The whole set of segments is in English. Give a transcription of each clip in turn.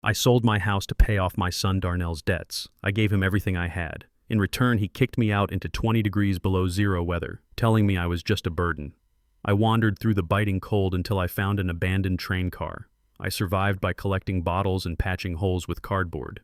I sold my house to pay off my son Darnell's debts. I gave him everything I had. In return, he kicked me out into 20 degrees below zero weather, telling me I was just a burden. I wandered through the biting cold until I found an abandoned train car. I survived by collecting bottles and patching holes with cardboard.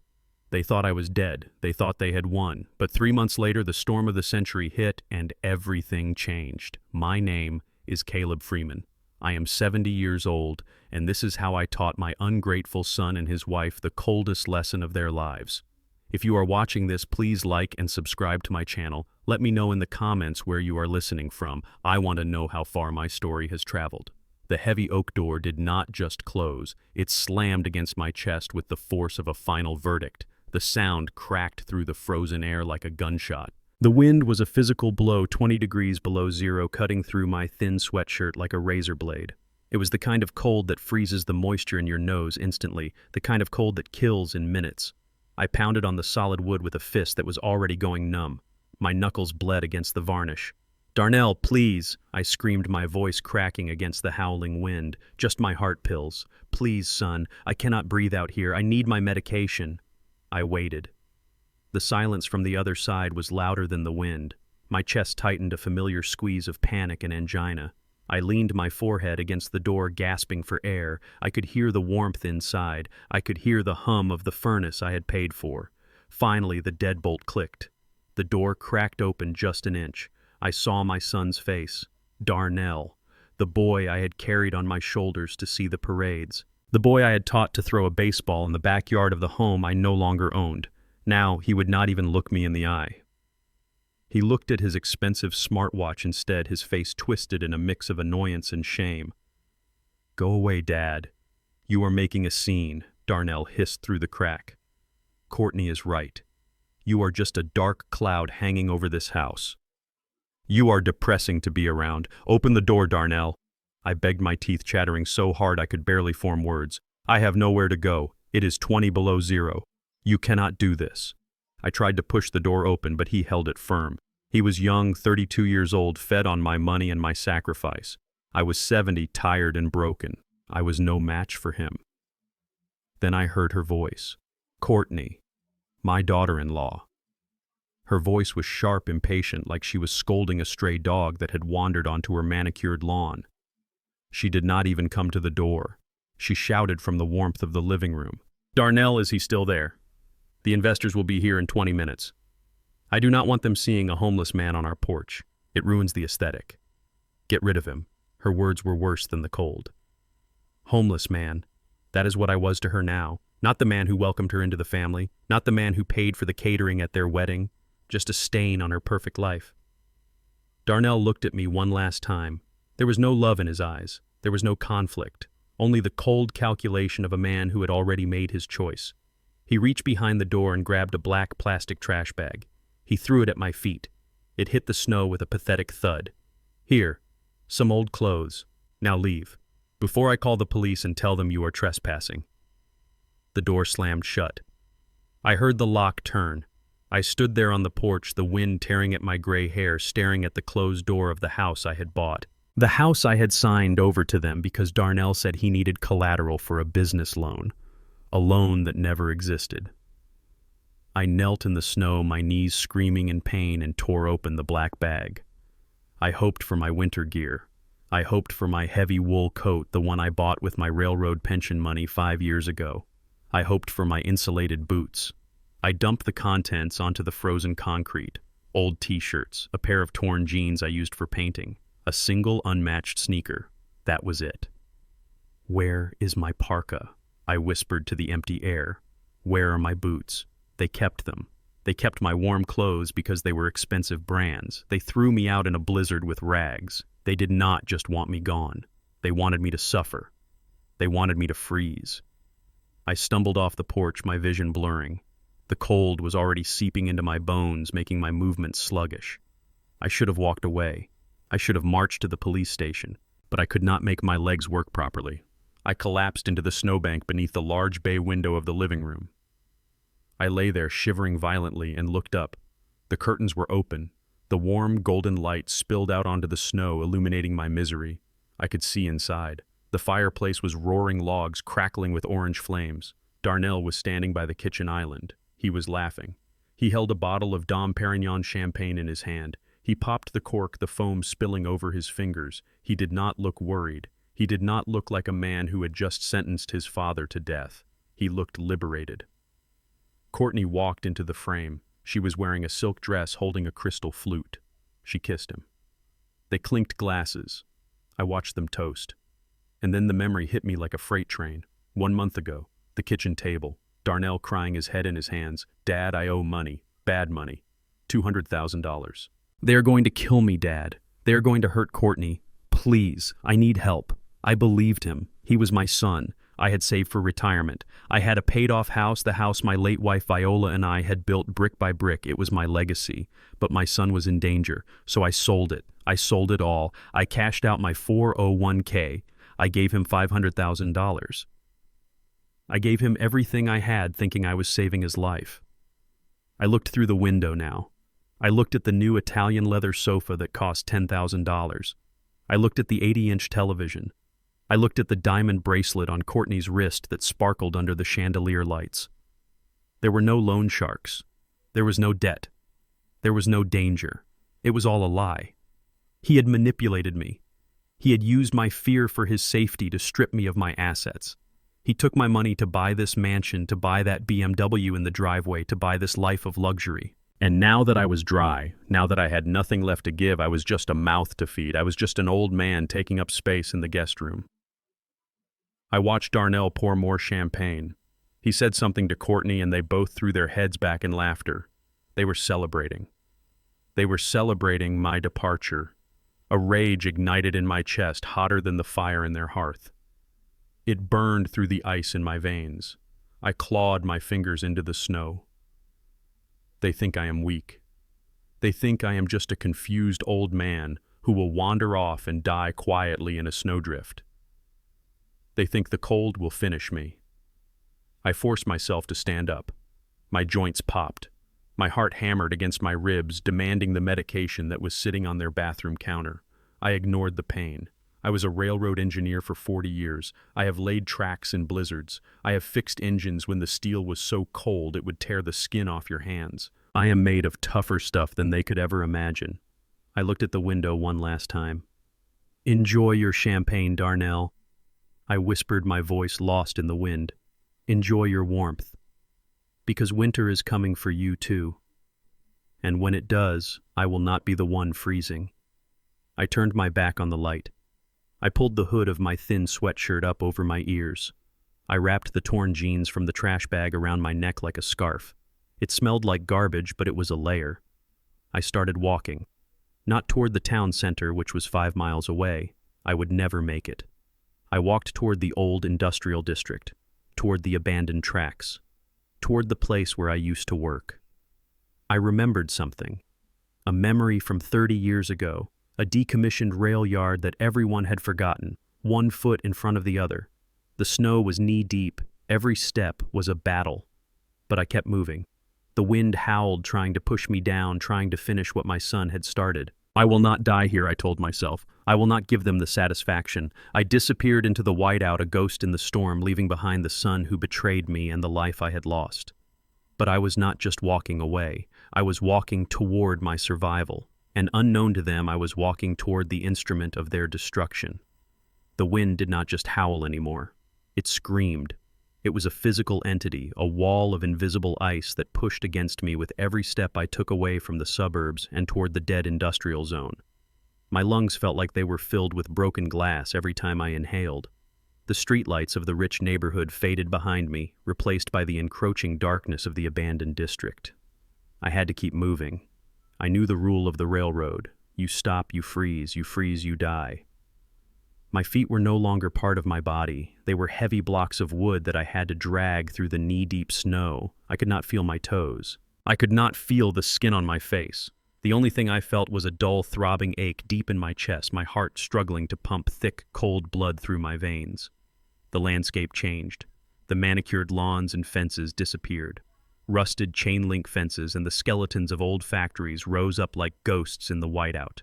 They thought I was dead. They thought they had won. But 3 months later, the storm of the century hit and everything changed. My name is Caleb Freeman. I am 70 years old, and this is how I taught my ungrateful son and his wife the coldest lesson of their lives. If you are watching this, please like and subscribe to my channel. Let me know in the comments where you are listening from. I want to know how far my story has traveled. The heavy oak door did not just close. It slammed against my chest with the force of a final verdict. The sound cracked through the frozen air like a gunshot. The wind was a physical blow 20 degrees below zero, cutting through my thin sweatshirt like a razor blade. It was the kind of cold that freezes the moisture in your nose instantly, the kind of cold that kills in minutes. I pounded on the solid wood with a fist that was already going numb. My knuckles bled against the varnish. "Darnell, please!" I screamed, my voice cracking against the howling wind. "Just my heart pills. Please, son. I cannot breathe out here. I need my medication." I waited. The silence from the other side was louder than the wind. My chest tightened, a familiar squeeze of panic and angina. I leaned my forehead against the door, gasping for air. I could hear the warmth inside. I could hear the hum of the furnace I had paid for. Finally, the deadbolt clicked. The door cracked open just an inch. I saw my son's face. Darnell, the boy I had carried on my shoulders to see the parades. The boy I had taught to throw a baseball in the backyard of the home I no longer owned. Now he would not even look me in the eye. He looked at his expensive smartwatch instead, his face twisted in a mix of annoyance and shame. "Go away, Dad. You are making a scene," Darnell hissed through the crack. "Courtney is right. You are just a dark cloud hanging over this house. You are depressing to be around. Open the door, Darnell." I begged, my teeth chattering so hard I could barely form words. "I have nowhere to go. It is 20 below zero. You cannot do this." I tried to push the door open, but he held it firm. He was young, 32 years old, fed on my money and my sacrifice. I was 70, tired and broken. I was no match for him. Then I heard her voice. "Courtney, my daughter-in-law." Her voice was sharp, impatient, like she was scolding a stray dog that had wandered onto her manicured lawn. She did not even come to the door. She shouted from the warmth of the living room. "Darnell, is he still there? The investors will be here in 20 minutes. I do not want them seeing a homeless man on our porch. It ruins the aesthetic. Get rid of him." Her words were worse than the cold. Homeless man. That is what I was to her now. Not the man who welcomed her into the family. Not the man who paid for the catering at their wedding. Just a stain on her perfect life. Darnell looked at me one last time. There was no love in his eyes. There was no conflict. Only the cold calculation of a man who had already made his choice. He reached behind the door and grabbed a black plastic trash bag. He threw it at my feet. It hit the snow with a pathetic thud. "Here, some old clothes. Now leave, before I call the police and tell them you are trespassing." The door slammed shut. I heard the lock turn. I stood there on the porch, the wind tearing at my gray hair, staring at the closed door of the house I had bought. The house I had signed over to them because Darnell said he needed collateral for a business loan. A loan that never existed. I knelt in the snow, my knees screaming in pain, and tore open the black bag. I hoped for my winter gear. I hoped for my heavy wool coat, the one I bought with my railroad pension money 5 years ago. I hoped for my insulated boots. I dumped the contents onto the frozen concrete. Old t-shirts, a pair of torn jeans I used for painting, a single unmatched sneaker. That was it. "Where is my parka?" I whispered to the empty air. "Where are my boots?" They kept them. They kept my warm clothes because they were expensive brands. They threw me out in a blizzard with rags. They did not just want me gone. They wanted me to suffer. They wanted me to freeze. I stumbled off the porch, my vision blurring. The cold was already seeping into my bones, making my movements sluggish. I should have walked away. I should have marched to the police station, but I could not make my legs work properly. I collapsed into the snowbank beneath the large bay window of the living room. I lay there shivering violently and looked up. The curtains were open. The warm, golden light spilled out onto the snow, illuminating my misery. I could see inside. The fireplace was roaring logs, crackling with orange flames. Darnell was standing by the kitchen island. He was laughing. He held a bottle of Dom Perignon champagne in his hand. He popped the cork, the foam spilling over his fingers. He did not look worried. He did not look like a man who had just sentenced his father to death. He looked liberated. Courtney walked into the frame. She was wearing a silk dress holding a crystal flute. She kissed him. They clinked glasses. I watched them toast. And then the memory hit me like a freight train. 1 month ago, the kitchen table, Darnell crying his head in his hands. Dad, I owe money. Bad money. $200,000. They are going to kill me, Dad. They are going to hurt Courtney. Please, I need help. I believed him. He was my son. I had saved for retirement. I had a paid-off house, the house my late wife Viola and I had built brick by brick. It was my legacy. But my son was in danger, so I sold it. I sold it all. I cashed out my 401k. I gave him $500,000. I gave him everything I had, thinking I was saving his life. I looked through the window now. I looked at the new Italian leather sofa that cost $10,000. I looked at the 80-inch television. I looked at the diamond bracelet on Courtney's wrist that sparkled under the chandelier lights. There were no loan sharks. There was no debt. There was no danger. It was all a lie. He had manipulated me. He had used my fear for his safety to strip me of my assets. He took my money to buy this mansion, to buy that BMW in the driveway, to buy this life of luxury. And now that I was dry, now that I had nothing left to give, I was just a mouth to feed. I was just an old man taking up space in the guest room. I watched Darnell pour more champagne. He said something to Courtney, and they both threw their heads back in laughter. They were celebrating. They were celebrating my departure. A rage ignited in my chest, hotter than the fire in their hearth. It burned through the ice in my veins. I clawed my fingers into the snow. They think I am weak. They think I am just a confused old man who will wander off and die quietly in a snowdrift. They think the cold will finish me. I forced myself to stand up. My joints popped. My heart hammered against my ribs, demanding the medication that was sitting on their bathroom counter. I ignored the pain. I was a railroad engineer for 40 years. I have laid tracks in blizzards. I have fixed engines when the steel was so cold it would tear the skin off your hands. I am made of tougher stuff than they could ever imagine. I looked at the window one last time. Enjoy your champagne, Darnell. I whispered, my voice lost in the wind. Enjoy your warmth. Because winter is coming for you too. And when it does, I will not be the one freezing. I turned my back on the light. I pulled the hood of my thin sweatshirt up over my ears. I wrapped the torn jeans from the trash bag around my neck like a scarf. It smelled like garbage, but it was a layer. I started walking. Not toward the town center, which was 5 miles away. I would never make it. I walked toward the old industrial district, toward the abandoned tracks, toward the place where I used to work. I remembered something. A memory from 30 years ago. A decommissioned rail yard that everyone had forgotten, 1 foot in front of the other. The snow was knee-deep. Every step was a battle. But I kept moving. The wind howled, trying to push me down, trying to finish what my son had started. I will not die here, I told myself. I will not give them the satisfaction. I disappeared into the whiteout, a ghost in the storm, leaving behind the son who betrayed me and the life I had lost. But I was not just walking away. I was walking toward my survival. And unknown to them, I was walking toward the instrument of their destruction. The wind did not just howl anymore. It screamed. It was a physical entity, a wall of invisible ice that pushed against me with every step I took away from the suburbs and toward the dead industrial zone. My lungs felt like they were filled with broken glass every time I inhaled. The streetlights of the rich neighborhood faded behind me, replaced by the encroaching darkness of the abandoned district. I had to keep moving. I knew the rule of the railroad. You stop, you freeze, you die. My feet were no longer part of my body. They were heavy blocks of wood that I had to drag through the knee-deep snow. I could not feel my toes. I could not feel the skin on my face. The only thing I felt was a dull, throbbing ache deep in my chest, my heart struggling to pump thick, cold blood through my veins. The landscape changed. The manicured lawns and fences disappeared. Rusted chain-link fences and the skeletons of old factories rose up like ghosts in the whiteout.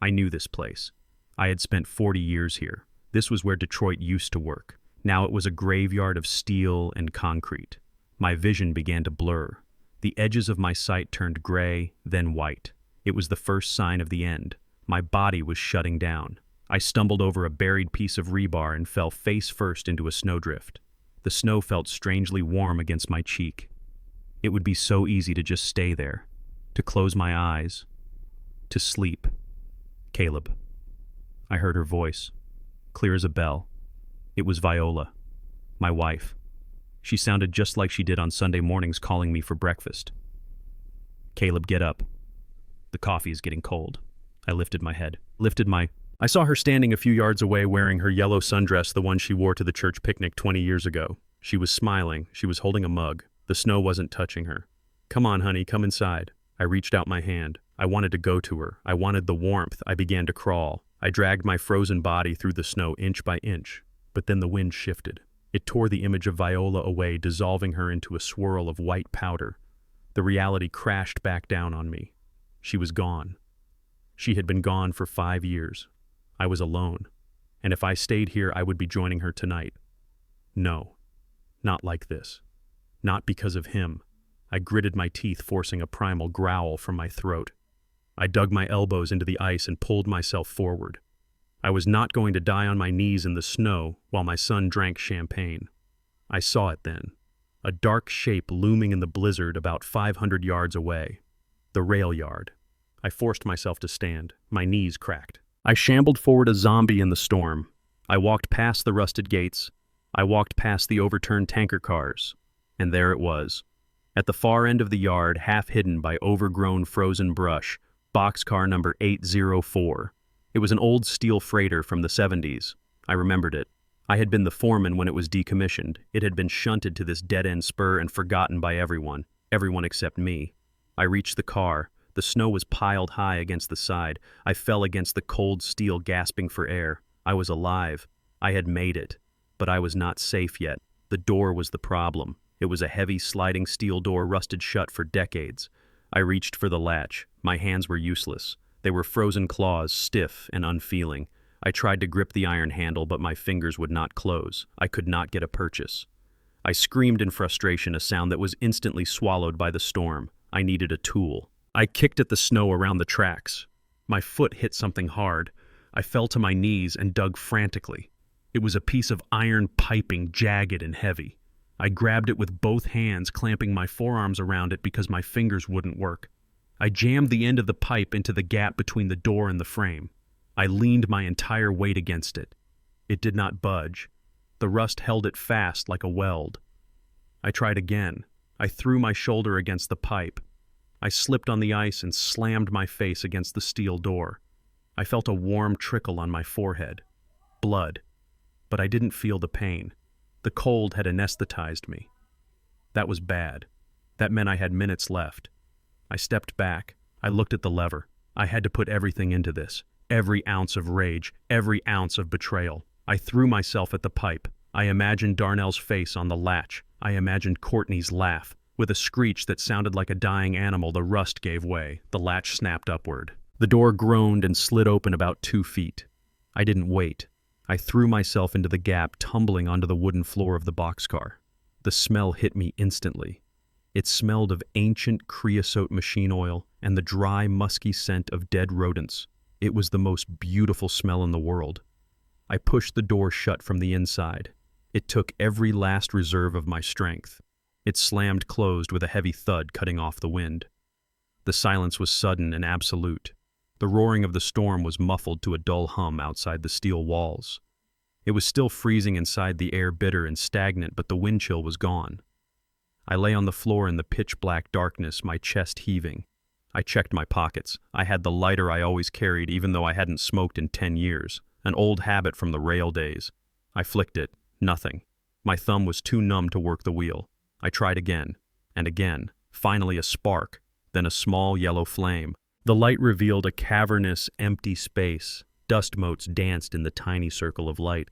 I knew this place. I had spent 40 years here. This was where Detroit used to work. Now it was a graveyard of steel and concrete. My vision began to blur. The edges of my sight turned gray, then white. It was the first sign of the end. My body was shutting down. I stumbled over a buried piece of rebar and fell face first into a snowdrift. The snow felt strangely warm against my cheek. It would be so easy to just stay there, to close my eyes, to sleep. Caleb. I heard her voice, clear as a bell. It was Viola, my wife. She sounded just like she did on Sunday mornings calling me for breakfast. Caleb, get up. The coffee is getting cold. I lifted my head, I saw her standing a few yards away wearing her yellow sundress, the one she wore to the church picnic 20 years ago. She was smiling. She was holding a mug. The snow wasn't touching her. Come on, honey, come inside. I reached out my hand. I wanted to go to her. I wanted the warmth. I began to crawl. I dragged my frozen body through the snow inch by inch. But then the wind shifted. It tore the image of Viola away, dissolving her into a swirl of white powder. The reality crashed back down on me. She was gone. She had been gone for 5 years. I was alone. And if I stayed here, I would be joining her tonight. No, not like this. Not because of him. I gritted my teeth, forcing a primal growl from my throat. I dug my elbows into the ice and pulled myself forward. I was not going to die on my knees in the snow while my son drank champagne. I saw it then. A dark shape looming in the blizzard about 500 yards away. The rail yard. I forced myself to stand. My knees cracked. I shambled forward a zombie in the storm. I walked past the rusted gates. I walked past the overturned tanker cars. And there it was. At the far end of the yard, half hidden by overgrown frozen brush, boxcar number 804. It was an old steel freighter from the 70s. I remembered it. I had been the foreman when it was decommissioned. It had been shunted to this dead-end spur and forgotten by everyone except me. I reached the car. The snow was piled high against the side. I fell against the cold steel, gasping for air. I was alive. I had made it. But I was not safe yet. The door was the problem. It was a heavy, sliding steel door rusted shut for decades. I reached for the latch. My hands were useless. They were frozen claws, stiff and unfeeling. I tried to grip the iron handle, but my fingers would not close. I could not get a purchase. I screamed in frustration, a sound that was instantly swallowed by the storm. I needed a tool. I kicked at the snow around the tracks. My foot hit something hard. I fell to my knees and dug frantically. It was a piece of iron piping, jagged and heavy. I grabbed it with both hands, clamping my forearms around it because my fingers wouldn't work. I jammed the end of the pipe into the gap between the door and the frame. I leaned my entire weight against it. It did not budge. The rust held it fast like a weld. I tried again. I threw my shoulder against the pipe. I slipped on the ice and slammed my face against the steel door. I felt a warm trickle on my forehead. Blood. But I didn't feel the pain. The cold had anesthetized me. That was bad. That meant I had minutes left. I stepped back. I looked at the lever. I had to put everything into this. Every ounce of rage, every ounce of betrayal. I threw myself at the pipe. I imagined Darnell's face on the latch. I imagined Courtney's laugh. With a screech that sounded like a dying animal, the rust gave way. The latch snapped upward. The door groaned and slid open about 2 feet. I didn't wait. I threw myself into the gap, tumbling onto the wooden floor of the boxcar. The smell hit me instantly. It smelled of ancient creosote machine oil and the dry, musky scent of dead rodents. It was the most beautiful smell in the world. I pushed the door shut from the inside. It took every last reserve of my strength. It slammed closed with a heavy thud, cutting off the wind. The silence was sudden and absolute. The roaring of the storm was muffled to a dull hum outside the steel walls. It was still freezing inside, the air bitter and stagnant, but the wind chill was gone. I lay on the floor in the pitch-black darkness, my chest heaving. I checked my pockets. I had the lighter I always carried, even though I hadn't smoked in 10 years, an old habit from the rail days. I flicked it. Nothing. My thumb was too numb to work the wheel. I tried again, and again. Finally a spark, then a small yellow flame. The light revealed a cavernous, empty space. Dust motes danced in the tiny circle of light.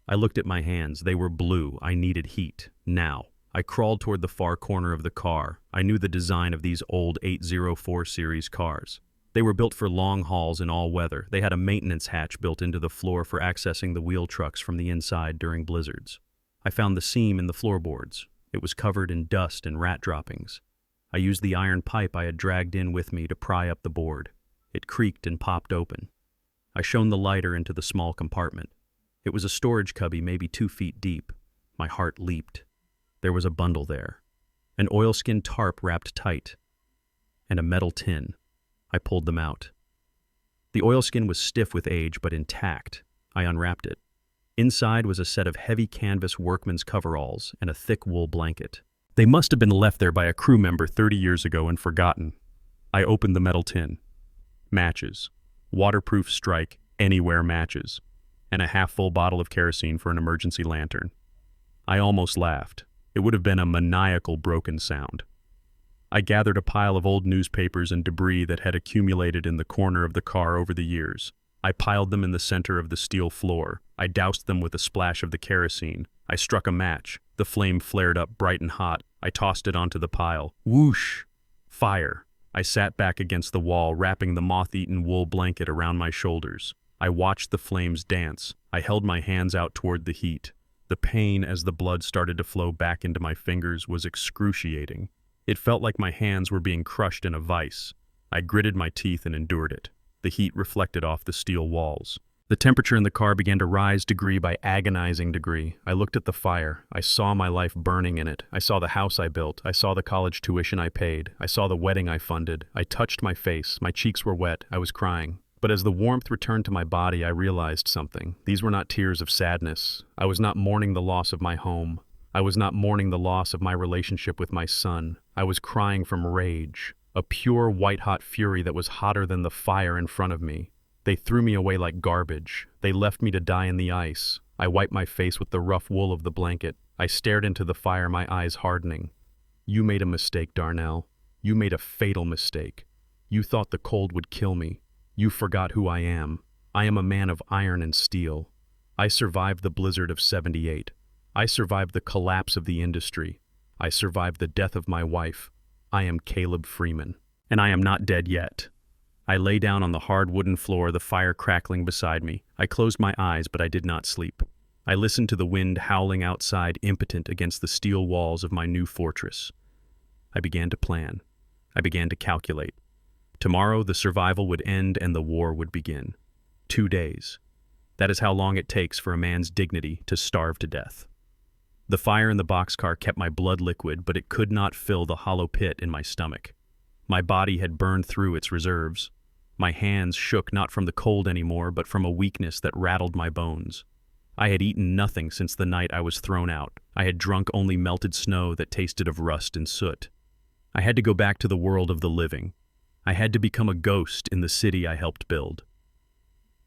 I looked at my hands. They were blue. I needed heat. Now. I crawled toward the far corner of the car. I knew the design of these old 804 series cars. They were built for long hauls in all weather. They had a maintenance hatch built into the floor for accessing the wheel trucks from the inside during blizzards. I found the seam in the floorboards. It was covered in dust and rat droppings. I used the iron pipe I had dragged in with me to pry up the board. It creaked and popped open. I shone the lighter into the small compartment. It was a storage cubby maybe 2 feet deep. My heart leaped. There was a bundle there. An oilskin tarp wrapped tight. And a metal tin. I pulled them out. The oilskin was stiff with age but intact. I unwrapped it. Inside was a set of heavy canvas workman's coveralls and a thick wool blanket. They must have been left there by a crew member 30 years ago and forgotten. I opened the metal tin. Matches. Waterproof strike, anywhere matches. And a half-full bottle of kerosene for an emergency lantern. I almost laughed. It would have been a maniacal broken sound. I gathered a pile of old newspapers and debris that had accumulated in the corner of the car over the years. I piled them in the center of the steel floor. I doused them with a splash of the kerosene. I struck a match. The flame flared up bright and hot. I tossed it onto the pile. Whoosh! Fire. I sat back against the wall, wrapping the moth-eaten wool blanket around my shoulders. I watched the flames dance. I held my hands out toward the heat. The pain as the blood started to flow back into my fingers was excruciating. It felt like my hands were being crushed in a vise. I gritted my teeth and endured it. The heat reflected off the steel walls. The temperature in the car began to rise degree by agonizing degree. I looked at the fire. I saw my life burning in it. I saw the house I built. I saw the college tuition I paid. I saw the wedding I funded. I touched my face. My cheeks were wet. I was crying. But as the warmth returned to my body, I realized something. These were not tears of sadness. I was not mourning the loss of my home. I was not mourning the loss of my relationship with my son. I was crying from rage, a pure white-hot fury that was hotter than the fire in front of me. They threw me away like garbage. They left me to die in the ice. I wiped my face with the rough wool of the blanket. I stared into the fire, my eyes hardening. You made a mistake, Darnell. You made a fatal mistake. You thought the cold would kill me. You forgot who I am. I am a man of iron and steel. I survived the blizzard of '78. I survived the collapse of the industry. I survived the death of my wife. I am Caleb Freeman. And I am not dead yet. I lay down on the hard wooden floor, the fire crackling beside me. I closed my eyes, but I did not sleep. I listened to the wind howling outside, impotent against the steel walls of my new fortress. I began to plan. I began to calculate. Tomorrow the survival would end and the war would begin. 2 days. That is how long it takes for a man's dignity to starve to death. The fire in the boxcar kept my blood liquid, but it could not fill the hollow pit in my stomach. My body had burned through its reserves. My hands shook not from the cold anymore, but from a weakness that rattled my bones. I had eaten nothing since the night I was thrown out. I had drunk only melted snow that tasted of rust and soot. I had to go back to the world of the living. I had to become a ghost in the city I helped build.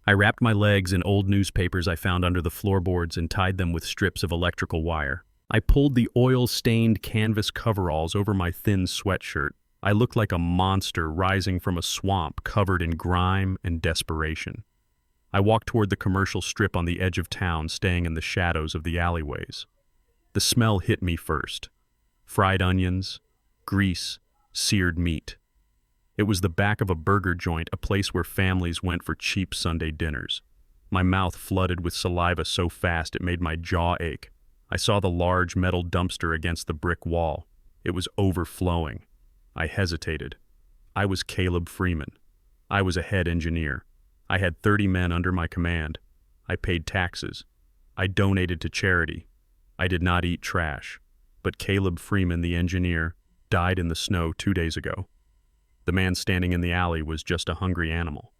I wrapped my legs in old newspapers I found under the floorboards and tied them with strips of electrical wire. I pulled the oil-stained canvas coveralls over my thin sweatshirt. I looked like a monster rising from a swamp covered in grime and desperation. I walked toward the commercial strip on the edge of town, staying in the shadows of the alleyways. The smell hit me first. Fried onions, grease, seared meat. It was the back of a burger joint, a place where families went for cheap Sunday dinners. My mouth flooded with saliva so fast it made my jaw ache. I saw the large metal dumpster against the brick wall. It was overflowing. I hesitated. I was Caleb Freeman. I was a head engineer. I had 30 men under my command. I paid taxes. I donated to charity. I did not eat trash. But Caleb Freeman, the engineer, died in the snow 2 days ago. The man standing in the alley was just a hungry animal.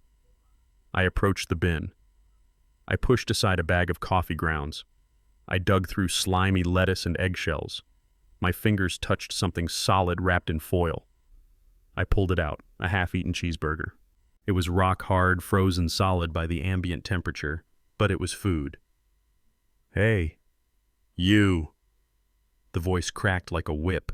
I approached the bin. I pushed aside a bag of coffee grounds. I dug through slimy lettuce and eggshells. My fingers touched something solid wrapped in foil. I pulled it out, a half-eaten cheeseburger. It was rock-hard, frozen solid by the ambient temperature, but it was food. "Hey, you." The voice cracked like a whip.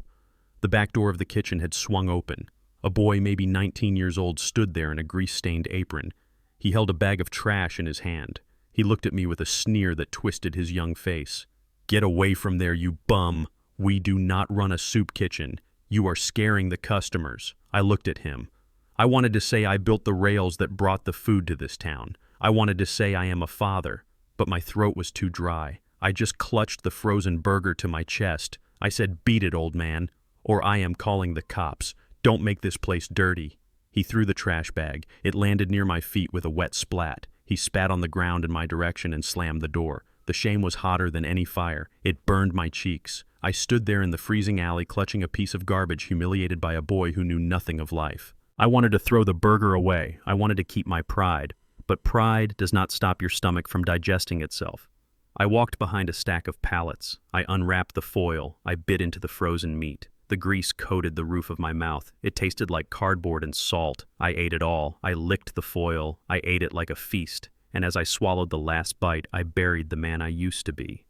The back door of the kitchen had swung open. A boy, maybe 19 years old, stood there in a grease-stained apron. He held a bag of trash in his hand. He looked at me with a sneer that twisted his young face. "Get away from there, you bum. We do not run a soup kitchen. You are scaring the customers." I looked at him. I wanted to say I built the rails that brought the food to this town. I wanted to say I am a father, but my throat was too dry. I just clutched the frozen burger to my chest. I said, "Beat it, old man, or I am calling the cops. Don't make this place dirty." He threw the trash bag. It landed near my feet with a wet splat. He spat on the ground in my direction and slammed the door. The shame was hotter than any fire. It burned my cheeks. I stood there in the freezing alley clutching a piece of garbage, humiliated by a boy who knew nothing of life. I wanted to throw the burger away. I wanted to keep my pride. But pride does not stop your stomach from digesting itself. I walked behind a stack of pallets. I unwrapped the foil. I bit into the frozen meat. The grease coated the roof of my mouth. It tasted like cardboard and salt. I ate it all. I licked the foil. I ate it like a feast. And as I swallowed the last bite, I buried the man I used to be.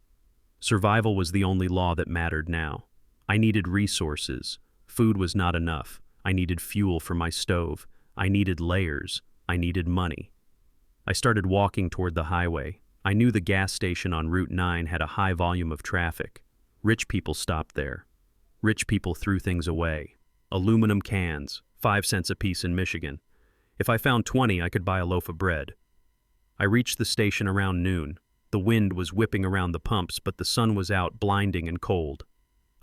Survival was the only law that mattered now. I needed resources. Food was not enough. I needed fuel for my stove. I needed layers. I needed money. I started walking toward the highway. I knew the gas station on Route 9 had a high volume of traffic. Rich people stopped there. Rich people threw things away. Aluminum cans, 5 cents a piece in Michigan. If I found 20, I could buy a loaf of bread. I reached the station around noon. The wind was whipping around the pumps, but the sun was out, blinding and cold.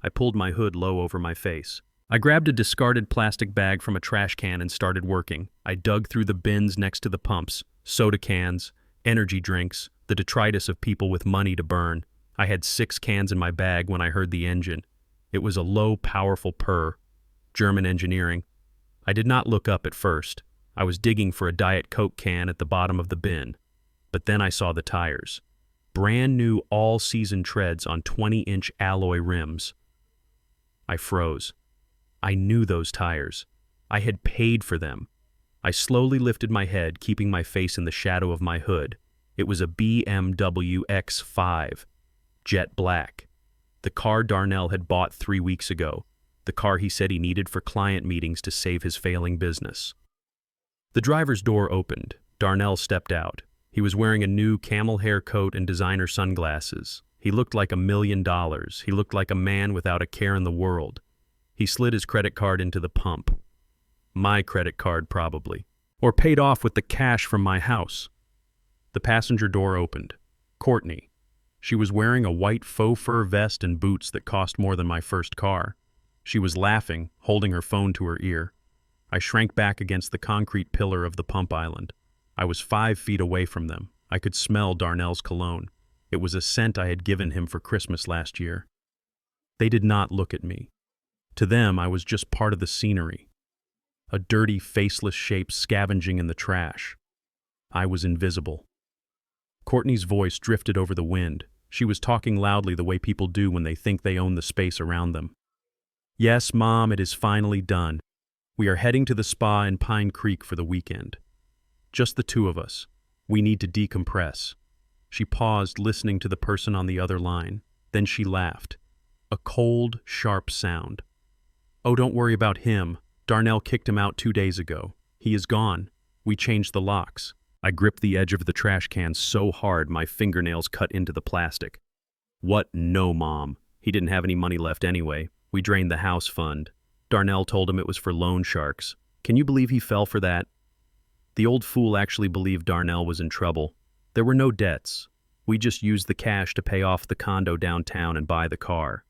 I pulled my hood low over my face. I grabbed a discarded plastic bag from a trash can and started working. I dug through the bins next to the pumps, soda cans, energy drinks, the detritus of people with money to burn. I had 6 cans in my bag when I heard the engine. It was a low, powerful purr. German engineering. I did not look up at first. I was digging for a Diet Coke can at the bottom of the bin. But then I saw the tires. Brand new all-season treads on 20-inch alloy rims. I froze. I knew those tires. I had paid for them. I slowly lifted my head, keeping my face in the shadow of my hood. It was a BMW X5, jet black. The car Darnell had bought 3 weeks ago, the car he said he needed for client meetings to save his failing business. The driver's door opened. Darnell stepped out. He was wearing a new camel hair coat and designer sunglasses. He looked like $1 million. He looked like a man without a care in the world. He slid his credit card into the pump. My credit card, probably. Or paid off with the cash from my house. The passenger door opened. Courtney. She was wearing a white faux fur vest and boots that cost more than my first car. She was laughing, holding her phone to her ear. I shrank back against the concrete pillar of the pump island. I was 5 feet away from them. I could smell Darnell's cologne. It was a scent I had given him for Christmas last year. They did not look at me. To them, I was just part of the scenery. A dirty, faceless shape scavenging in the trash. I was invisible. Courtney's voice drifted over the wind. She was talking loudly the way people do when they think they own the space around them. "Yes, Mom, it is finally done. We are heading to the spa in Pine Creek for the weekend. Just the 2 of us. We need to decompress." She paused, listening to the person on the other line. Then she laughed. A cold, sharp sound. "Oh, don't worry about him. Darnell kicked him out 2 days ago. He is gone. We changed the locks." I gripped the edge of the trash can so hard my fingernails cut into the plastic. "What? No, Mom. He didn't have any money left anyway. We drained the house fund. Darnell told him it was for loan sharks. Can you believe he fell for that?" The old fool actually believed Darnell was in trouble. There were no debts. We just used the cash to pay off the condo downtown and buy the car.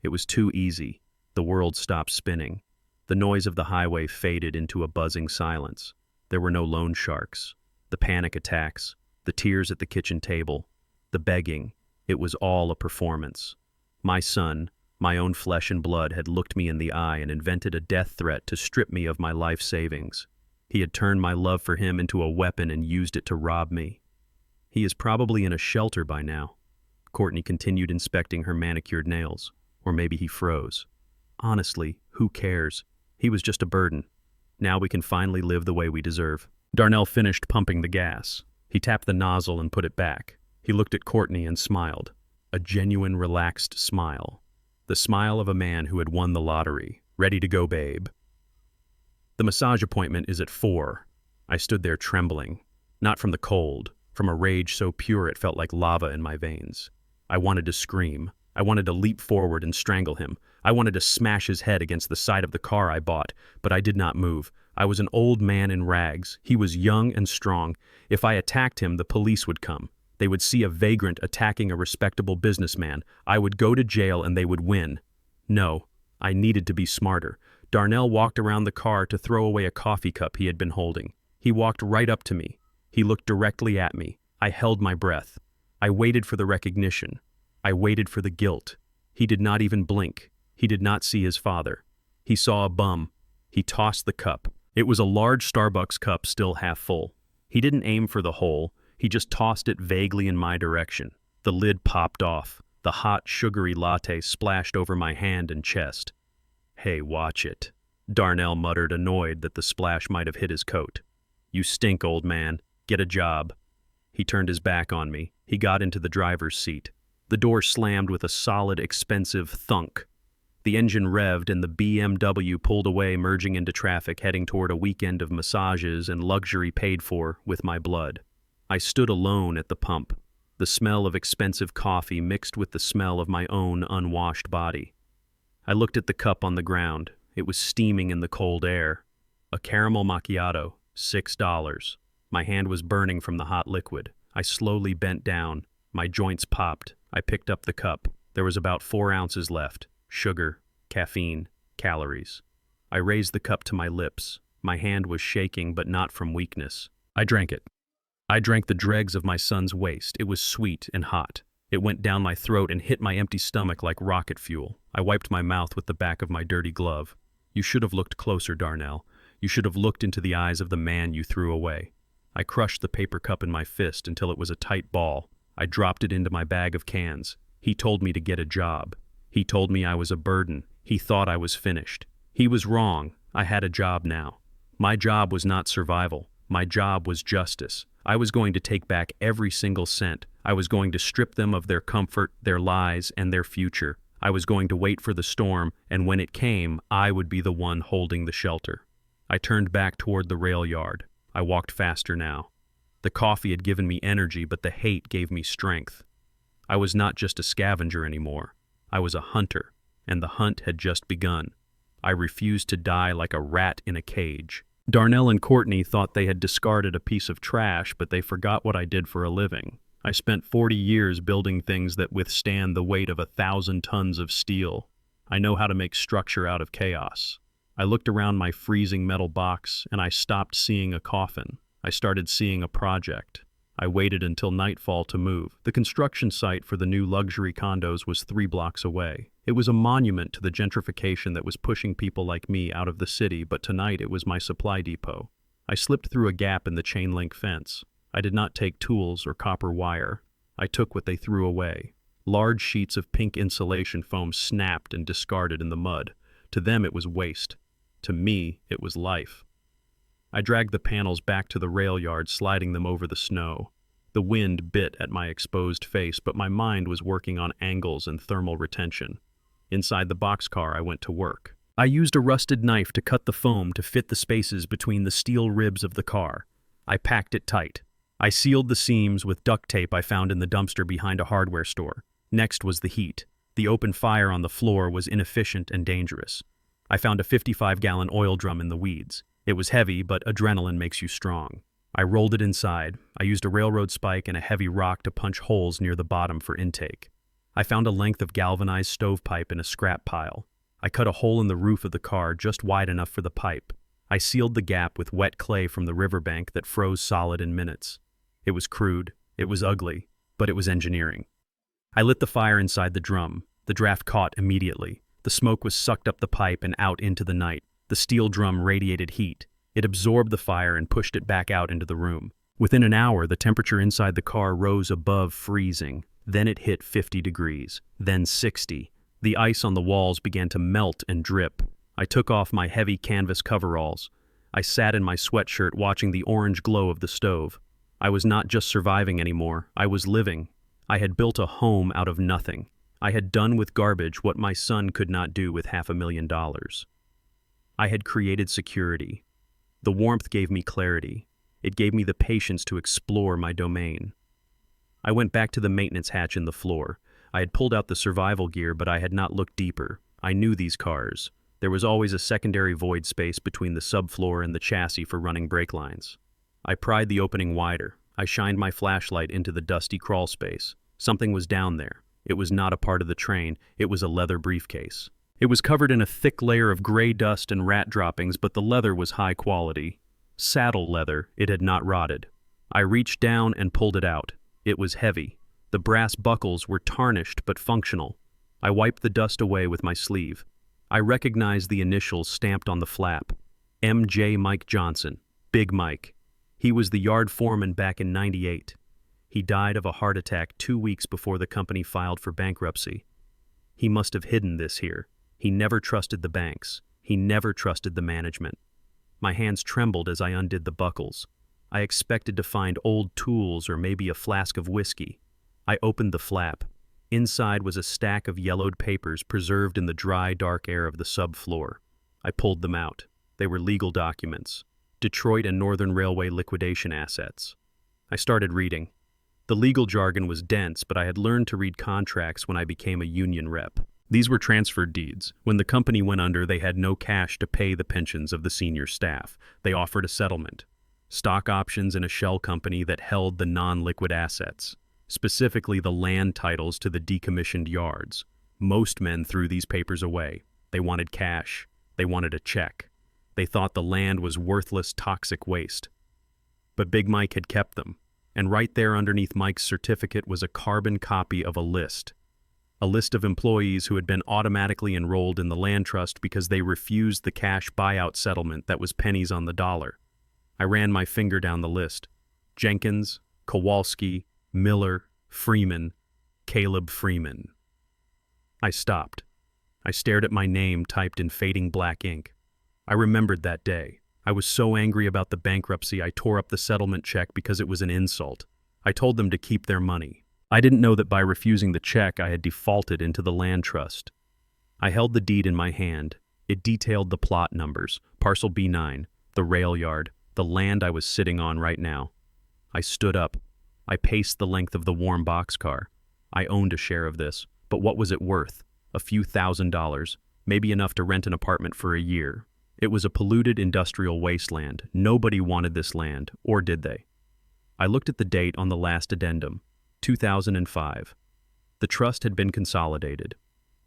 It was too easy. The world stopped spinning. The noise of the highway faded into a buzzing silence. There were no loan sharks. The panic attacks, the tears at the kitchen table, the begging, it was all a performance. My son, my own flesh and blood, had looked me in the eye and invented a death threat to strip me of my life savings. He had turned my love for him into a weapon and used it to rob me. He is probably in a shelter by now. Courtney continued inspecting her manicured nails. Or maybe he froze. Honestly, who cares? He was just a burden. Now we can finally live the way we deserve. Darnell finished pumping the gas. He tapped the nozzle and put it back. He looked at Courtney and smiled. A genuine, relaxed smile. The smile of a man who had won the lottery. Ready to go, babe. The massage appointment is at 4. I stood there trembling. Not from the cold, from a rage so pure it felt like lava in my veins. I wanted to scream. I wanted to leap forward and strangle him. I wanted to smash his head against the side of the car I bought, but I did not move. I was an old man in rags. He was young and strong. If I attacked him, the police would come. They would see a vagrant attacking a respectable businessman. I would go to jail and they would win. No, I needed to be smarter. Darnell walked around the car to throw away a coffee cup he had been holding. He walked right up to me. He looked directly at me. I held my breath. I waited for the recognition. I waited for the guilt. He did not even blink. He did not see his father. He saw a bum. He tossed the cup. It was a large Starbucks cup, still half full. He didn't aim for the hole. He just tossed it vaguely in my direction. The lid popped off. The hot, sugary latte splashed over my hand and chest. "Hey, watch it," Darnell muttered, annoyed that the splash might have hit his coat. "You stink, old man. Get a job." He turned his back on me. He got into the driver's seat. The door slammed with a solid, expensive thunk. The engine revved and the BMW pulled away, merging into traffic, heading toward a weekend of massages and luxury paid for with my blood. I stood alone at the pump. The smell of expensive coffee mixed with the smell of my own unwashed body. I looked at the cup on the ground. It was steaming in the cold air. A caramel macchiato, $6. My hand was burning from the hot liquid. I slowly bent down. My joints popped. I picked up the cup. There was about 4 ounces left. Sugar, caffeine, calories. I raised the cup to my lips. My hand was shaking, but not from weakness. I drank it. I drank the dregs of my son's waste. It was sweet and hot. It went down my throat and hit my empty stomach like rocket fuel. I wiped my mouth with the back of my dirty glove. "You should have looked closer, Darnell. You should have looked into the eyes of the man you threw away." I crushed the paper cup in my fist until it was a tight ball. I dropped it into my bag of cans. He told me to get a job. He told me I was a burden. He thought I was finished. He was wrong. I had a job now. My job was not survival. My job was justice. I was going to take back every single cent. I was going to strip them of their comfort, their lies, and their future. I was going to wait for the storm, and when it came, I would be the one holding the shelter. I turned back toward the rail yard. I walked faster now. The coffee had given me energy, but the hate gave me strength. I was not just a scavenger anymore. I was a hunter, and the hunt had just begun. I refused to die like a rat in a cage. Darnell and Courtney thought they had discarded a piece of trash, but they forgot what I did for a living. I spent 40 years building things that withstand the weight of 1,000 tons of steel. I know how to make structure out of chaos. I looked around my freezing metal box, and I stopped seeing a coffin. I started seeing a project. I waited until nightfall to move. The construction site for the new luxury condos was 3 blocks away. It was a monument to the gentrification that was pushing people like me out of the city, but tonight it was my supply depot. I slipped through a gap in the chain-link fence. I did not take tools or copper wire. I took what they threw away. Large sheets of pink insulation foam snapped and discarded in the mud. To them it was waste. To me, it was life. I dragged the panels back to the rail yard, sliding them over the snow. The wind bit at my exposed face, but my mind was working on angles and thermal retention. Inside the boxcar, I went to work. I used a rusted knife to cut the foam to fit the spaces between the steel ribs of the car. I packed it tight. I sealed the seams with duct tape I found in the dumpster behind a hardware store. Next was the heat. The open fire on the floor was inefficient and dangerous. I found a 55-gallon oil drum in the weeds. It was heavy, but adrenaline makes you strong. I rolled it inside. I used a railroad spike and a heavy rock to punch holes near the bottom for intake. I found a length of galvanized stovepipe in a scrap pile. I cut a hole in the roof of the car just wide enough for the pipe. I sealed the gap with wet clay from the riverbank that froze solid in minutes. It was crude, it was ugly, but it was engineering. I lit the fire inside the drum. The draft caught immediately. The smoke was sucked up the pipe and out into the night. The steel drum radiated heat. It absorbed the fire and pushed it back out into the room. Within an hour, the temperature inside the car rose above freezing. Then it hit 50 degrees, then 60. The ice on the walls began to melt and drip. I took off my heavy canvas coveralls. I sat in my sweatshirt watching the orange glow of the stove. I was not just surviving anymore, I was living. I had built a home out of nothing. I had done with garbage what my son could not do with $500,000. I had created security. The warmth gave me clarity. It gave me the patience to explore my domain. I went back to the maintenance hatch in the floor. I had pulled out the survival gear, but I had not looked deeper. I knew these cars. There was always a secondary void space between the subfloor and the chassis for running brake lines. I pried the opening wider. I shined my flashlight into the dusty crawl space. Something was down there. It was not a part of the train, it was a leather briefcase. It was covered in a thick layer of gray dust and rat droppings, but the leather was high quality. Saddle leather, it had not rotted. I reached down and pulled it out. It was heavy. The brass buckles were tarnished but functional. I wiped the dust away with my sleeve. I recognized the initials stamped on the flap. M.J. Mike Johnson, Big Mike. He was the yard foreman back in '98. He died of a heart attack 2 weeks before the company filed for bankruptcy. He must have hidden this here. He never trusted the banks. He never trusted the management. My hands trembled as I undid the buckles. I expected to find old tools or maybe a flask of whiskey. I opened the flap. Inside was a stack of yellowed papers preserved in the dry, dark air of the subfloor. I pulled them out. They were legal documents. Detroit and Northern Railway liquidation assets. I started reading. The legal jargon was dense, but I had learned to read contracts when I became a union rep. These were transfer deeds. When the company went under, they had no cash to pay the pensions of the senior staff. They offered a settlement. Stock options in a shell company that held the non-liquid assets, specifically the land titles to the decommissioned yards. Most men threw these papers away. They wanted cash. They wanted a check. They thought the land was worthless, toxic waste. But Big Mike had kept them, and right there underneath Mike's certificate was a carbon copy of a list of employees who had been automatically enrolled in the land trust because they refused the cash buyout settlement that was pennies on the dollar. I ran my finger down the list. Jenkins, Kowalski, Miller, Freeman, Caleb Freeman. I stopped. I stared at my name typed in fading black ink. I remembered that day. I was so angry about the bankruptcy I tore up the settlement check because it was an insult. I told them to keep their money. I didn't know that by refusing the check I had defaulted into the land trust. I held the deed in my hand. It detailed the plot numbers, parcel B9, the rail yard, the land I was sitting on right now. I stood up. I paced the length of the warm boxcar. I owned a share of this, but what was it worth? A few $1,000s, maybe enough to rent an apartment for a year. It was a polluted industrial wasteland. Nobody wanted this land, or did they? I looked at the date on the last addendum, 2005. The trust had been consolidated.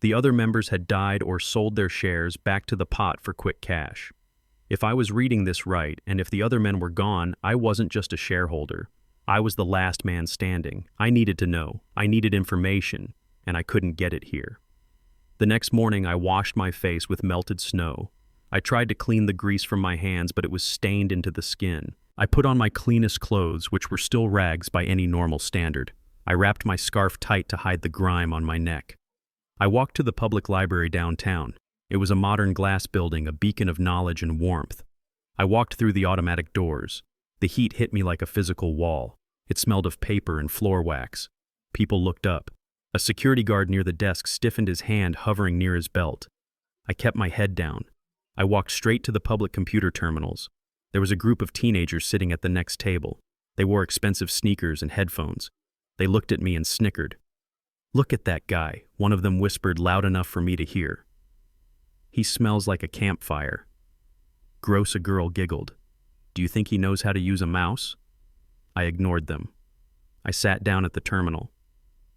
The other members had died or sold their shares back to the pot for quick cash. If I was reading this right, and if the other men were gone, I wasn't just a shareholder. I was the last man standing. I needed to know. I needed information, and I couldn't get it here. The next morning, I washed my face with melted snow. I tried to clean the grease from my hands, but it was stained into the skin. I put on my cleanest clothes, which were still rags by any normal standard. I wrapped my scarf tight to hide the grime on my neck. I walked to the public library downtown. It was a modern glass building, a beacon of knowledge and warmth. I walked through the automatic doors. The heat hit me like a physical wall. It smelled of paper and floor wax. People looked up. A security guard near the desk stiffened his hand, hovering near his belt. I kept my head down. I walked straight to the public computer terminals. There was a group of teenagers sitting at the next table. They wore expensive sneakers and headphones. They looked at me and snickered. "Look at that guy," one of them whispered loud enough for me to hear. "He smells like a campfire." Gross, a girl giggled. "Do you think he knows how to use a mouse?" I ignored them. I sat down at the terminal.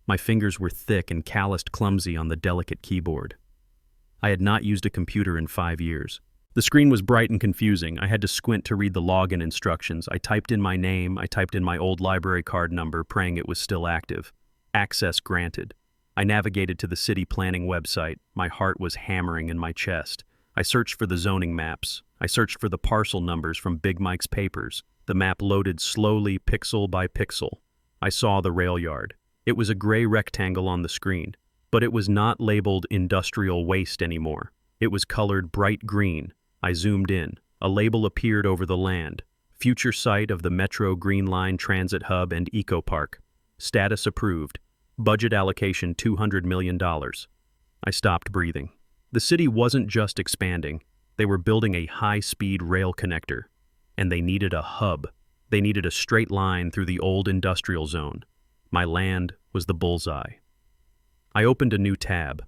My fingers were thick and calloused, clumsy on the delicate keyboard. I had not used a computer in 5 years. The screen was bright and confusing. I had to squint to read the login instructions. I typed in my name. I typed in my old library card number, praying it was still active. Access granted. I navigated to the city planning website. My heart was hammering in my chest. I searched for the zoning maps. I searched for the parcel numbers from Big Mike's papers. The map loaded slowly, pixel by pixel. I saw the rail yard. It was a gray rectangle on the screen, but it was not labeled industrial waste anymore. It was colored bright green. I zoomed in. A label appeared over the land. Future site of the Metro Green Line Transit Hub and Eco Park. Status approved. Budget allocation $200 million. I stopped breathing. The city wasn't just expanding. They were building a high-speed rail connector. And they needed a hub. They needed a straight line through the old industrial zone. My land was the bullseye. I opened a new tab.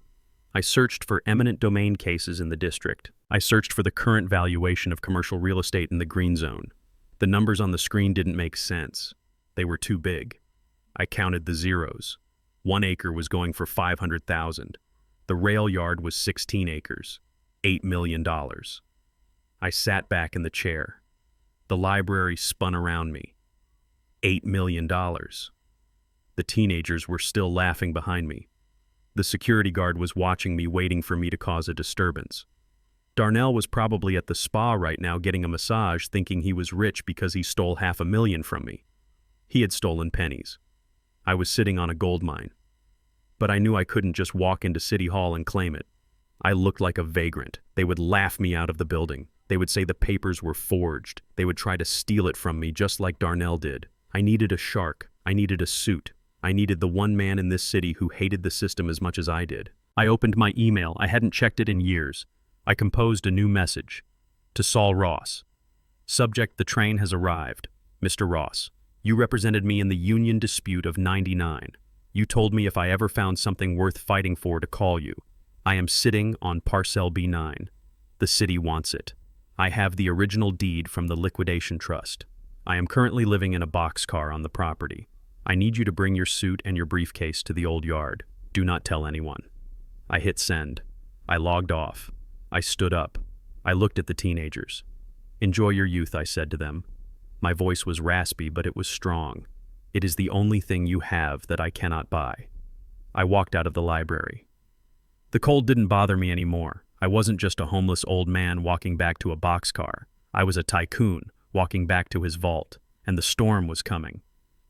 I searched for eminent domain cases in the district. I searched for the current valuation of commercial real estate in the green zone. The numbers on the screen didn't make sense. They were too big. I counted the zeros. 1 acre was going for 500,000. The rail yard was 16 acres. $8 million. I sat back in the chair. The library spun around me. $8 million. The teenagers were still laughing behind me. The security guard was watching me, waiting for me to cause a disturbance. Darnell was probably at the spa right now getting a massage, thinking he was rich because he stole $500,000 from me. He had stolen pennies. I was sitting on a gold mine. But I knew I couldn't just walk into City Hall and claim it. I looked like a vagrant. They would laugh me out of the building. They would say the papers were forged. They would try to steal it from me just like Darnell did. I needed a shark. I needed a suit. I needed the one man in this city who hated the system as much as I did. I opened my email. I hadn't checked it in years. I composed a new message. To Saul Ross. Subject: the train has arrived. Mr. Ross, you represented me in the union dispute of '99. You told me if I ever found something worth fighting for to call you. I am sitting on Parcel B9. The city wants it. I have the original deed from the liquidation trust. I am currently living in a boxcar on the property. I need you to bring your suit and your briefcase to the old yard. Do not tell anyone. I hit send. I logged off. I stood up. I looked at the teenagers. Enjoy your youth, I said to them. My voice was raspy, but it was strong. It is the only thing you have that I cannot buy. I walked out of the library. The cold didn't bother me anymore. I wasn't just a homeless old man walking back to a boxcar. I was a tycoon walking back to his vault, and the storm was coming.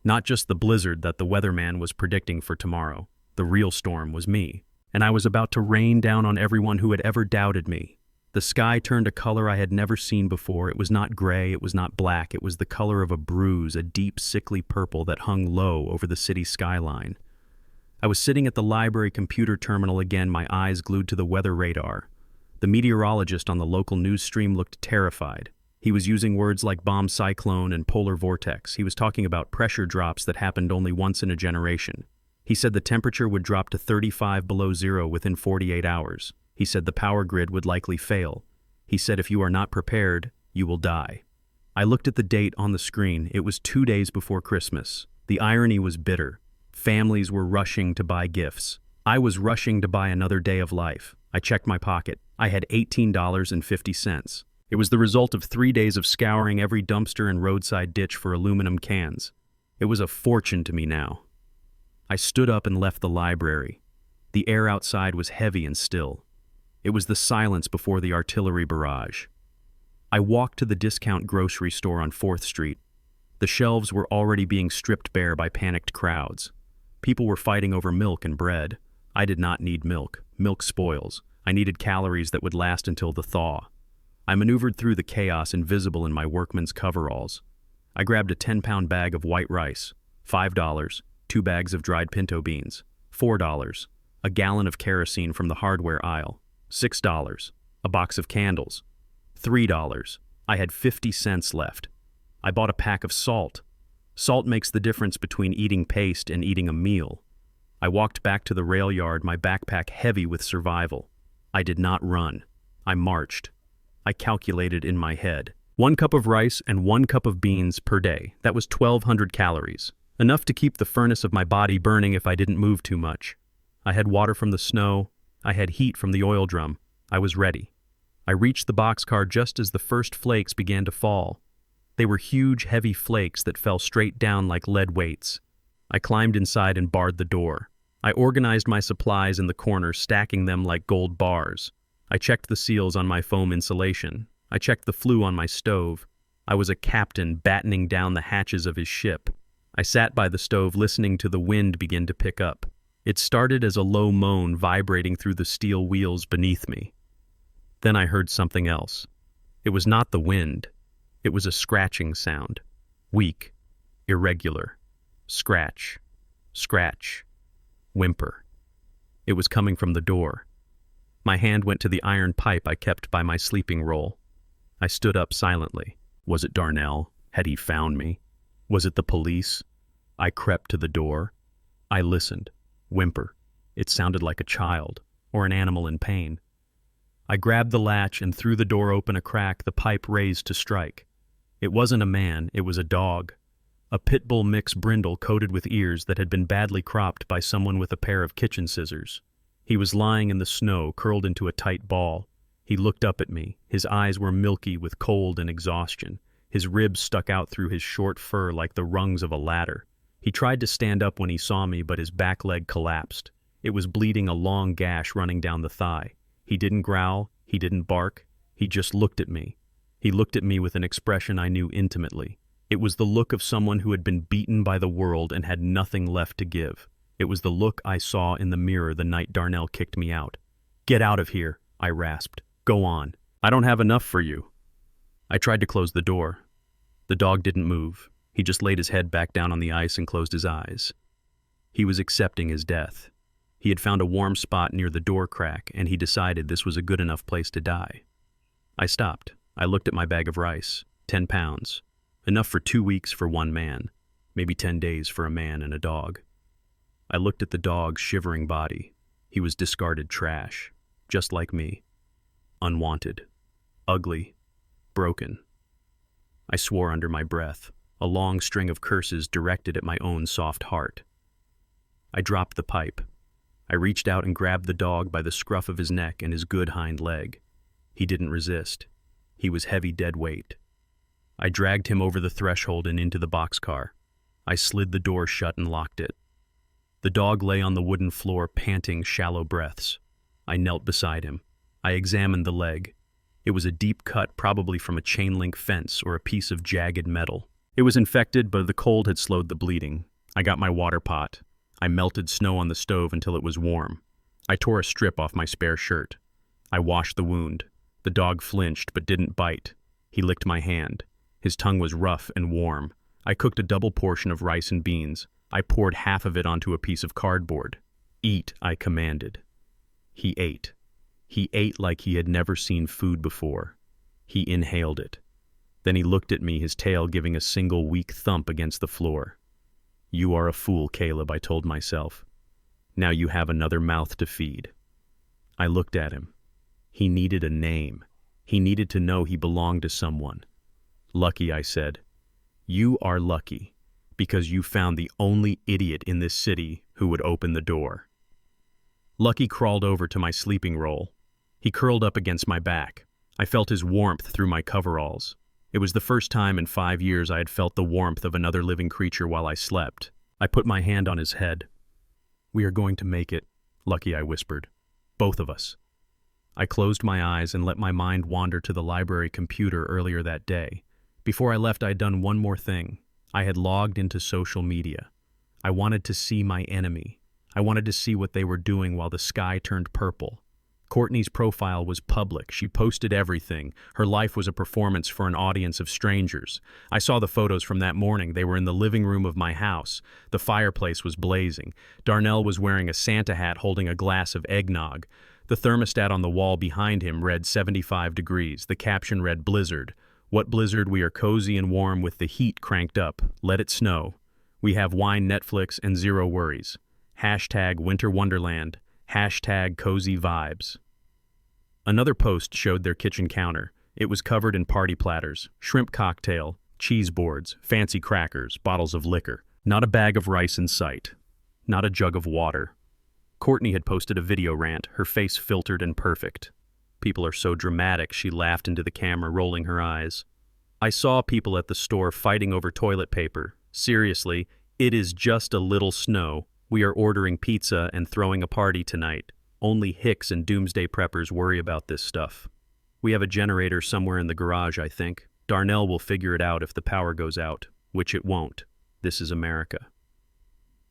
Not just the blizzard that the weatherman was predicting for tomorrow. The real storm was me, and I was about to rain down on everyone who had ever doubted me. The sky turned a color I had never seen before. It was not gray, it was not black, it was the color of a bruise, a deep, sickly purple that hung low over the city skyline. I was sitting at the library computer terminal again, my eyes glued to the weather radar. The meteorologist on the local news stream looked terrified. He was using words like bomb cyclone and polar vortex. He was talking about pressure drops that happened only once in a generation. He said the temperature would drop to 35 below zero within 48 hours. He said the power grid would likely fail. He said if you are not prepared, you will die. I looked at the date on the screen. It was 2 days before Christmas. The irony was bitter. Families were rushing to buy gifts. I was rushing to buy another day of life. I checked my pocket. I had $18.50. It was the result of 3 days of scouring every dumpster and roadside ditch for aluminum cans. It was a fortune to me now. I stood up and left the library. The air outside was heavy and still. It was the silence before the artillery barrage. I walked to the discount grocery store on 4th Street. The shelves were already being stripped bare by panicked crowds. People were fighting over milk and bread. I did not need milk. Milk spoils. I needed calories that would last until the thaw. I maneuvered through the chaos invisible in my workman's coveralls. I grabbed a 10-pound bag of white rice, $5, 2 bags of dried pinto beans, $4, a gallon of kerosene from the hardware aisle, $6, a box of candles, $3. I had 50 cents left. I bought a pack of salt. Salt makes the difference between eating paste and eating a meal. I walked back to the rail yard, my backpack heavy with survival. I did not run. I marched. I calculated in my head. 1 cup of rice and 1 cup of beans per day. That was 1,200 calories. Enough to keep the furnace of my body burning if I didn't move too much. I had water from the snow. I had heat from the oil drum. I was ready. I reached the boxcar just as the first flakes began to fall. They were huge, heavy flakes that fell straight down like lead weights. I climbed inside and barred the door. I organized my supplies in the corner, stacking them like gold bars. I checked the seals on my foam insulation. I checked the flue on my stove. I was a captain battening down the hatches of his ship. I sat by the stove listening to the wind begin to pick up. It started as a low moan vibrating through the steel wheels beneath me. Then I heard something else. It was not the wind. It was a scratching sound. Weak, irregular. Scratch, scratch, whimper. It was coming from the door. My hand went to the iron pipe I kept by my sleeping roll. I stood up silently. Was it Darnell? Had he found me? Was it the police? I crept to the door. I listened. Whimper. It sounded like a child, or an animal in pain. I grabbed the latch and threw the door open a crack, the pipe raised to strike. It wasn't a man, it was a dog. A pit bull mix brindle coated with ears that had been badly cropped by someone with a pair of kitchen scissors. He was lying in the snow, curled into a tight ball. He looked up at me. His eyes were milky with cold and exhaustion. His ribs stuck out through his short fur like the rungs of a ladder. He tried to stand up when he saw me, but his back leg collapsed. It was bleeding, a long gash running down the thigh. He didn't growl. He didn't bark. He just looked at me. He looked at me with an expression I knew intimately. It was the look of someone who had been beaten by the world and had nothing left to give. It was the look I saw in the mirror the night Darnell kicked me out. "Get out of here," I rasped. "Go on. I don't have enough for you." I tried to close the door. The dog didn't move. He just laid his head back down on the ice and closed his eyes. He was accepting his death. He had found a warm spot near the door crack, and he decided this was a good enough place to die. I stopped. I looked at my bag of rice. 10 pounds. Enough for 2 weeks for one man. Maybe 10 days for a man and a dog. I looked at the dog's shivering body. He was discarded trash. Just like me. Unwanted. Ugly. Broken. I swore under my breath, a long string of curses directed at my own soft heart. I dropped the pipe. I reached out and grabbed the dog by the scruff of his neck and his good hind leg. He didn't resist. He was heavy dead weight. I dragged him over the threshold and into the boxcar. I slid the door shut and locked it. The dog lay on the wooden floor, panting shallow breaths. I knelt beside him. I examined the leg. It was a deep cut, probably from a chain-link fence or a piece of jagged metal. It was infected, but the cold had slowed the bleeding. I got my water pot. I melted snow on the stove until it was warm. I tore a strip off my spare shirt. I washed the wound. The dog flinched but didn't bite. He licked my hand. His tongue was rough and warm. I cooked a double portion of rice and beans. I poured half of it onto a piece of cardboard. "Eat," I commanded. He ate. He ate like he had never seen food before. He inhaled it. Then he looked at me, his tail giving a single weak thump against the floor. "You are a fool, Caleb," I told myself. "Now you have another mouth to feed." I looked at him. He needed a name. He needed to know he belonged to someone. "Lucky," I said. "You are lucky, because you found the only idiot in this city who would open the door." Lucky crawled over to my sleeping roll. He curled up against my back. I felt his warmth through my coveralls. It was the first time in 5 years I had felt the warmth of another living creature while I slept. I put my hand on his head. "We are going to make it," Lucky, I whispered. "Both of us." I closed my eyes and let my mind wander to the library computer earlier that day. Before I left, I had done one more thing. I had logged into social media. I wanted to see my enemy. I wanted to see what they were doing while the sky turned purple. Courtney's profile was public. She posted everything. Her life was a performance for an audience of strangers. I saw the photos from that morning. They were in the living room of my house. The fireplace was blazing. Darnell was wearing a Santa hat holding a glass of eggnog. The thermostat on the wall behind him read 75 degrees. The caption read, "Blizzard. What blizzard? We are cozy and warm with the heat cranked up. Let it snow. We have wine, Netflix, and zero worries. Hashtag Winter Wonderland. Hashtag Cozy Vibes." Another post showed their kitchen counter. It was covered in party platters, shrimp cocktail, cheese boards, fancy crackers, bottles of liquor. Not a bag of rice in sight. Not a jug of water. Courtney had posted a video rant, her face filtered and perfect. "People are so dramatic," she laughed into the camera, rolling her eyes. "I saw people at the store fighting over toilet paper. Seriously, it is just a little snow. We are ordering pizza and throwing a party tonight. Only hicks and doomsday preppers worry about this stuff. We have a generator somewhere in the garage, I think. Darnell will figure it out if the power goes out, which it won't. This is America."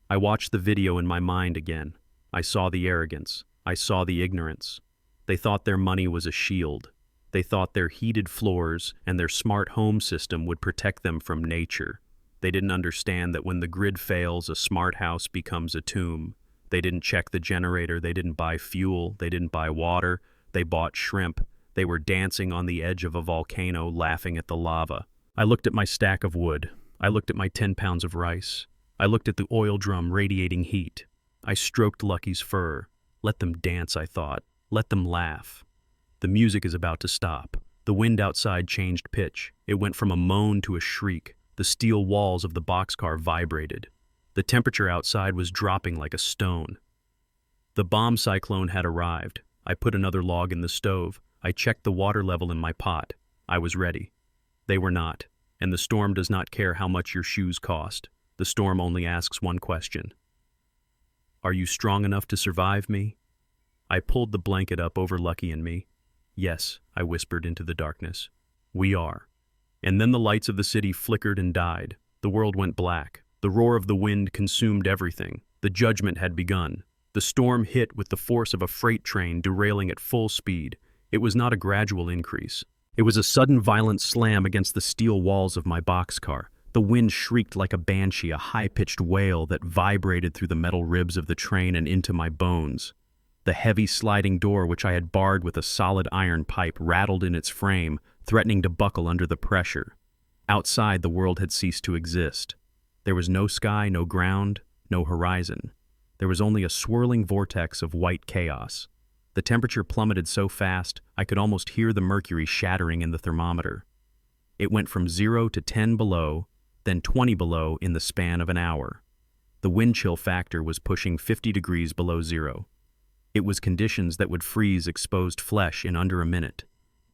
I watched the video in my mind again. I saw the arrogance. I saw the ignorance. They thought their money was a shield. They thought their heated floors and their smart home system would protect them from nature. They didn't understand that when the grid fails, a smart house becomes a tomb. They didn't check the generator. They didn't buy fuel. They didn't buy water. They bought shrimp. They were dancing on the edge of a volcano, laughing at the lava. I looked at my stack of wood. I looked at my 10 pounds of rice. I looked at the oil drum radiating heat. I stroked Lucky's fur. Let them dance, I thought. Let them laugh. The music is about to stop. The wind outside changed pitch. It went from a moan to a shriek. The steel walls of the boxcar vibrated. The temperature outside was dropping like a stone. The bomb cyclone had arrived. I put another log in the stove. I checked the water level in my pot. I was ready. They were not, and the storm does not care how much your shoes cost. The storm only asks one question. Are you strong enough to survive me? I pulled the blanket up over Lucky and me. Yes, I whispered into the darkness. We are. And then the lights of the city flickered and died. The world went black. The roar of the wind consumed everything. The judgment had begun. The storm hit with the force of a freight train derailing at full speed. It was not a gradual increase. It was a sudden violent slam against the steel walls of my boxcar. The wind shrieked like a banshee, a high-pitched wail that vibrated through the metal ribs of the train and into my bones. The heavy sliding door, which I had barred with a solid iron pipe, rattled in its frame, threatening to buckle under the pressure. Outside, the world had ceased to exist. There was no sky, no ground, no horizon. There was only a swirling vortex of white chaos. The temperature plummeted so fast, I could almost hear the mercury shattering in the thermometer. It went from 0 to 10 below, then 20 below in the span of an hour. The wind chill factor was pushing 50 degrees below zero. It was conditions that would freeze exposed flesh in under a minute.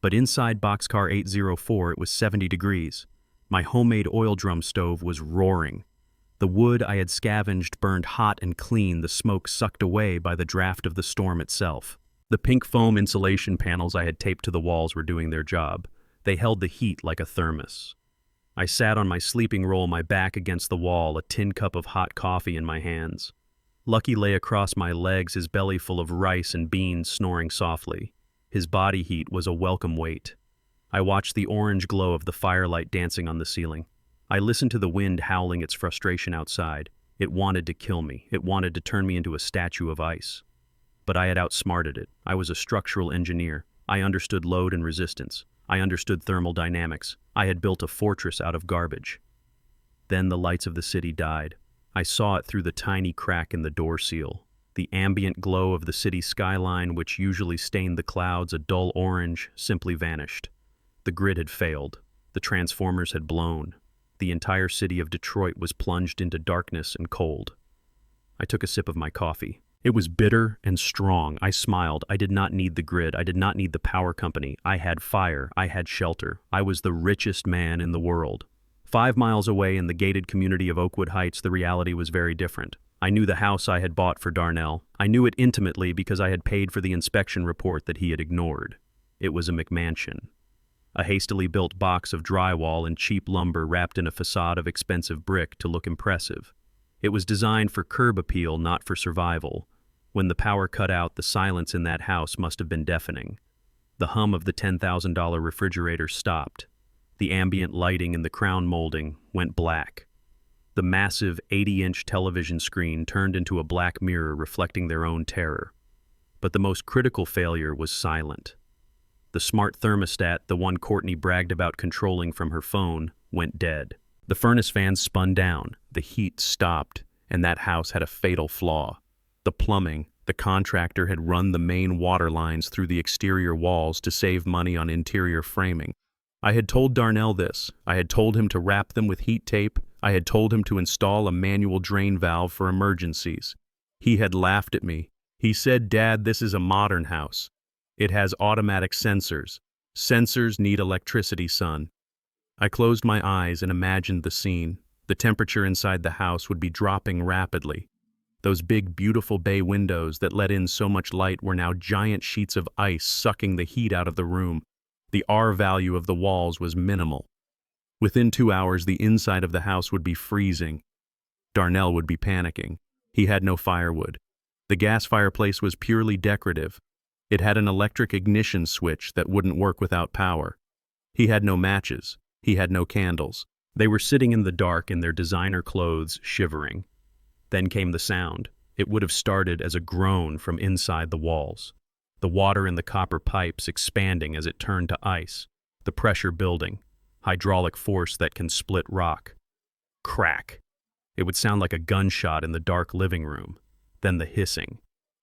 But inside Boxcar 804 it was 70 degrees. My homemade oil drum stove was roaring. The wood I had scavenged burned hot and clean, the smoke sucked away by the draft of the storm itself. The pink foam insulation panels I had taped to the walls were doing their job. They held the heat like a thermos. I sat on my sleeping roll, my back against the wall, a tin cup of hot coffee in my hands. Lucky lay across my legs, his belly full of rice and beans, snoring softly. His body heat was a welcome weight. I watched the orange glow of the firelight dancing on the ceiling. I listened to the wind howling its frustration outside. It wanted to kill me. It wanted to turn me into a statue of ice. But I had outsmarted it. I was a structural engineer. I understood load and resistance. I understood thermal dynamics. I had built a fortress out of garbage. Then the lights of the city died. I saw it through the tiny crack in the door seal. The ambient glow of the city skyline, which usually stained the clouds a dull orange, simply vanished. The grid had failed. The transformers had blown. The entire city of Detroit was plunged into darkness and cold. I took a sip of my coffee. It was bitter and strong. I smiled. I did not need the grid. I did not need the power company. I had fire. I had shelter. I was the richest man in the world. 5 miles away in the gated community of Oakwood Heights, the reality was very different. I knew the house I had bought for Darnell. I knew it intimately because I had paid for the inspection report that he had ignored. It was a McMansion. A hastily built box of drywall and cheap lumber wrapped in a facade of expensive brick to look impressive. It was designed for curb appeal, not for survival. When the power cut out, the silence in that house must have been deafening. The hum of the $10,000 refrigerator stopped. The ambient lighting in the crown molding went black. The massive 80-inch television screen turned into a black mirror reflecting their own terror. But the most critical failure was silent. The smart thermostat, the one Courtney bragged about controlling from her phone, went dead. The furnace fans spun down, the heat stopped, and that house had a fatal flaw. The plumbing, the contractor had run the main water lines through the exterior walls to save money on interior framing. I had told Darnell this. I had told him to wrap them with heat tape. I had told him to install a manual drain valve for emergencies. He had laughed at me. He said, "Dad, this is a modern house. It has automatic sensors. Sensors need electricity, son." I closed my eyes and imagined the scene. The temperature inside the house would be dropping rapidly. Those big, beautiful bay windows that let in so much light were now giant sheets of ice sucking the heat out of the room. The R value of the walls was minimal. Within 2 hours, the inside of the house would be freezing. Darnell would be panicking. He had no firewood. The gas fireplace was purely decorative. It had an electric ignition switch that wouldn't work without power. He had no matches. He had no candles. They were sitting in the dark in their designer clothes, shivering. Then came the sound. It would have started as a groan from inside the walls. The water in the copper pipes expanding as it turned to ice. The pressure building. Hydraulic force that can split rock. Crack. It would sound like a gunshot in the dark living room. Then the hissing.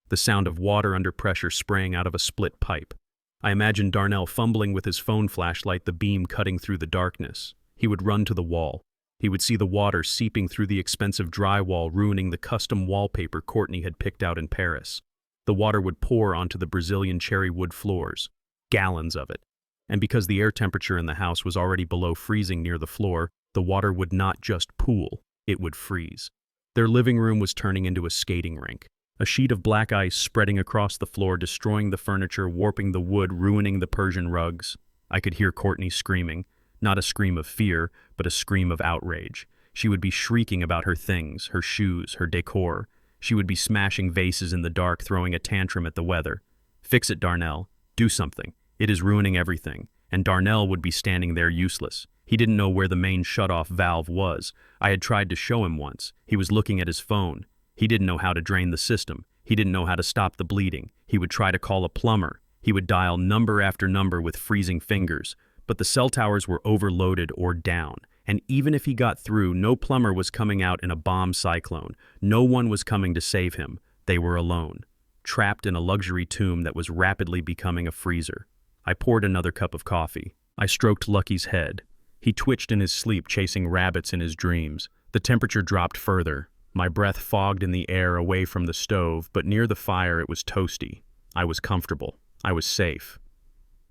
The sound of water under pressure spraying out of a split pipe. I imagined Darnell fumbling with his phone flashlight, the beam cutting through the darkness. He would run to the wall. He would see the water seeping through the expensive drywall, ruining the custom wallpaper Courtney had picked out in Paris. The water would pour onto the Brazilian cherry wood floors, gallons of it. And because the air temperature in the house was already below freezing near the floor, the water would not just pool, it would freeze. Their living room was turning into a skating rink. A sheet of black ice spreading across the floor, destroying the furniture, warping the wood, ruining the Persian rugs. I could hear Courtney screaming, not a scream of fear, but a scream of outrage. She would be shrieking about her things, her shoes, her decor. She would be smashing vases in the dark, throwing a tantrum at the weather. "Fix it, Darnell. Do something. It is ruining everything." And Darnell would be standing there useless. He didn't know where the main shut-off valve was. I had tried to show him once. He was looking at his phone. He didn't know how to drain the system. He didn't know how to stop the bleeding. He would try to call a plumber. He would dial number after number with freezing fingers. But the cell towers were overloaded or down. And even if he got through, no plumber was coming out in a bomb cyclone. No one was coming to save him. They were alone, trapped in a luxury tomb that was rapidly becoming a freezer. I poured another cup of coffee. I stroked Lucky's head. He twitched in his sleep, chasing rabbits in his dreams. The temperature dropped further. My breath fogged in the air away from the stove, but near the fire it was toasty. I was comfortable. I was safe.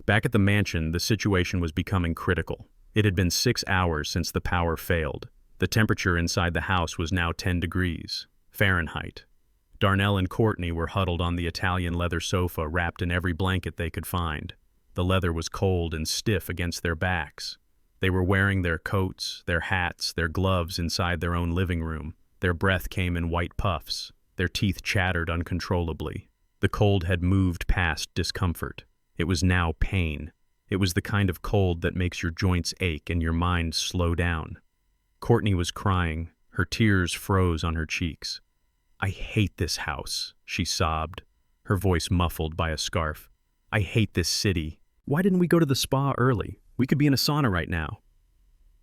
Back at the mansion, the situation was becoming critical. It had been 6 hours since the power failed. The temperature inside the house was now 10 degrees Fahrenheit. Darnell and Courtney were huddled on the Italian leather sofa, wrapped in every blanket they could find. The leather was cold and stiff against their backs. They were wearing their coats, their hats, their gloves inside their own living room. Their breath came in white puffs. Their teeth chattered uncontrollably. The cold had moved past discomfort. It was now pain. It was the kind of cold that makes your joints ache and your mind slow down. Courtney was crying. Her tears froze on her cheeks. "I hate this house," she sobbed, her voice muffled by a scarf. "I hate this city. Why didn't we go to the spa early? We could be in a sauna right now."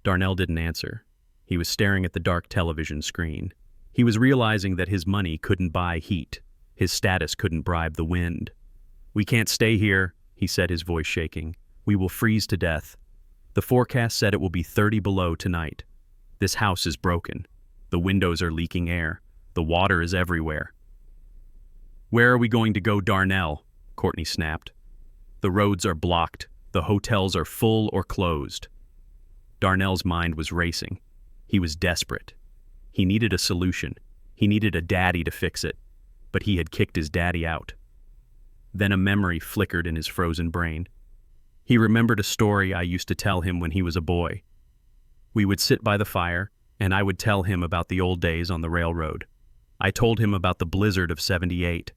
Darnell didn't answer. He was staring at the dark television screen. He was realizing that his money couldn't buy heat. His status couldn't bribe the wind. "We can't stay here," he said, his voice shaking. "We will freeze to death. The forecast said it will be 30 below tonight. This house is broken. The windows are leaking air. The water is everywhere." "Where are we going to go, Darnell?" Courtney snapped. "The roads are blocked. The hotels are full or closed." Darnell's mind was racing. He was desperate. He needed a solution. He needed a daddy to fix it. But he had kicked his daddy out. Then a memory flickered in his frozen brain. He remembered a story I used to tell him when he was a boy. We would sit by the fire, and I would tell him about the old days on the railroad. I told him about the blizzard of '78.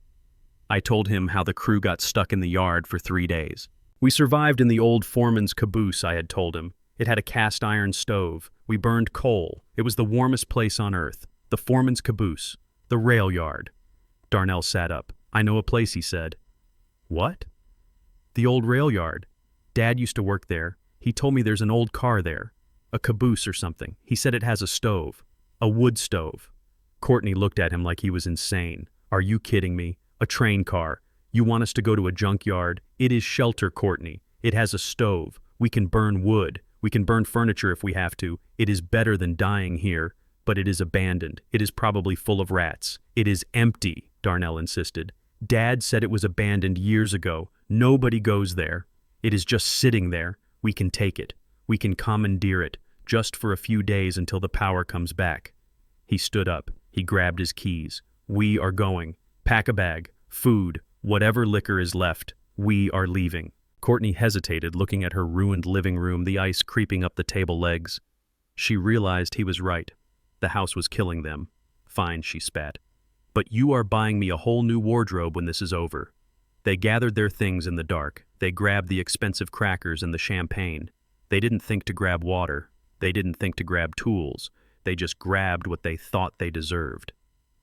I told him how the crew got stuck in the yard for 3 days. We survived in the old foreman's caboose, I had told him. It had a cast iron stove. We burned coal. It was the warmest place on earth. The foreman's caboose. The rail yard. Darnell sat up. "I know a place," he said. "What?" "The old rail yard. Dad used to work there. He told me there's an old car there. A caboose or something. He said it has a stove. A wood stove." Courtney looked at him like he was insane. "Are you kidding me? A train car. You want us to go to a junkyard? It is shelter, Courtney. It has a stove. We can burn wood. We can burn furniture if we have to. It is better than dying here, but it is abandoned. It is probably full of rats. It is empty," Darnell insisted. "Dad said it was abandoned years ago. Nobody goes there. It is just sitting there. We can take it. We can commandeer it, just for a few days until the power comes back." He stood up. He grabbed his keys. "We are going. Pack a bag. Food. Whatever liquor is left. We are leaving." Courtney hesitated, looking at her ruined living room, the ice creeping up the table legs. She realized he was right. The house was killing them. "Fine," she spat. "But you are buying me a whole new wardrobe when this is over." They gathered their things in the dark. They grabbed the expensive crackers and the champagne. They didn't think to grab water. They didn't think to grab tools. They just grabbed what they thought they deserved.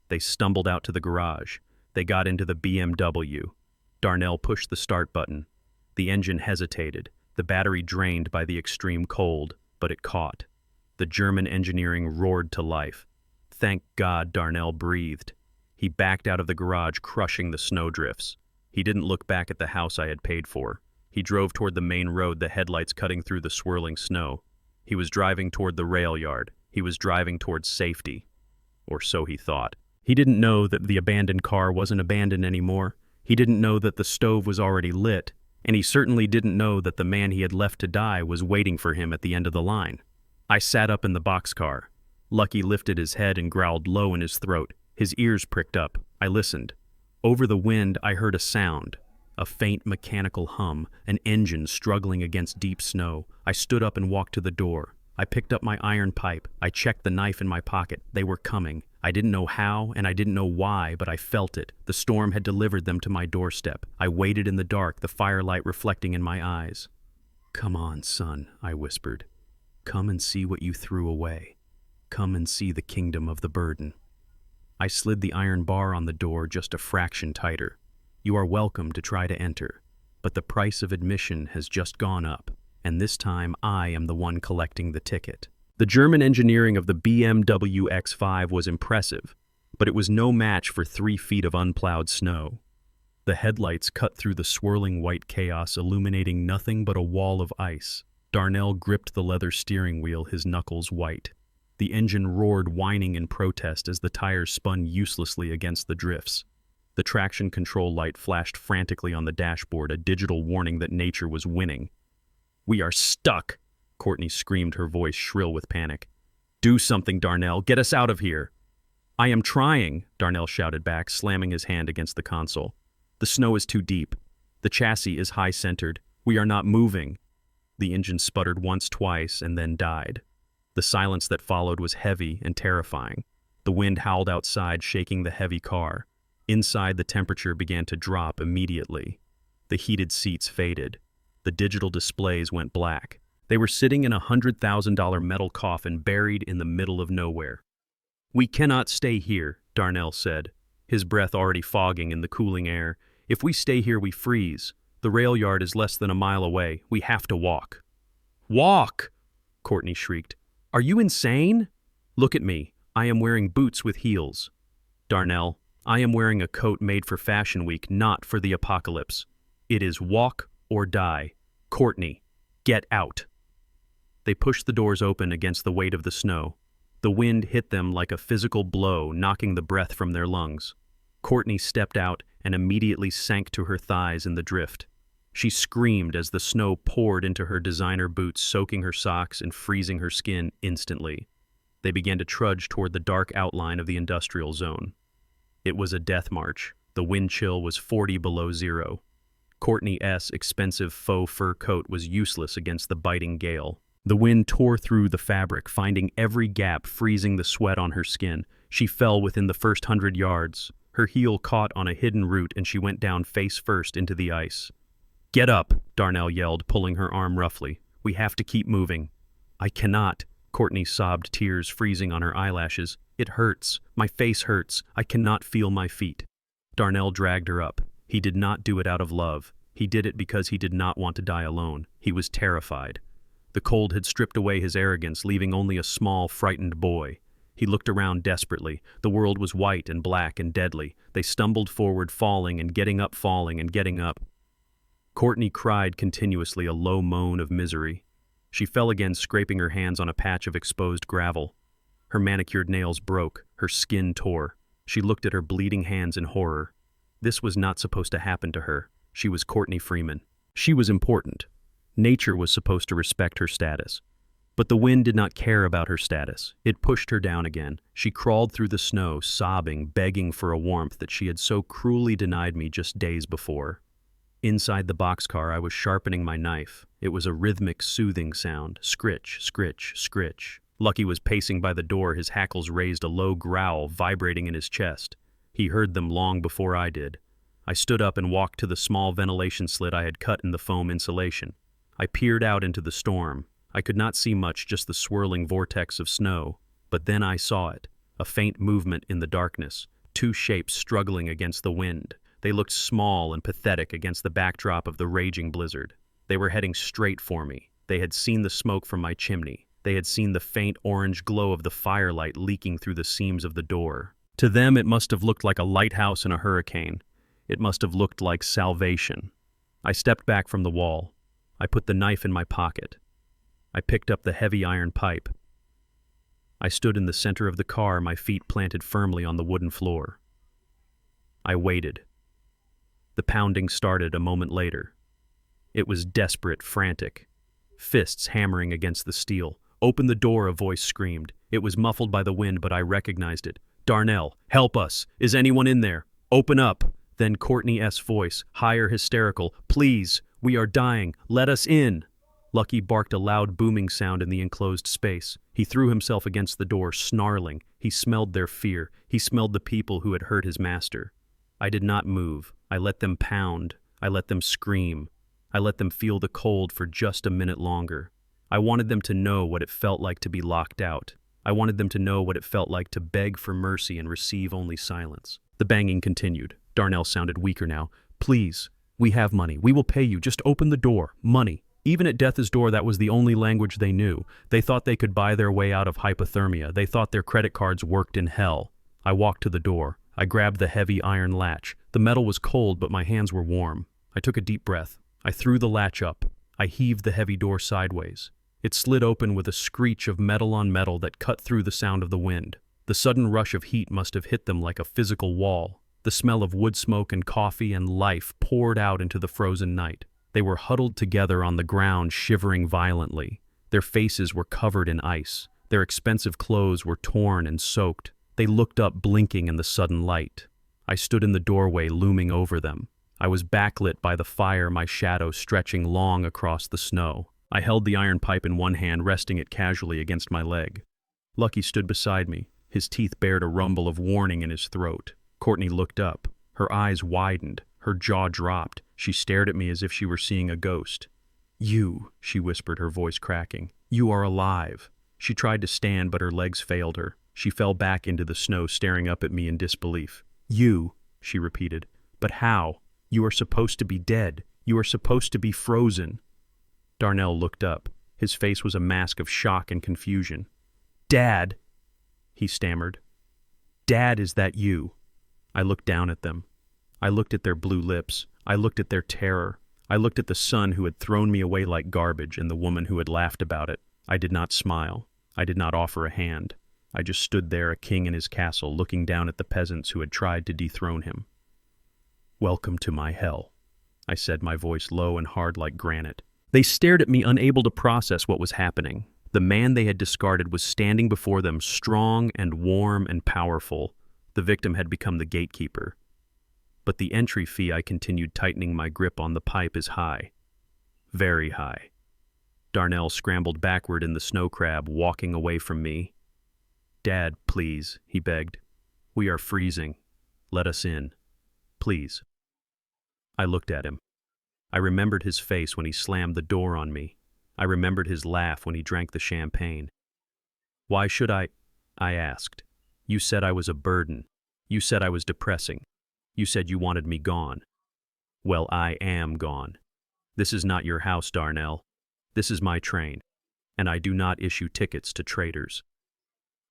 They stumbled out to the garage. They got into the BMW. Darnell pushed the start button. The engine hesitated, the battery drained by the extreme cold, but it caught. The German engineering roared to life. Thank God, Darnell breathed. He backed out of the garage, crushing the snowdrifts. He didn't look back at the house I had paid for. He drove toward the main road, the headlights cutting through the swirling snow. He was driving toward the rail yard. He was driving towards safety. Or so he thought. He didn't know that the abandoned car wasn't abandoned anymore. He didn't know that the stove was already lit. And he certainly didn't know that the man he had left to die was waiting for him at the end of the line. I sat up in the boxcar. Lucky lifted his head and growled low in his throat. His ears pricked up. I listened. Over the wind, I heard a sound. A faint mechanical hum, an engine struggling against deep snow. I stood up and walked to the door. I picked up my iron pipe. I checked the knife in my pocket. They were coming. I didn't know how and I didn't know why, but I felt it. The storm had delivered them to my doorstep. I waited in the dark, the firelight reflecting in my eyes. "Come on, son," I whispered. "Come and see what you threw away. Come and see the kingdom of the burden." I slid the iron bar on the door just a fraction tighter. "You are welcome to try to enter, but the price of admission has just gone up, and this time I am the one collecting the ticket." The German engineering of the BMW X5 was impressive, but it was no match for 3 feet of unplowed snow. The headlights cut through the swirling white chaos, illuminating nothing but a wall of ice. Darnell gripped the leather steering wheel, his knuckles white. The engine roared, whining in protest as the tires spun uselessly against the drifts. The traction control light flashed frantically on the dashboard, a digital warning that nature was winning. "We are stuck!" Courtney screamed, her voice shrill with panic. "Do something, Darnell. Get us out of here." "I am trying," Darnell shouted back, slamming his hand against the console. "The snow is too deep. The chassis is high-centered. We are not moving." The engine sputtered once, twice, and then died. The silence that followed was heavy and terrifying. The wind howled outside, shaking the heavy car. Inside, the temperature began to drop immediately. The heated seats faded. The digital displays went black. They were sitting in a $100,000 metal coffin buried in the middle of nowhere. "We cannot stay here," Darnell said, his breath already fogging in the cooling air. "If we stay here, we freeze. The rail yard is less than a mile away. We have to walk." "Walk!" Courtney shrieked. "Are you insane? Look at me. I am wearing boots with heels." "Darnell, I am wearing a coat made for Fashion Week, not for the apocalypse. It is walk or die. Courtney, get out." They pushed the doors open against the weight of the snow. The wind hit them like a physical blow, knocking the breath from their lungs. Courtney stepped out and immediately sank to her thighs in the drift. She screamed as the snow poured into her designer boots, soaking her socks and freezing her skin instantly. They began to trudge toward the dark outline of the industrial zone. It was a death march. The wind chill was 40 below zero. Courtney's expensive faux fur coat was useless against the biting gale. The wind tore through the fabric, finding every gap, freezing the sweat on her skin. She fell within the first 100 yards. Her heel caught on a hidden root and she went down face first into the ice. "Get up," Darnell yelled, pulling her arm roughly. "We have to keep moving." "I cannot," Courtney sobbed, tears freezing on her eyelashes. "It hurts. My face hurts. I cannot feel my feet." Darnell dragged her up. He did not do it out of love. He did it because he did not want to die alone. He was terrified. The cold had stripped away his arrogance, leaving only a small, frightened boy. He looked around desperately. The world was white and black and deadly. They stumbled forward, falling and getting up, falling and getting up. Courtney cried continuously, a low moan of misery. She fell again, scraping her hands on a patch of exposed gravel. Her manicured nails broke. Her skin tore. She looked at her bleeding hands in horror. This was not supposed to happen to her. She was Courtney Freeman. She was important. Nature was supposed to respect her status. But the wind did not care about her status. It pushed her down again. She crawled through the snow, sobbing, begging for a warmth that she had so cruelly denied me just days before. Inside the boxcar, I was sharpening my knife. It was a rhythmic, soothing sound. Scritch, scritch, scritch. Lucky was pacing by the door, his hackles raised, a low growl vibrating in his chest. He heard them long before I did. I stood up and walked to the small ventilation slit I had cut in the foam insulation. I peered out into the storm. I could not see much, just the swirling vortex of snow. But then I saw it, a faint movement in the darkness, 2 shapes struggling against the wind. They looked small and pathetic against the backdrop of the raging blizzard. They were heading straight for me. They had seen the smoke from my chimney. They had seen the faint orange glow of the firelight leaking through the seams of the door. To them, it must have looked like a lighthouse in a hurricane. It must have looked like salvation. I stepped back from the wall. I put the knife in my pocket. I picked up the heavy iron pipe. I stood in the center of the car, my feet planted firmly on the wooden floor. I waited. The pounding started a moment later. It was desperate, frantic. Fists hammering against the steel. "Open the door," a voice screamed. It was muffled by the wind, but I recognized it. "Darnell, help us! Is anyone in there? Open up!" Then Courtney's voice, higher, hysterical. "Please, we are dying. Let us in!" Lucky barked a loud booming sound in the enclosed space. He threw himself against the door, snarling. He smelled their fear. He smelled the people who had hurt his master. I did not move. I let them pound. I let them scream. I let them feel the cold for just a minute longer. I wanted them to know what it felt like to be locked out. I wanted them to know what it felt like to beg for mercy and receive only silence. The banging continued. Darnell sounded weaker now. "Please, we have money. We will pay you. Just open the door. Money." Even at death's door, that was the only language they knew. They thought they could buy their way out of hypothermia. They thought their credit cards worked in hell. I walked to the door. I grabbed the heavy iron latch. The metal was cold, but my hands were warm. I took a deep breath. I threw the latch up. I heaved the heavy door sideways. It slid open with a screech of metal on metal that cut through the sound of the wind. The sudden rush of heat must have hit them like a physical wall. The smell of wood smoke and coffee and life poured out into the frozen night. They were huddled together on the ground, shivering violently. Their faces were covered in ice. Their expensive clothes were torn and soaked. They looked up, blinking in the sudden light. I stood in the doorway, looming over them. I was backlit by the fire, my shadow stretching long across the snow. I held the iron pipe in one hand, resting it casually against my leg. Lucky stood beside me. His teeth bared a rumble of warning in his throat. Courtney looked up. Her eyes widened. Her jaw dropped. She stared at me as if she were seeing a ghost. "You," she whispered, her voice cracking. "You are alive." She tried to stand, but her legs failed her. She fell back into the snow, staring up at me in disbelief. "You," she repeated. "But how? You are supposed to be dead. You are supposed to be frozen." Darnell looked up. His face was a mask of shock and confusion. "Dad," he stammered. "Dad, is that you?" I looked down at them. I looked at their blue lips. I looked at their terror. I looked at the son who had thrown me away like garbage and the woman who had laughed about it. I did not smile. I did not offer a hand. I just stood there, a king in his castle, looking down at the peasants who had tried to dethrone him. "Welcome to my hell," I said, my voice low and hard like granite. They stared at me, unable to process what was happening. The man they had discarded was standing before them, strong and warm and powerful. The victim had become the gatekeeper. But the entry fee, I continued, tightening my grip on the pipe, is high. Very high. Darnell scrambled backward in the snow crab, walking away from me. "Dad, please," he begged. "We are freezing. Let us in. Please." I looked at him. I remembered his face when he slammed the door on me. I remembered his laugh when he drank the champagne. "Why should I asked. "You said I was a burden. You said I was depressing. You said you wanted me gone. Well, I am gone. This is not your house, Darnell. This is my train, and I do not issue tickets to traitors."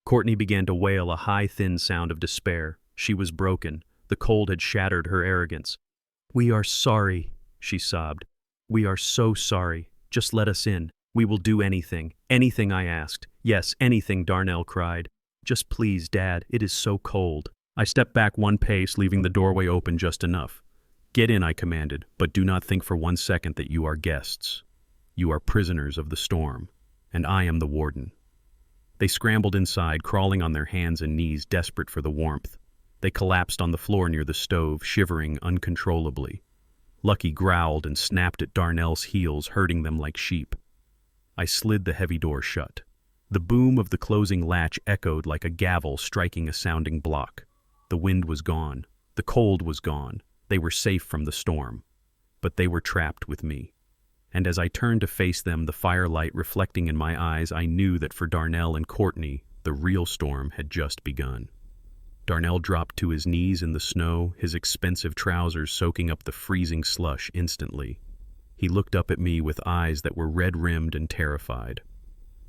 Courtney began to wail, a high, thin sound of despair. She was broken. The cold had shattered her arrogance. "We are sorry," she sobbed. "We are so sorry. Just let us in. We will do anything. Anything I asked. Yes, anything," Darnell cried. "Just please, Dad. It is so cold." I stepped back one pace, leaving the doorway open just enough. "Get in," I commanded, "but do not think for one second that you are guests. You are prisoners of the storm, and I am the warden." They scrambled inside, crawling on their hands and knees, desperate for the warmth. They collapsed on the floor near the stove, shivering uncontrollably. Lucky growled and snapped at Darnell's heels, herding them like sheep. I slid the heavy door shut. The boom of the closing latch echoed like a gavel striking a sounding block. The wind was gone. The cold was gone. They were safe from the storm. But they were trapped with me. And as I turned to face them, the firelight reflecting in my eyes, I knew that for Darnell and Courtney, the real storm had just begun. Darnell dropped to his knees in the snow, his expensive trousers soaking up the freezing slush instantly. He looked up at me with eyes that were red-rimmed and terrified.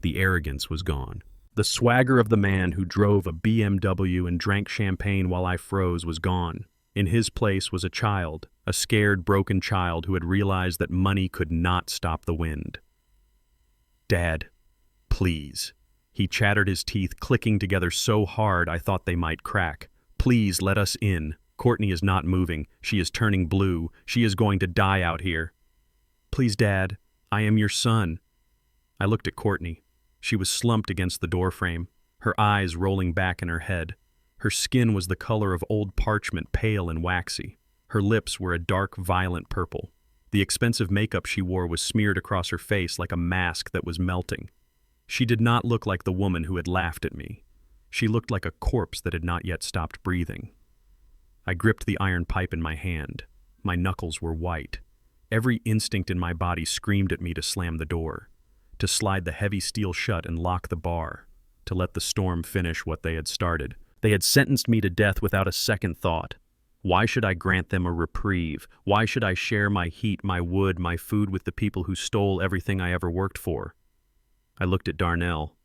The arrogance was gone. The swagger of the man who drove a BMW and drank champagne while I froze was gone. In his place was a child, a scared, broken child who had realized that money could not stop the wind. "Dad, please," He chattered his teeth, clicking together so hard I thought they might crack. "Please let us in. Courtney is not moving. She is turning blue. She is going to die out here." "Please, Dad. I am your son." I looked at Courtney. She was slumped against the doorframe, her eyes rolling back in her head. Her skin was the color of old parchment, pale and waxy. Her lips were a dark, violent purple. The expensive makeup she wore was smeared across her face like a mask that was melting. She did not look like the woman who had laughed at me. She looked like a corpse that had not yet stopped breathing. I gripped the iron pipe in my hand. My knuckles were white. Every instinct in my body screamed at me to slam the door, to slide the heavy steel shut and lock the bar, to let the storm finish what they had started. They had sentenced me to death without a second thought. Why should I grant them a reprieve? Why should I share my heat, my wood, my food with the people who stole everything I ever worked for? I looked at Darnell.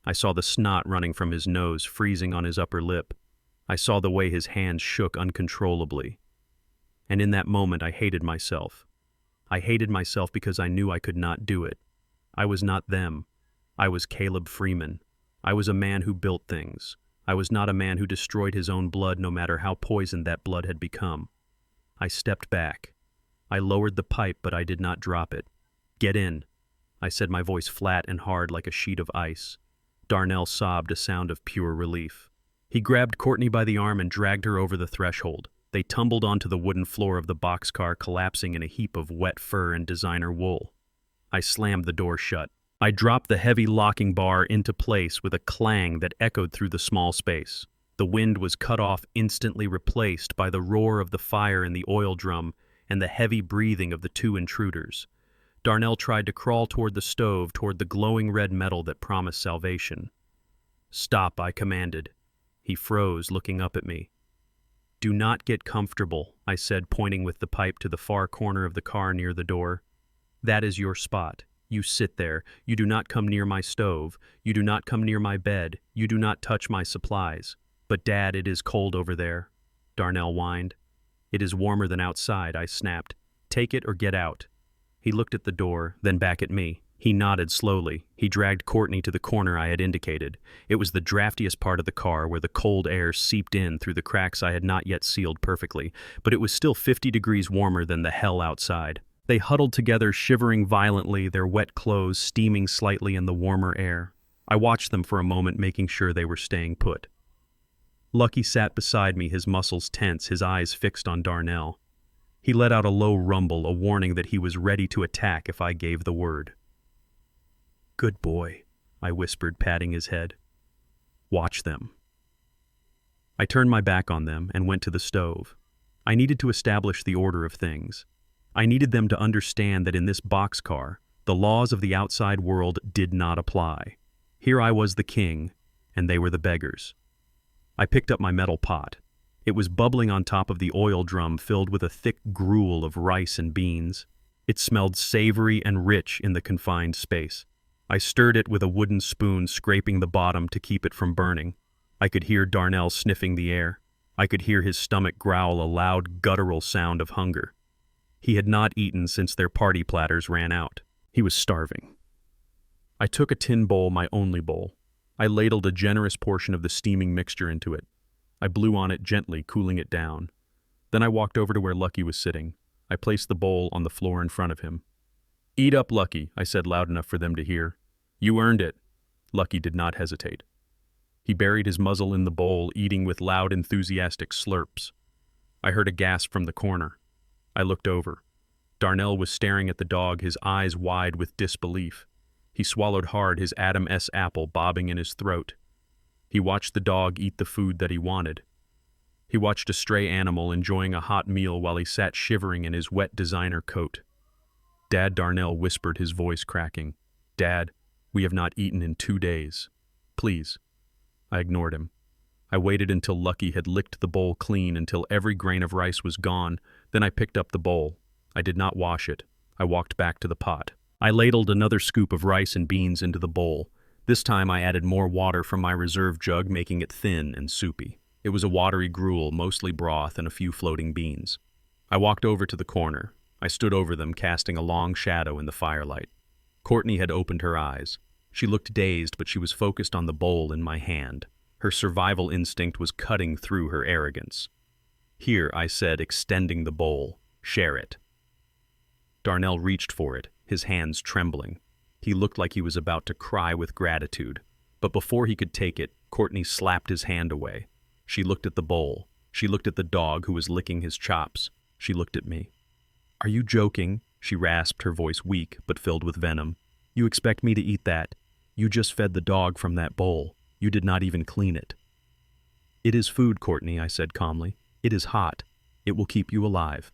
I saw the snot running from his nose, freezing on his upper lip. I saw the way his hands shook uncontrollably. And in that moment, I hated myself. I hated myself because I knew I could not do it. I was not them. I was Caleb Freeman. I was a man who built things. I was not a man who destroyed his own blood, no matter how poisoned that blood had become. I stepped back. I lowered the pipe, but I did not drop it. "Get in," I said, my voice flat and hard like a sheet of ice. Darnell sobbed, a sound of pure relief. He grabbed Courtney by the arm and dragged her over the threshold. They tumbled onto the wooden floor of the boxcar, collapsing in a heap of wet fur and designer wool. I slammed the door shut. I dropped the heavy locking bar into place with a clang that echoed through the small space. The wind was cut off, instantly replaced by the roar of the fire in the oil drum and the heavy breathing of the two intruders. Darnell tried to crawl toward the stove, toward the glowing red metal that promised salvation. "Stop," I commanded. He froze, looking up at me. "Do not get comfortable," I said, pointing with the pipe to the far corner of the car near the door. "That is your spot. You sit there. You do not come near my stove. You do not come near my bed. You do not touch my supplies." "But Dad, it is cold over there," Darnell whined. "It is warmer than outside," I snapped. "Take it or get out." He looked at the door, then back at me. He nodded slowly. He dragged Courtney to the corner I had indicated. It was the draftiest part of the car, where the cold air seeped in through the cracks I had not yet sealed perfectly, but it was still 50 degrees warmer than the hell outside. They huddled together, shivering violently, their wet clothes steaming slightly in the warmer air. I watched them for a moment, making sure they were staying put. Lucky sat beside me, his muscles tense, his eyes fixed on Darnell. He let out a low rumble, a warning that he was ready to attack if I gave the word. "Good boy," I whispered, patting his head. "Watch them." I turned my back on them and went to the stove. I needed to establish the order of things. I needed them to understand that in this boxcar, the laws of the outside world did not apply. Here I was the king, and they were the beggars. I picked up my metal pot. It was bubbling on top of the oil drum, filled with a thick gruel of rice and beans. It smelled savory and rich in the confined space. I stirred it with a wooden spoon, scraping the bottom to keep it from burning. I could hear Darnell sniffing the air. I could hear his stomach growl, a loud, guttural sound of hunger. He had not eaten since their party platters ran out. He was starving. I took a tin bowl, my only bowl. I ladled a generous portion of the steaming mixture into it. I blew on it gently, cooling it down. Then I walked over to where Lucky was sitting. I placed the bowl on the floor in front of him. "Eat up, Lucky," I said loud enough for them to hear. "You earned it." Lucky did not hesitate. He buried his muzzle in the bowl, eating with loud, enthusiastic slurps. I heard a gasp from the corner. I looked over. Darnell was staring at the dog, his eyes wide with disbelief. He swallowed hard, his Adam S. apple bobbing in his throat. He watched the dog eat the food that he wanted. He watched a stray animal enjoying a hot meal while he sat shivering in his wet designer coat. "Dad," Darnell whispered, his voice cracking. "Dad, we have not eaten in 2 days. Please." I ignored him. I waited until Lucky had licked the bowl clean, until every grain of rice was gone. Then I picked up the bowl. I did not wash it. I walked back to the pot. I ladled another scoop of rice and beans into the bowl. This time I added more water from my reserve jug, making it thin and soupy. It was a watery gruel, mostly broth and a few floating beans. I walked over to the corner. I stood over them, casting a long shadow in the firelight. Courtney had opened her eyes. She looked dazed, but she was focused on the bowl in my hand. Her survival instinct was cutting through her arrogance. "Here," I said, extending the bowl. "Share it." Darnell reached for it, his hands trembling. He looked like he was about to cry with gratitude. But before he could take it, Courtney slapped his hand away. She looked at the bowl. She looked at the dog who was licking his chops. She looked at me. "Are you joking?" She rasped, her voice weak but filled with venom. "You expect me to eat that? You just fed the dog from that bowl. You did not even clean it." "It is food, Courtney," I said calmly. "It is hot. It will keep you alive."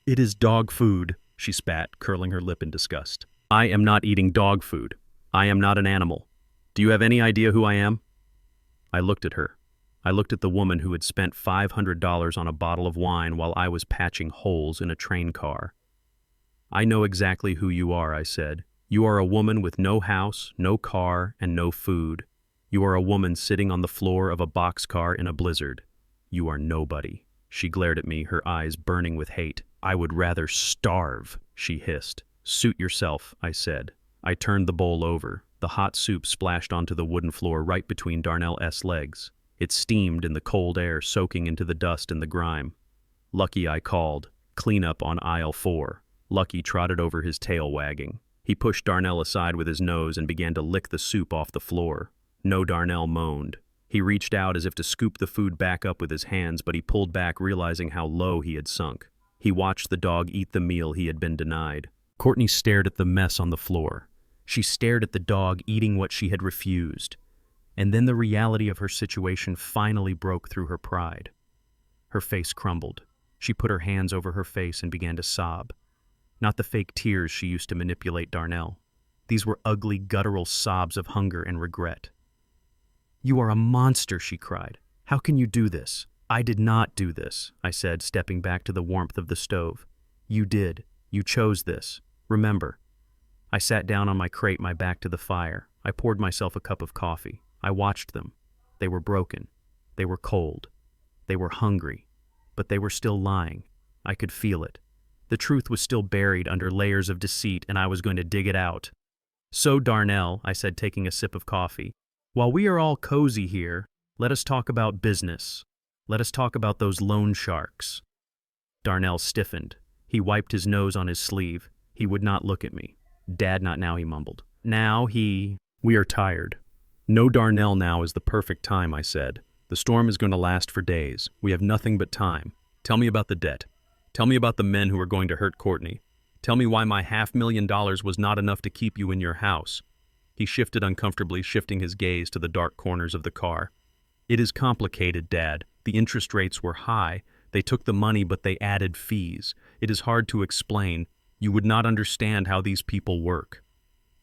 "It is dog food," she spat, curling her lip in disgust. "I am not eating dog food. I am not an animal. Do you have any idea who I am?" I looked at her. I looked at the woman who had spent $500 on a bottle of wine while I was patching holes in a train car. "I know exactly who you are," I said. "You are a woman with no house, no car, and no food. You are a woman sitting on the floor of a boxcar in a blizzard. You are nobody." She glared at me, her eyes burning with hate. "I would rather starve," she hissed. "Suit yourself," I said. I turned the bowl over. The hot soup splashed onto the wooden floor right between Darnell's legs. It steamed in the cold air, soaking into the dust and the grime. "Lucky," I called. "Clean up on aisle 4. Lucky trotted over, his tail wagging. He pushed Darnell aside with his nose and began to lick the soup off the floor. No, Darnell moaned. He reached out as if to scoop the food back up with his hands, but he pulled back, realizing how low he had sunk. He watched the dog eat the meal he had been denied. Courtney stared at the mess on the floor. She stared at the dog eating what she had refused. And then the reality of her situation finally broke through her pride. Her face crumbled. She put her hands over her face and began to sob. Not the fake tears she used to manipulate Darnell. These were ugly, guttural sobs of hunger and regret. "You are a monster," she cried. "How can you do this?" "I did not do this," I said, stepping back to the warmth of the stove. "You did. You chose this. Remember." I sat down on my crate, my back to the fire. I poured myself a cup of coffee. I watched them. They were broken. They were cold. They were hungry. But they were still lying. I could feel it. The truth was still buried under layers of deceit, and I was going to dig it out. "So, Darnell," I said, taking a sip of coffee, "while we are all cozy here, let us talk about business. Let us talk about those loan sharks." Darnell stiffened. He wiped his nose on his sleeve. He would not look at me. "Dad, not now," he mumbled. "We are tired." "No, Darnell, now is the perfect time," I said. "The storm is going to last for days. We have nothing but time. Tell me about the debt. Tell me about the men who are going to hurt Courtney. Tell me why my $500,000 was not enough to keep you in your house." He shifted uncomfortably, shifting his gaze to the dark corners of the car. "It is complicated, Dad. The interest rates were high. They took the money, but they added fees. It is hard to explain. You would not understand how these people work."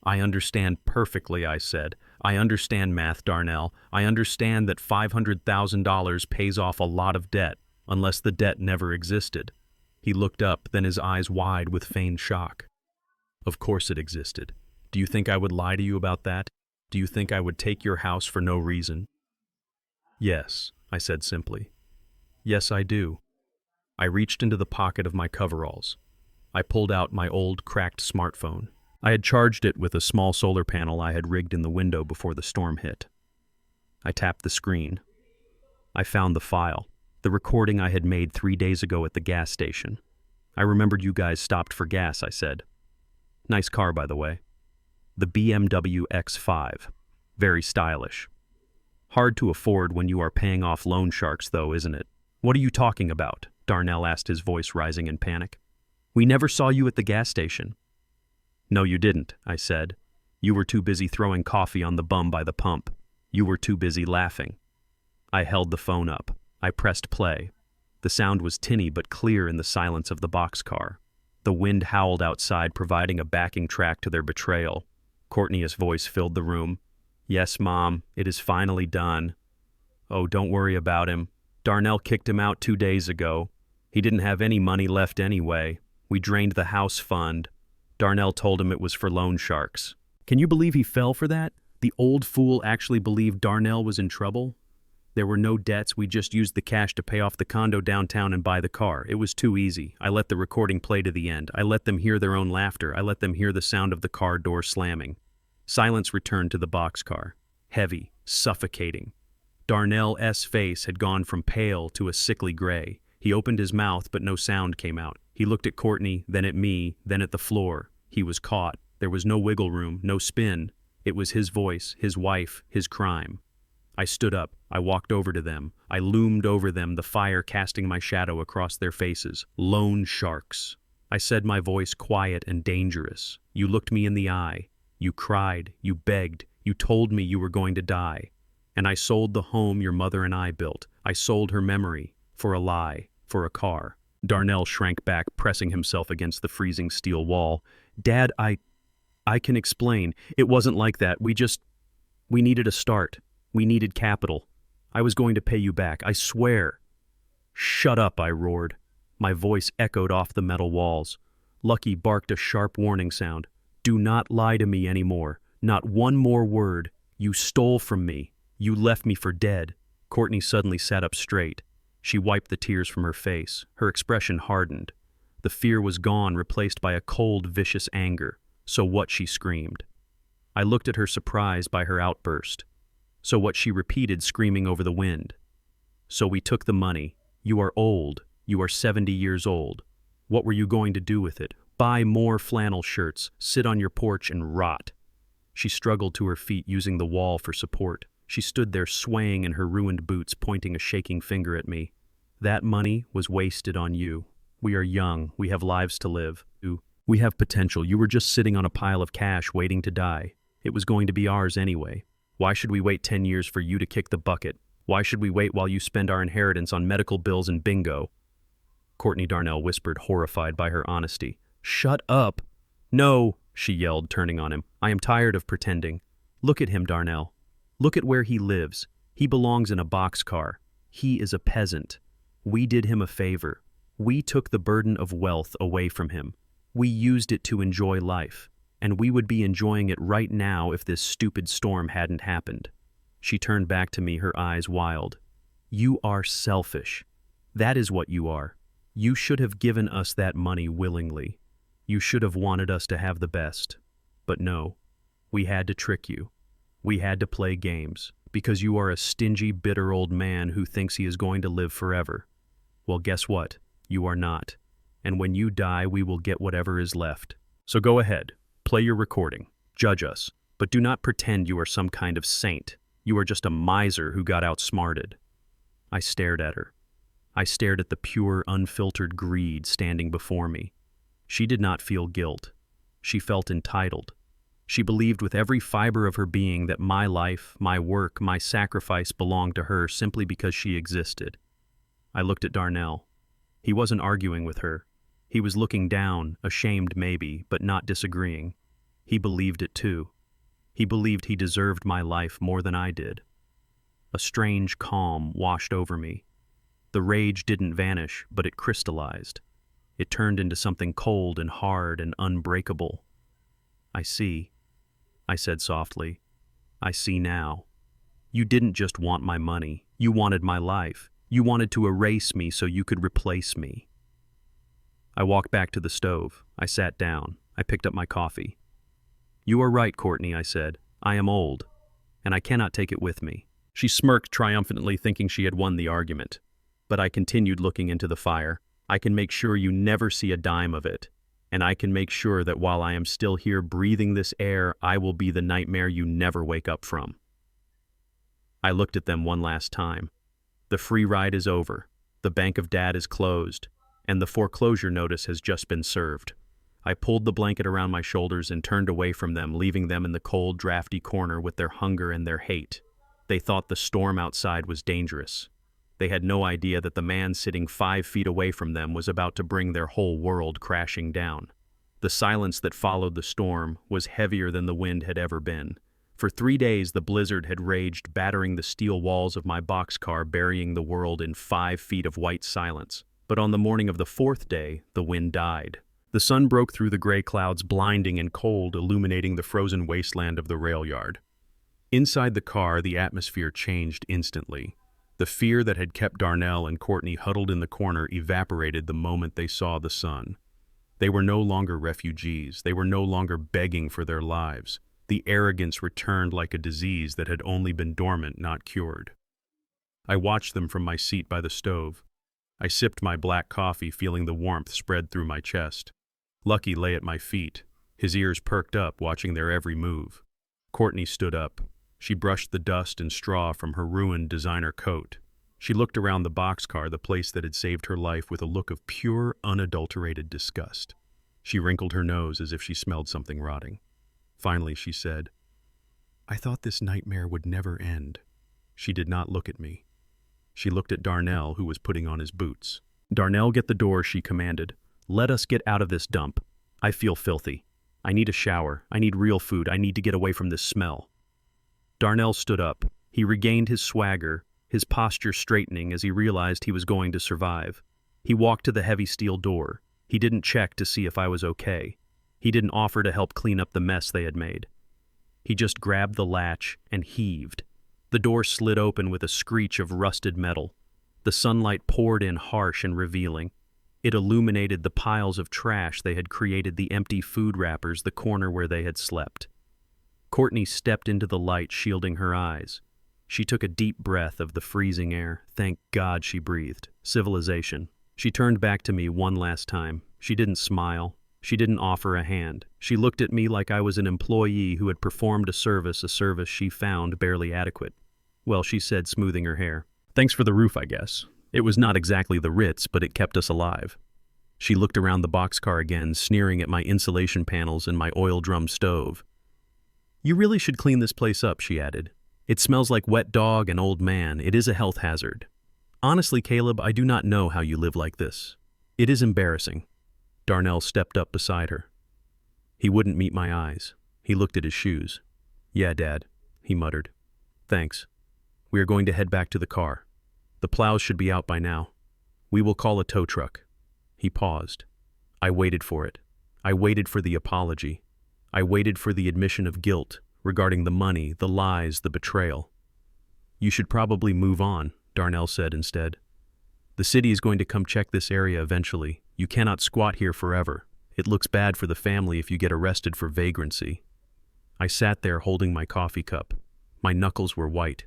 "I understand perfectly," I said. "I understand math, Darnell. I understand that $500,000 pays off a lot of debt, unless the debt never existed." He looked up, then his eyes wide with feigned shock. "Of course it existed. Do you think I would lie to you about that? Do you think I would take your house for no reason?" "Yes," I said simply. "Yes, I do." I reached into the pocket of my coveralls. I pulled out my old, cracked smartphone. I had charged it with a small solar panel I had rigged in the window before the storm hit. I tapped the screen. I found the file, the recording I had made 3 days ago at the gas station. "I remembered you guys stopped for gas," I said. "Nice car, by the way. The BMW X5. Very stylish. Hard to afford when you are paying off loan sharks, though, isn't it?" "What are you talking about?" Darnell asked, his voice rising in panic. "We never saw you at the gas station." "No, you didn't," I said. "You were too busy throwing coffee on the bum by the pump. You were too busy laughing." I held the phone up. I pressed play. The sound was tinny but clear in the silence of the boxcar. The wind howled outside, providing a backing track to their betrayal. Courtney's voice filled the room. "Yes, Mom, it is finally done. Oh, don't worry about him. Darnell kicked him out 2 days ago. He didn't have any money left anyway. We drained the house fund. Darnell told him it was for loan sharks." Can you believe he fell for that? The old fool actually believed Darnell was in trouble? There were no debts. We just used the cash to pay off the condo downtown and buy the car. It was too easy. I let the recording play to the end. I let them hear their own laughter. I let them hear the sound of the car door slamming. Silence returned to the boxcar, heavy, suffocating. Darnell's face had gone from pale to a sickly gray. He opened his mouth, but no sound came out. He looked at Courtney, then at me, then at the floor. He was caught. There was no wiggle room, no spin. It was his voice, his wife, his crime. I stood up. I walked over to them. I loomed over them, the fire casting my shadow across their faces. Lone sharks. I said, my voice quiet and dangerous. You looked me in the eye. You cried. You begged. You told me you were going to die. And I sold the home your mother and I built. I sold her memory. For a lie. For a car. Darnell shrank back, pressing himself against the freezing steel wall. Dad, I can explain. It wasn't like that. We needed a start. We needed capital. I was going to pay you back. I swear. Shut up, I roared. My voice echoed off the metal walls. Lucky barked a sharp warning sound. Do not lie to me anymore. Not one more word. You stole from me. You left me for dead. Courtney suddenly sat up straight. She wiped the tears from her face. Her expression hardened. The fear was gone, replaced by a cold, vicious anger. So what, she screamed. I looked at her, surprised by her outburst. So what, she repeated, screaming over the wind. So we took the money. You are old. You are 70 years old. What were you going to do with it? Buy more flannel shirts, sit on your porch and rot. She struggled to her feet, using the wall for support. She stood there swaying in her ruined boots, pointing a shaking finger at me. That money was wasted on you. We are young. We have lives to live. We have potential. You were just sitting on a pile of cash waiting to die. It was going to be ours anyway. Why should we wait 10 years for you to kick the bucket? Why should we wait while you spend our inheritance on medical bills and bingo? Courtney Darnell whispered, horrified by her honesty. Shut up. No, she yelled, turning on him. I am tired of pretending. Look at him, Darnell. Look at where he lives. He belongs in a boxcar. He is a peasant. We did him a favor. We took the burden of wealth away from him. We used it to enjoy life, and we would be enjoying it right now if this stupid storm hadn't happened. She turned back to me, her eyes wild. You are selfish. That is what you are. You should have given us that money willingly. You should have wanted us to have the best. But no, we had to trick you. We had to play games, because you are a stingy, bitter old man who thinks he is going to live forever. Well, guess what? You are not. And when you die, we will get whatever is left. So go ahead, play your recording, judge us, but do not pretend you are some kind of saint. You are just a miser who got outsmarted. I stared at her. I stared at the pure, unfiltered greed standing before me. She did not feel guilt. She felt entitled. She believed with every fiber of her being that my life, my work, my sacrifice belonged to her simply because she existed. I looked at Darnell. He wasn't arguing with her. He was looking down, ashamed maybe, but not disagreeing. He believed it too. He believed he deserved my life more than I did. A strange calm washed over me. The rage didn't vanish, but it crystallized. It turned into something cold and hard and unbreakable. I see, I said softly. I see now. You didn't just want my money. You wanted my life. You wanted to erase me so you could replace me. I walked back to the stove. I sat down. I picked up my coffee. You are right, Courtney, I said. I am old, and I cannot take it with me. She smirked triumphantly, thinking she had won the argument. But I continued, looking into the fire. I can make sure you never see a dime of it. And I can make sure that while I am still here breathing this air, I will be the nightmare you never wake up from. I looked at them one last time. The free ride is over. The bank of Dad is closed, and the foreclosure notice has just been served. I pulled the blanket around my shoulders and turned away from them, leaving them in the cold, drafty corner with their hunger and their hate. They thought the storm outside was dangerous. They had no idea that the man sitting 5 feet away from them was about to bring their whole world crashing down. The silence that followed the storm was heavier than the wind had ever been. For 3 days the blizzard had raged, battering the steel walls of my boxcar, burying the world in 5 feet of white silence. But on the morning of the 4th day, the wind died. The sun broke through the gray clouds, blinding and cold, illuminating the frozen wasteland of the rail yard. Inside the car, the atmosphere changed instantly. The fear that had kept Darnell and Courtney huddled in the corner evaporated the moment they saw the sun. They were no longer refugees. They were no longer begging for their lives. The arrogance returned like a disease that had only been dormant, not cured. I watched them from my seat by the stove. I sipped my black coffee, feeling the warmth spread through my chest. Lucky lay at my feet, his ears perked up, watching their every move. Courtney stood up. She brushed the dust and straw from her ruined designer coat. She looked around the boxcar, the place that had saved her life, with a look of pure, unadulterated disgust. She wrinkled her nose as if she smelled something rotting. Finally, she said, "I thought this nightmare would never end." She did not look at me. She looked at Darnell, who was putting on his boots. "Darnell, get the door," she commanded. "Let us get out of this dump. I feel filthy. I need a shower. I need real food. I need to get away from this smell." Darnell stood up. He regained his swagger, his posture straightening as he realized he was going to survive. He walked to the heavy steel door. He didn't check to see if I was okay. He didn't offer to help clean up the mess they had made. He just grabbed the latch and heaved. The door slid open with a screech of rusted metal. The sunlight poured in harsh and revealing. It illuminated the piles of trash they had created, the empty food wrappers, the corner where they had slept. Courtney stepped into the light, shielding her eyes. She took a deep breath of the freezing air. Thank God, she breathed. Civilization. She turned back to me one last time. She didn't smile. She didn't offer a hand. She looked at me like I was an employee who had performed a service she found barely adequate. "Well," she said, smoothing her hair, "thanks for the roof, I guess. It was not exactly the Ritz, but it kept us alive." She looked around the boxcar again, sneering at my insulation panels and my oil drum stove. "You really should clean this place up," she added. "It smells like wet dog and old man. It is a health hazard. Honestly, Caleb, I do not know how you live like this. It is embarrassing." Darnell stepped up beside her. He wouldn't meet my eyes. He looked at his shoes. "Yeah, Dad," he muttered. "Thanks. We are going to head back to the car. The plows should be out by now. We will call a tow truck." He paused. I waited for it. I waited for the apology. I waited for the admission of guilt regarding the money, the lies, the betrayal. "You should probably move on," Darnell said instead. "The city is going to come check this area eventually. You cannot squat here forever. It looks bad for the family if you get arrested for vagrancy." I sat there holding my coffee cup. My knuckles were white.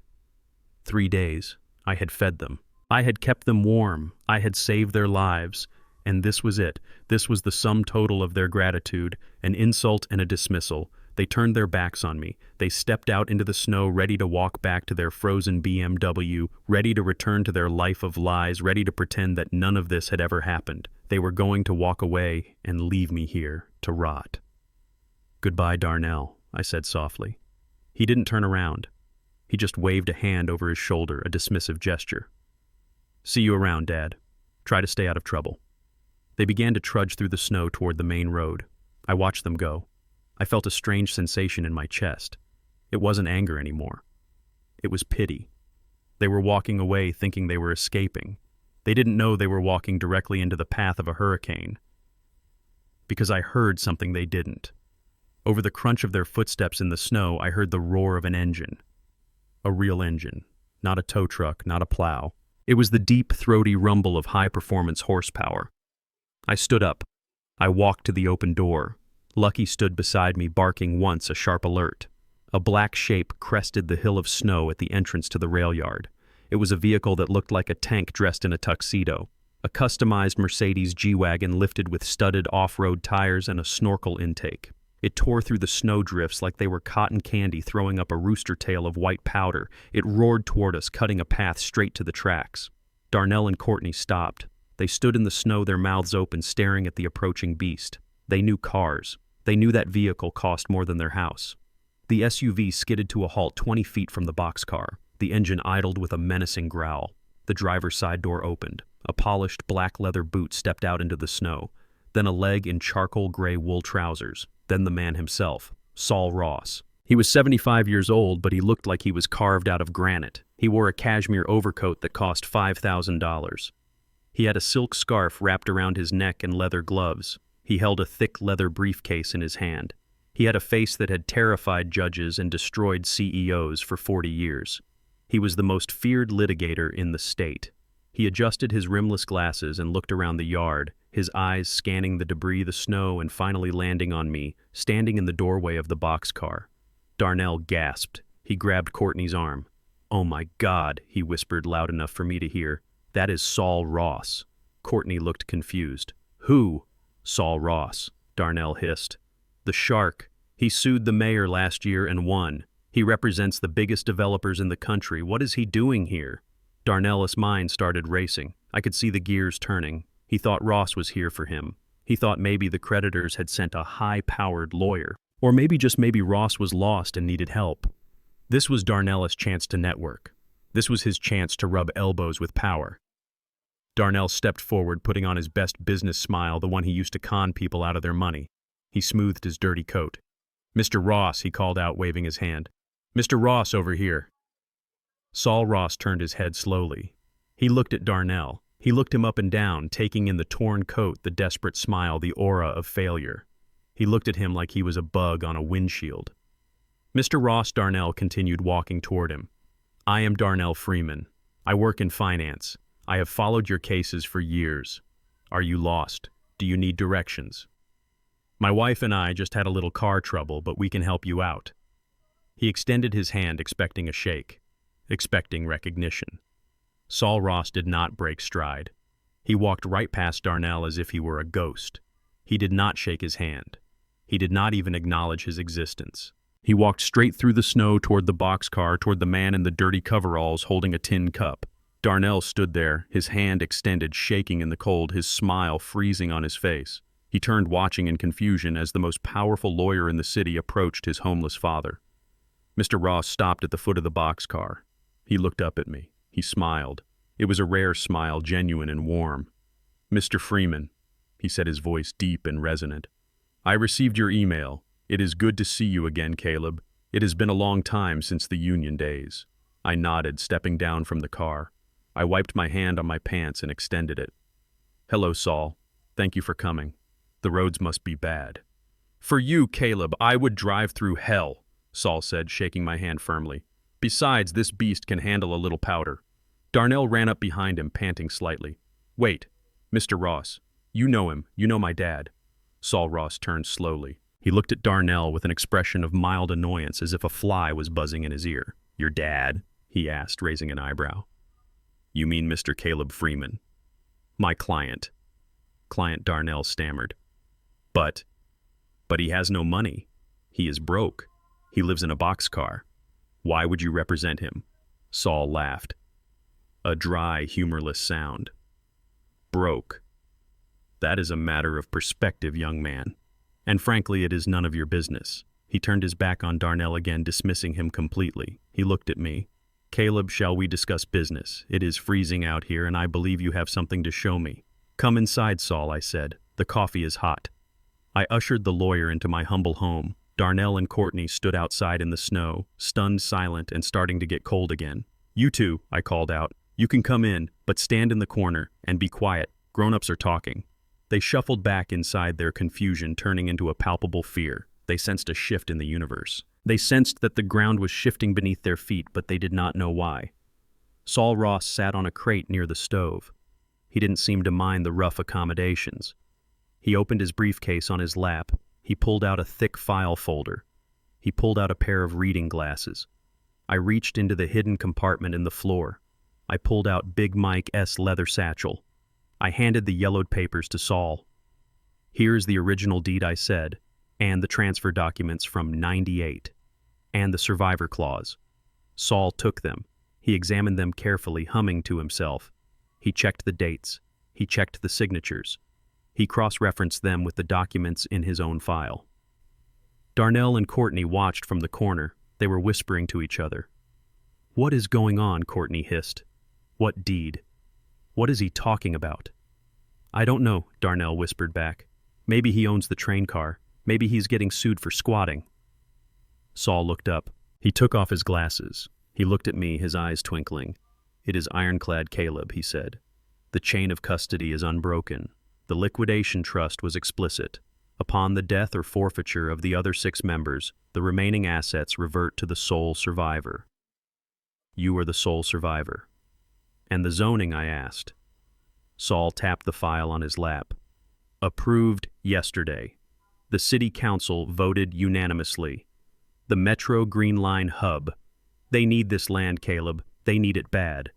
3 days. I had fed them. I had kept them warm. I had saved their lives. And this was it. This was the sum total of their gratitude, an insult and a dismissal. They turned their backs on me. They stepped out into the snow, ready to walk back to their frozen BMW, ready to return to their life of lies, ready to pretend that none of this had ever happened. They were going to walk away and leave me here to rot. "Goodbye, Darnell," I said softly. He didn't turn around. He just waved a hand over his shoulder, a dismissive gesture. "See you around, Dad. Try to stay out of trouble." They began to trudge through the snow toward the main road. I watched them go. I felt a strange sensation in my chest. It wasn't anger anymore. It was pity. They were walking away thinking they were escaping. They didn't know they were walking directly into the path of a hurricane. Because I heard something they didn't. Over the crunch of their footsteps in the snow, I heard the roar of an engine. A real engine. Not a tow truck, not a plow. It was the deep, throaty rumble of high-performance horsepower. I stood up. I walked to the open door. Lucky stood beside me, barking once, a sharp alert. A black shape crested the hill of snow at the entrance to the rail yard. It was a vehicle that looked like a tank dressed in a tuxedo. A customized Mercedes G-Wagon lifted with studded off-road tires and a snorkel intake. It tore through the snow drifts like they were cotton candy, throwing up a rooster tail of white powder. It roared toward us, cutting a path straight to the tracks. Darnell and Courtney stopped. They stood in the snow, their mouths open, staring at the approaching beast. They knew cars. They knew that vehicle cost more than their house. The SUV skidded to a halt 20 feet from the boxcar. The engine idled with a menacing growl. The driver's side door opened. A polished black leather boot stepped out into the snow. Then a leg in charcoal gray wool trousers. Then the man himself, Saul Ross. He was 75 years old, but he looked like he was carved out of granite. He wore a cashmere overcoat that cost $5,000. He had a silk scarf wrapped around his neck and leather gloves. He held a thick leather briefcase in his hand. He had a face that had terrified judges and destroyed CEOs for 40 years. He was the most feared litigator in the state. He adjusted his rimless glasses and looked around the yard, his eyes scanning the debris, the snow, and finally landing on me, standing in the doorway of the boxcar. Darnell gasped. He grabbed Courtney's arm. "Oh my God," he whispered loud enough for me to hear. "That is Saul Ross." Courtney looked confused. "Who?" "Saul Ross," Darnell hissed. "The shark. He sued the mayor last year and won. He represents the biggest developers in the country. What is he doing here?" Darnell's mind started racing. I could see the gears turning. He thought Ross was here for him. He thought maybe the creditors had sent a high-powered lawyer. Or maybe Ross was lost and needed help. This was Darnell's chance to network. This was his chance to rub elbows with power. Darnell stepped forward, putting on his best business smile, the one he used to con people out of their money. He smoothed his dirty coat. "Mr. Ross," he called out, waving his hand. "Mr. Ross, over here." Saul Ross turned his head slowly. He looked at Darnell. He looked him up and down, taking in the torn coat, the desperate smile, the aura of failure. He looked at him like he was a bug on a windshield. "Mr. Ross," Darnell continued, walking toward him. "I am Darnell Freeman. I work in finance. I have followed your cases for years. Are you lost? Do you need directions? My wife and I just had a little car trouble, but we can help you out." He extended his hand, expecting a shake, expecting recognition. Saul Ross did not break stride. He walked right past Darnell as if he were a ghost. He did not shake his hand. He did not even acknowledge his existence. He walked straight through the snow toward the boxcar, toward the man in the dirty coveralls holding a tin cup. Darnell stood there, his hand extended, shaking in the cold, his smile freezing on his face. He turned, watching in confusion as the most powerful lawyer in the city approached his homeless father. Mr. Ross stopped at the foot of the boxcar. He looked up at me. He smiled. It was a rare smile, genuine and warm. "Mr. Freeman," he said, his voice deep and resonant. "I received your email. It is good to see you again, Caleb. It has been a long time since the union days." I nodded, stepping down from the car. I wiped my hand on my pants and extended it. "Hello, Saul. Thank you for coming. The roads must be bad." "For you, Caleb, I would drive through hell," Saul said, shaking my hand firmly. "Besides, this beast can handle a little powder." Darnell ran up behind him, panting slightly. "Wait, Mr. Ross. You know him. You know my dad." Saul Ross turned slowly. He looked at Darnell with an expression of mild annoyance, as if a fly was buzzing in his ear. "Your dad?" he asked, raising an eyebrow. "You mean Mr. Caleb Freeman?" "My client." Client Darnell stammered. But he has no money. He is broke. He lives in a boxcar. Why would you represent him?" Saul laughed. A dry, humorless sound. "Broke. That is a matter of perspective, young man. And frankly, it is none of your business." He turned his back on Darnell again, dismissing him completely. He looked at me. "Caleb, shall we discuss business? It is freezing out here, and I believe you have something to show me." "Come inside, Saul," I said. "The coffee is hot." I ushered the lawyer into my humble home. Darnell and Courtney stood outside in the snow, stunned, silent, and starting to get cold again. "You two," I called out. "You can come in, but stand in the corner and be quiet. Grown-ups are talking." They shuffled back inside, their confusion turning into a palpable fear. They sensed a shift in the universe. They sensed that the ground was shifting beneath their feet, but they did not know why. Saul Ross sat on a crate near the stove. He didn't seem to mind the rough accommodations. He opened his briefcase on his lap. He pulled out a thick file folder. He pulled out a pair of reading glasses. I reached into the hidden compartment in the floor. I pulled out Big Mike's leather satchel. I handed the yellowed papers to Saul. "Here's the original deed," I said, "and the transfer documents from '98, and the survivor clause." Saul took them. He examined them carefully, humming to himself. He checked the dates. He checked the signatures. He cross-referenced them with the documents in his own file. Darnell and Courtney watched from the corner. They were whispering to each other. "What is going on?" Courtney hissed. "What deed? What is he talking about?" "I don't know," Darnell whispered back. "Maybe he owns the train car. Maybe he's getting sued for squatting." Saul looked up. He took off his glasses. He looked at me, his eyes twinkling. "It is ironclad, Caleb," he said. "The chain of custody is unbroken. The liquidation trust was explicit. Upon the death or forfeiture of the other 6 members, the remaining assets revert to the sole survivor. You are the sole survivor." "And the zoning?" I asked. Saul tapped the file on his lap. "Approved yesterday. The city council voted unanimously. The Metro Green Line hub. They need this land, Caleb. They need it bad.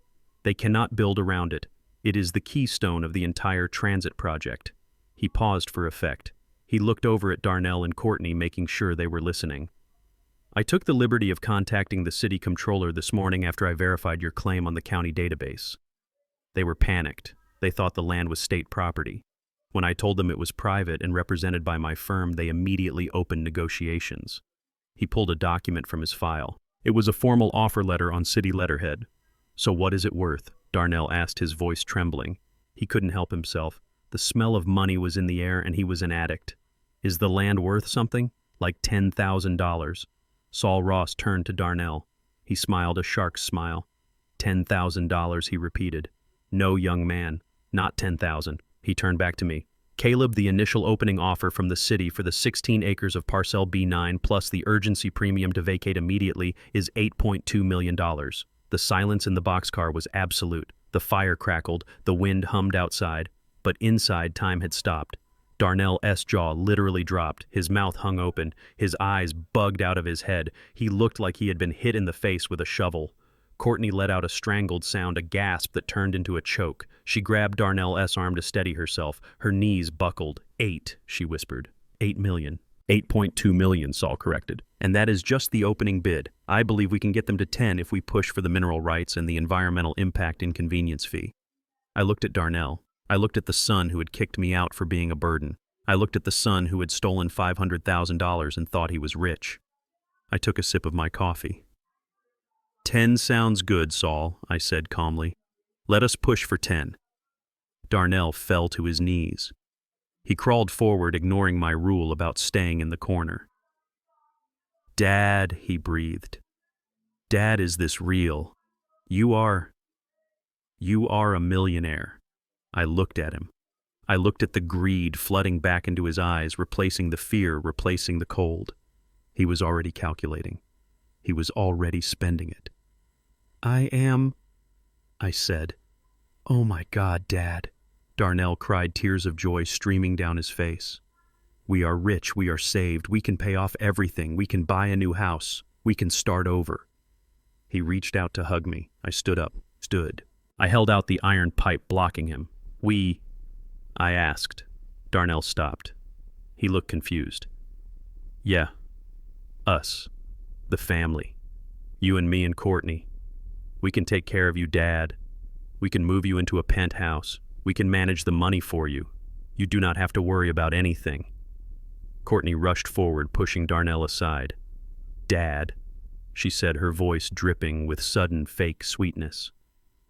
They cannot build around it. It is the keystone of the entire transit project. He paused for effect. He looked over at Darnell and Courtney, making sure they were listening. I took the liberty of contacting the city comptroller this morning after I verified your claim on the county database. They were panicked. They thought the land was state property. When I told them it was private and represented by my firm, they immediately opened negotiations. He pulled a document from his file. It was a formal offer letter on city letterhead. So what is it worth? Darnell asked, his voice trembling. He couldn't help himself. The smell of money was in the air and he was an addict. Is the land worth something? Like $10,000. Saul Ross turned to Darnell. He smiled a shark's smile. $10,000, he repeated. No, young man, not 10,000. He turned back to me. Caleb, the initial opening offer from the city for the 16 acres of Parcel B9 plus the urgency premium to vacate immediately is $8.2 million. The silence in the boxcar was absolute. The fire crackled, the wind hummed outside, but inside time had stopped. Darnell's jaw literally dropped, his mouth hung open, his eyes bugged out of his head. He looked like he had been hit in the face with a shovel. Courtney let out a strangled sound, a gasp that turned into a choke. She grabbed Darnell's arm to steady herself. Her knees buckled. 8, she whispered. 8 million. 8.2 million, Saul corrected. And that is just the opening bid. I believe we can get them to 10 if we push for the mineral rights and the environmental impact inconvenience fee. I looked at Darnell. I looked at the son who had kicked me out for being a burden. I looked at the son who had stolen $500,000 and thought he was rich. I took a sip of my coffee. 10 sounds good, Saul, I said calmly. Let us push for 10. Darnell fell to his knees. He crawled forward, ignoring my rule about staying in the corner. Dad, he breathed. Dad, is this real? You are a millionaire. I looked at him. I looked at the greed flooding back into his eyes, replacing the fear, replacing the cold. He was already calculating. He was already spending it. I said. Oh my God, Dad. Darnell cried, tears of joy streaming down his face. We are rich, we are saved, we can pay off everything, we can buy a new house, we can start over. He reached out to hug me. I stood up. I held out the iron pipe, blocking him. I asked. Darnell stopped. He looked confused. Yeah. Us. The family. You and me and Courtney. We can take care of you, Dad. We can move you into a penthouse. We can manage the money for you. You do not have to worry about anything. Courtney rushed forward, pushing Darnell aside. Dad, she said, her voice dripping with sudden fake sweetness.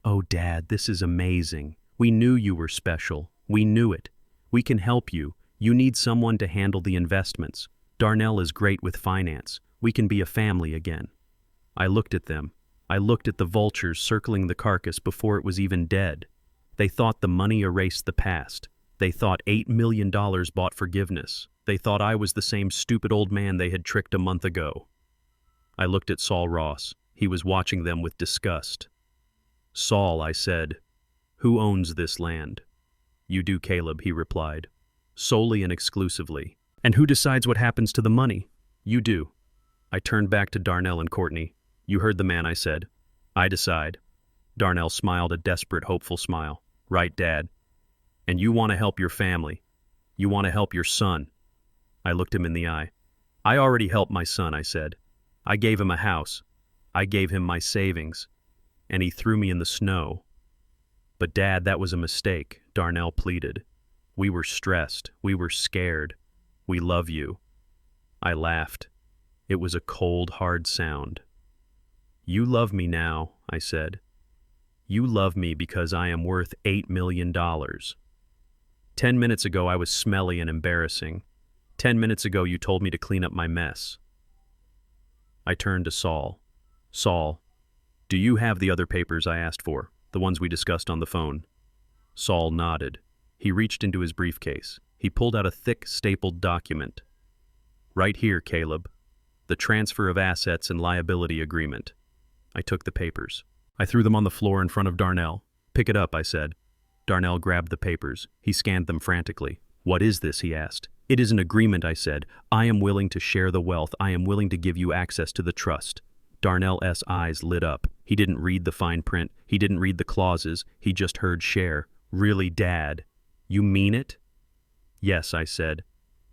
Oh, Dad, this is amazing. We knew you were special. We knew it. We can help you. You need someone to handle the investments. Darnell is great with finance. We can be a family again. I looked at them. I looked at the vultures circling the carcass before it was even dead. They thought the money erased the past. They thought $8 million bought forgiveness. They thought I was the same stupid old man they had tricked a month ago. I looked at Saul Ross. He was watching them with disgust. Saul, I said, who owns this land? You do, Caleb, he replied. Solely and exclusively. And who decides what happens to the money? You do. I turned back to Darnell and Courtney. You heard the man, I said. I decide. Darnell smiled a desperate, hopeful smile. Right, Dad. And you want to help your family. You want to help your son. I looked him in the eye. I already helped my son, I said. I gave him a house. I gave him my savings. And he threw me in the snow. But Dad, that was a mistake, Darnell pleaded. We were stressed. We were scared. We love you. I laughed. It was a cold, hard sound. You love me now, I said. You love me because I am worth $8 million. 10 minutes ago, I was smelly and embarrassing. 10 minutes ago, you told me to clean up my mess. I turned to Saul. Saul, do you have the other papers I asked for, the ones we discussed on the phone? Saul nodded. He reached into his briefcase. He pulled out a thick, stapled document. Right here, Caleb. The transfer of assets and liability agreement. I took the papers. I threw them on the floor in front of Darnell. Pick it up, I said. Darnell grabbed the papers. He scanned them frantically. "What is this?" he asked. "It is an agreement," I said. "I am willing to share the wealth. I am willing to give you access to the trust." Darnell's eyes lit up. He didn't read the fine print. He didn't read the clauses. He just heard share. "Really, Dad? You mean it?" "Yes," I said.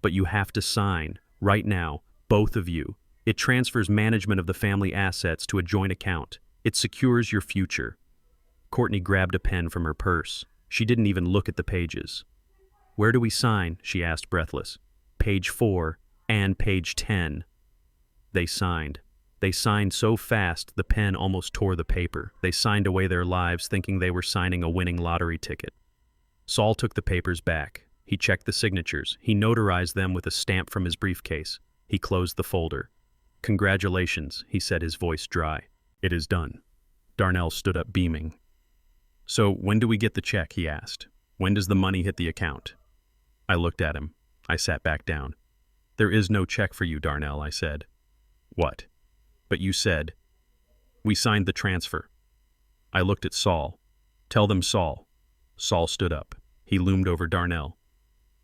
"But you have to sign. Right now. Both of you. It transfers management of the family assets to a joint account. It secures your future." Courtney grabbed a pen from her purse. She didn't even look at the pages. "Where do we sign?" she asked, breathless. "Page 4 and page 10. They signed. They signed so fast the pen almost tore the paper. They signed away their lives thinking they were signing a winning lottery ticket. Saul took the papers back. He checked the signatures. He notarized them with a stamp from his briefcase. He closed the folder. "Congratulations," he said, his voice dry. "It is done." Darnell stood up beaming. "So when do we get the check?" he asked. "When does the money hit the account?" I looked at him. I sat back down. "There is no check for you, Darnell," I said. "What?" "But you said." "We signed the transfer." I looked at Saul. "Tell them, Saul." Saul stood up. He loomed over Darnell.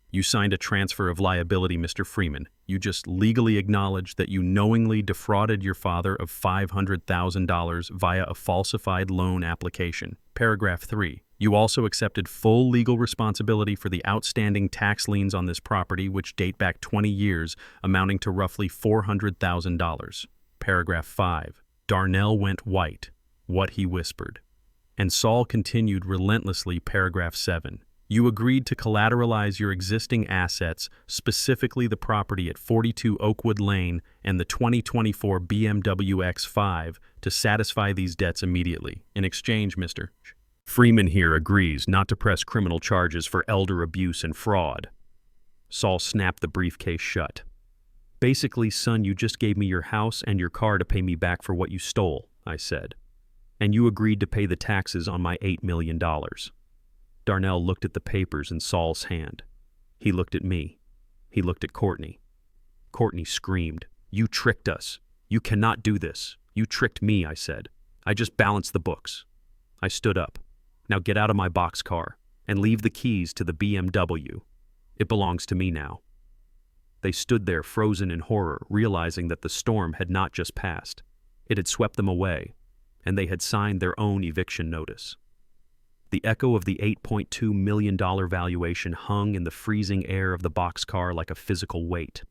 "You signed a transfer of liability, Mr. Freeman. You just legally acknowledged that you knowingly defrauded your father of $500,000 via a falsified loan application. Paragraph 3. You also accepted full legal responsibility for the outstanding tax liens on this property, which date back 20 years, amounting to roughly $400,000. Paragraph 5. Darnell went white. What he whispered. And Saul continued relentlessly. Paragraph 7. You agreed to collateralize your existing assets, specifically the property at 42 Oakwood Lane and the 2024 BMW X5, to satisfy these debts immediately. In exchange, Mr. Freeman here agrees not to press criminal charges for elder abuse and fraud. Saul snapped the briefcase shut. Basically, son, you just gave me your house and your car to pay me back for what you stole, I said. And you agreed to pay the taxes on my $8 million. Darnell looked at the papers in Saul's hand. He looked at me. He looked at Courtney. Courtney screamed, "You tricked us. You cannot do this. You tricked me," I said. "I just balanced the books." I stood up. "Now get out of my boxcar and leave the keys to the BMW. It belongs to me now." They stood there frozen in horror, realizing that the storm had not just passed. It had swept them away, and they had signed their own eviction notice. The echo of the $8.2 million valuation hung in the freezing air of the boxcar like a physical weight.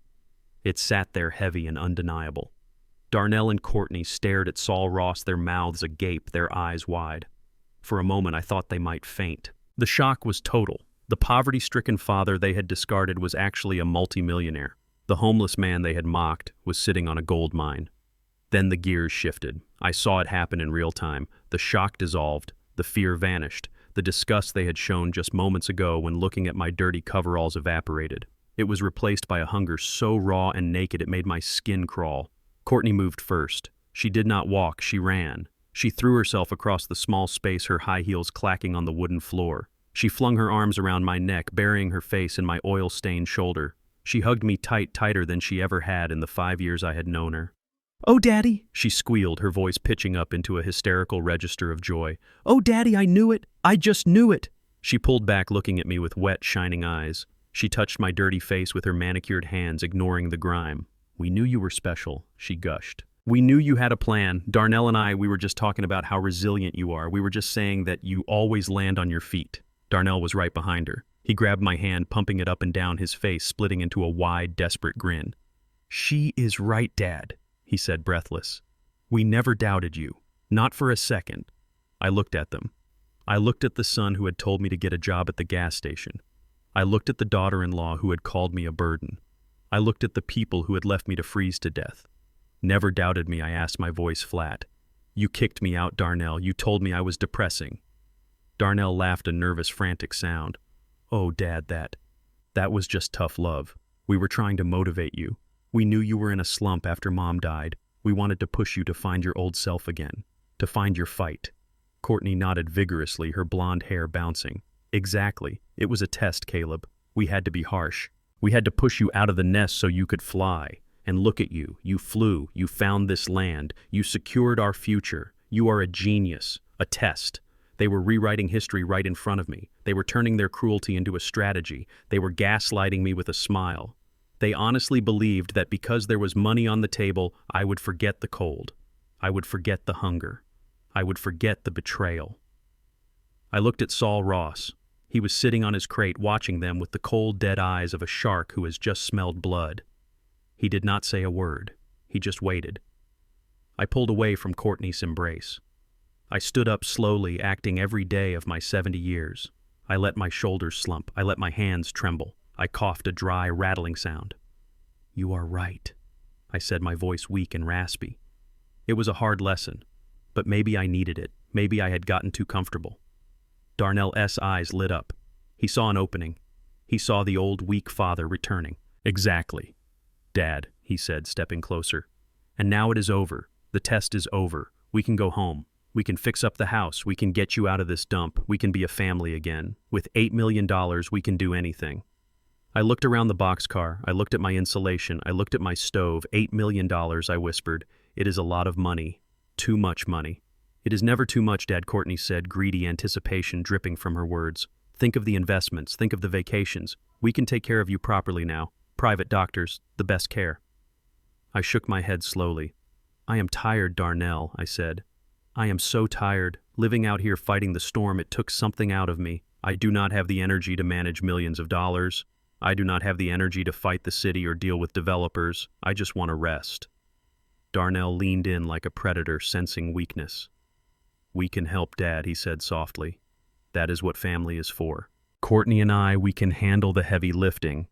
It sat there heavy and undeniable. Darnell and Courtney stared at Saul Ross, their mouths agape, their eyes wide. For a moment I thought they might faint. The shock was total. The poverty-stricken father they had discarded was actually a multimillionaire. The homeless man they had mocked was sitting on a gold mine. Then the gears shifted. I saw it happen in real time. The shock dissolved. The fear vanished. The disgust they had shown just moments ago when looking at my dirty coveralls evaporated. It was replaced by a hunger so raw and naked it made my skin crawl. Courtney moved first. She did not walk, she ran. She threw herself across the small space, her high heels clacking on the wooden floor. She flung her arms around my neck, burying her face in my oil-stained shoulder. She hugged me tight, tighter than she ever had in the 5 years I had known her. "Oh, Daddy," she squealed, her voice pitching up into a hysterical register of joy. "Oh, Daddy, I knew it. I just knew it." She pulled back, looking at me with wet, shining eyes. She touched my dirty face with her manicured hands, ignoring the grime. "We knew you were special," she gushed. "We knew you had a plan. Darnell and I, we were just talking about how resilient you are. We were just saying that you always land on your feet." Darnell was right behind her. He grabbed my hand, pumping it up and down, his face splitting into a wide, desperate grin. "She is right, Dad," he said, breathless. "We never doubted you. Not for a second." I looked at them. I looked at the son who had told me to get a job at the gas station. I looked at the daughter-in-law who had called me a burden. I looked at the people who had left me to freeze to death. "Never doubted me," I asked, my voice flat. "You kicked me out, Darnell. You told me I was depressing." Darnell laughed a nervous, frantic sound. "Oh, Dad, that was just tough love. We were trying to motivate you. We knew you were in a slump after Mom died. We wanted to push you to find your old self again, to find your fight." Courtney nodded vigorously, her blonde hair bouncing. "Exactly. It was a test, Caleb. We had to be harsh. We had to push you out of the nest so you could fly. And look at you. You flew. You found this land. You secured our future. You are a genius. A test. They were rewriting history right in front of me. They were turning their cruelty into a strategy. They were gaslighting me with a smile. They honestly believed that because there was money on the table, I would forget the cold. I would forget the hunger. I would forget the betrayal. I looked at Saul Ross. He was sitting on his crate watching them with the cold, dead eyes of a shark who has just smelled blood. He did not say a word. He just waited. I pulled away from Courtney's embrace. I stood up slowly, acting every day of my 70 years. I let my shoulders slump. I let my hands tremble. I coughed a dry, rattling sound. "You are right," I said, my voice weak and raspy. It was a hard lesson, but maybe I needed it. Maybe I had gotten too comfortable. Darnell's eyes lit up. He saw an opening. He saw the old, weak father returning. "Exactly, Dad," he said, stepping closer. "And now it is over. The test is over. We can go home. We can fix up the house. We can get you out of this dump. We can be a family again. With $8 million, we can do anything." I looked around the boxcar. I looked at my insulation. I looked at my stove. $8 million, I whispered. "It is a lot of money. Too much money." "It is never too much, Dad," Courtney said, greedy anticipation dripping from her words. "Think of the investments. Think of the vacations. We can take care of you properly now. Private doctors, the best care." I shook my head slowly. "I am tired, Darnell," I said. "I am so tired. Living out here fighting the storm, it took something out of me. I do not have the energy to manage millions of dollars. I do not have the energy to fight the city or deal with developers. I just want to rest." Darnell leaned in like a predator, sensing weakness. "We can help, Dad," he said softly. "That is what family is for. Courtney and I, we can handle the heavy lifting.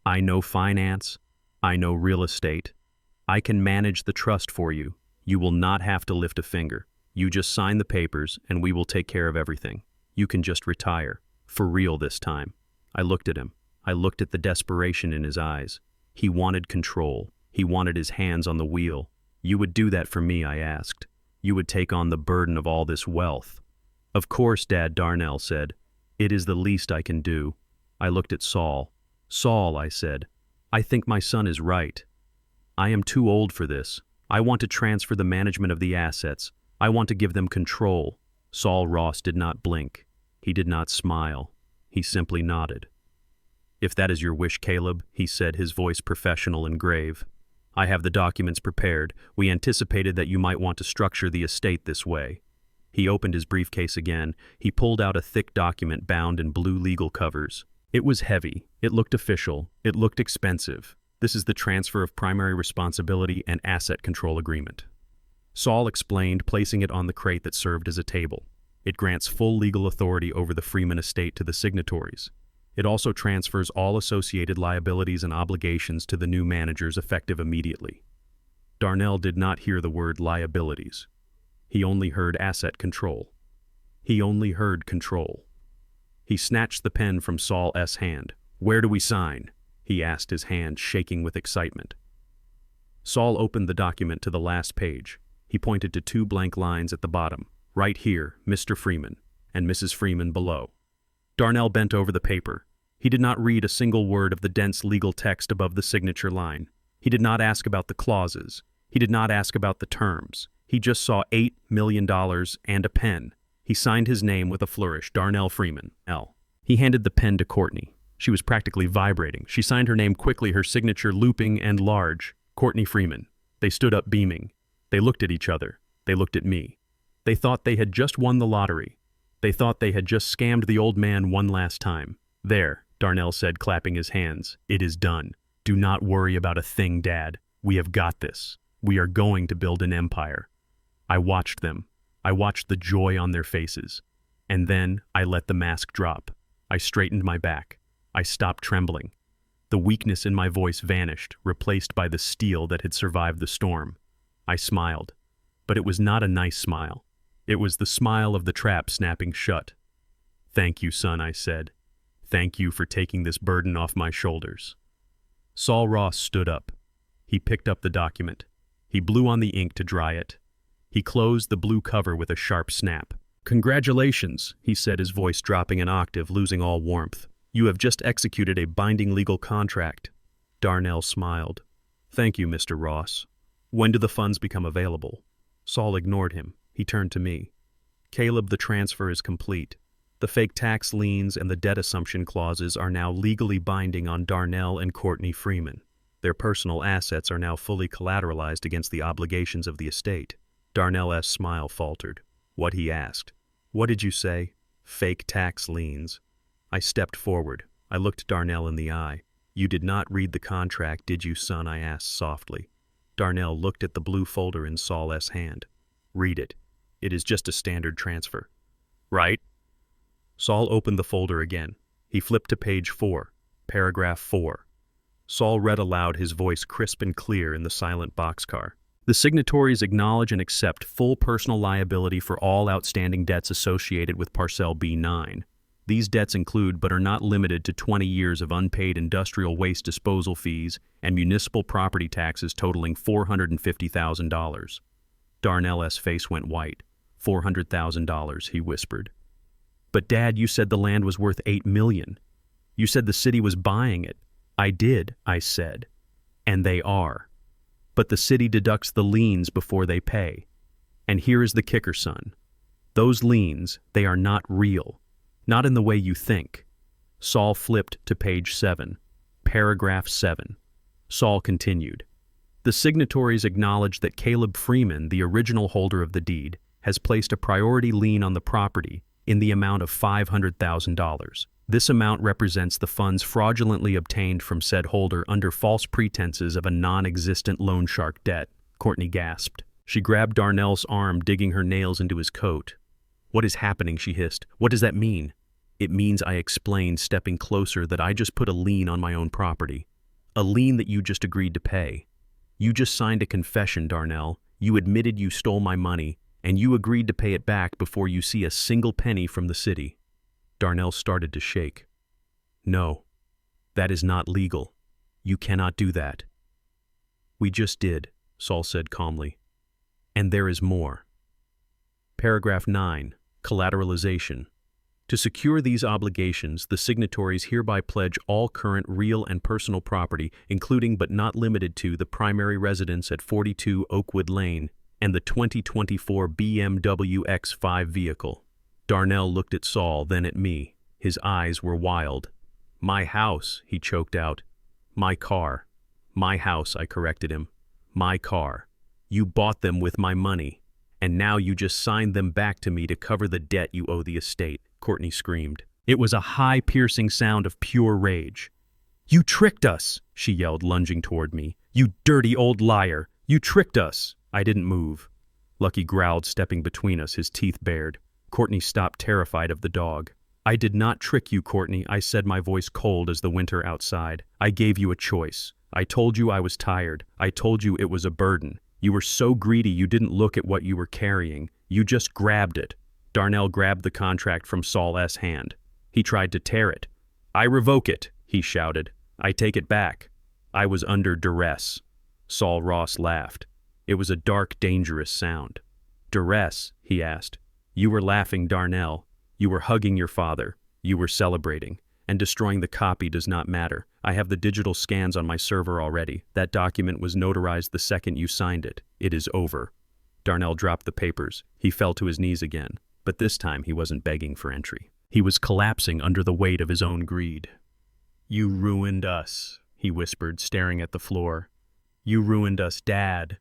I know finance. I know real estate. I can manage the trust for you. You will not have to lift a finger. You just sign the papers, and we will take care of everything. You can just retire. For real this time." I looked at him. I looked at the desperation in his eyes. He wanted control. He wanted his hands on the wheel. "You would do that for me?" I asked. "You would take on the burden of all this wealth?" "Of course, Dad," Darnell said. "It is the least I can do." I looked at Saul. "Saul," I said, "I think my son is right. I am too old for this. I want to transfer the management of the assets. I want to give them control." Saul Ross did not blink. He did not smile. He simply nodded. "If that is your wish, Caleb," he said, his voice professional and grave. "I have the documents prepared. We anticipated that you might want to structure the estate this way." He opened his briefcase again. He pulled out a thick document bound in blue legal covers. It was heavy. It looked official. It looked expensive. "This is the transfer of primary responsibility and asset control agreement," Saul explained, placing it on the crate that served as a table. "It grants full legal authority over the Freeman estate to the signatories. It also transfers all associated liabilities and obligations to the new managers effective immediately." Darnell did not hear the word liabilities. He only heard asset control. He only heard control. He snatched the pen from Saul's hand. "Where do we sign?" he asked, his hand shaking with excitement. Saul opened the document to the last page. He pointed to 2 blank lines at the bottom. "Right here, Mr. Freeman, and Mrs. Freeman below." Darnell bent over the paper. He did not read a single word of the dense legal text above the signature line. He did not ask about the clauses. He did not ask about the terms. He just saw $8 million and a pen. He signed his name with a flourish, Darnell Freeman, L. He handed the pen to Courtney. She was practically vibrating. She signed her name quickly, her signature looping and large. Courtney Freeman. They stood up beaming. They looked at each other. They looked at me. They thought they had just won the lottery. They thought they had just scammed the old man one last time. "There," Darnell said, clapping his hands. "It is done. Do not worry about a thing, Dad. We have got this. We are going to build an empire." I watched them. I watched the joy on their faces. And then I let the mask drop. I straightened my back. I stopped trembling. The weakness in my voice vanished, replaced by the steel that had survived the storm. I smiled. But it was not a nice smile. It was the smile of the trap snapping shut. "Thank you, son," I said. "Thank you for taking this burden off my shoulders." Saul Ross stood up. He picked up the document. He blew on the ink to dry it. He closed the blue cover with a sharp snap. "Congratulations," he said, his voice dropping an octave, losing all warmth. "You have just executed a binding legal contract." Darnell smiled. "Thank you, Mr. Ross. When do the funds become available?" Saul ignored him. He turned to me. Caleb, the transfer is complete. The fake tax liens and the debt assumption clauses are now legally binding on Darnell and Courtney Freeman. Their personal assets are now fully collateralized against the obligations of the estate. Darnell's smile faltered. What he asked. What did you say? Fake tax liens. I stepped forward. I looked Darnell in the eye. You did not read the contract, did you, son? I asked softly. Darnell looked at the blue folder in Saul's hand. Read it. It is just a standard transfer. Right? Saul opened the folder again. He flipped to page 4, paragraph 4. Saul read aloud, his voice crisp and clear in the silent boxcar. The signatories acknowledge and accept full personal liability for all outstanding debts associated with Parcel B9. These debts include but are not limited to 20 years of unpaid industrial waste disposal fees and municipal property taxes totaling $450,000. Darnell's face went white. $400,000, he whispered. But Dad, you said the land was worth $8 million. You said the city was buying it. I did, I said. And they are. But the city deducts the liens before they pay. And here is the kicker, son. Those liens, they are not real. Not in the way you think. Saul flipped to page 7, paragraph 7. Saul continued. The signatories acknowledge that Caleb Freeman, the original holder of the deed, has placed a priority lien on the property in the amount of $500,000. This amount represents the funds fraudulently obtained from said holder under false pretenses of a non-existent loan shark debt. Courtney gasped. She grabbed Darnell's arm, digging her nails into his coat. What is happening? She hissed. What does that mean? It means, I explained, stepping closer, that I just put a lien on my own property. A lien that you just agreed to pay. You just signed a confession, Darnell. You admitted you stole my money, and you agreed to pay it back before you see a single penny from the city. Darnell started to shake. No, that is not legal. You cannot do that. We just did, Saul said calmly. And there is more. Paragraph 9, collateralization. To secure these obligations, the signatories hereby pledge all current real and personal property, including but not limited to the primary residence at 42 Oakwood Lane and the 2024 BMW X5 vehicle. Darnell looked at Saul, then at me. His eyes were wild. My house, he choked out. My car. My house, I corrected him. My car. You bought them with my money. And now you just signed them back to me to cover the debt you owe the estate, Courtney screamed. It was a high, piercing sound of pure rage. You tricked us, she yelled, lunging toward me. You dirty old liar. You tricked us. I didn't move. Lucky growled, stepping between us, his teeth bared. Courtney stopped, terrified of the dog. I did not trick you, Courtney, I said, my voice cold as the winter outside. I gave you a choice. I told you I was tired. I told you it was a burden. You were so greedy you didn't look at what you were carrying. You just grabbed it. Darnell grabbed the contract from Saul's hand. He tried to tear it. I revoke it, he shouted. I take it back. I was under duress. Saul Ross laughed. It was a dark, dangerous sound. Duress, he asked. You were laughing, Darnell. You were hugging your father. You were celebrating. And destroying the copy does not matter. I have the digital scans on my server already. That document was notarized the second you signed it. It is over. Darnell dropped the papers. He fell to his knees again. But this time he wasn't begging for entry. He was collapsing under the weight of his own greed. You ruined us, he whispered, staring at the floor. You ruined us, Dad.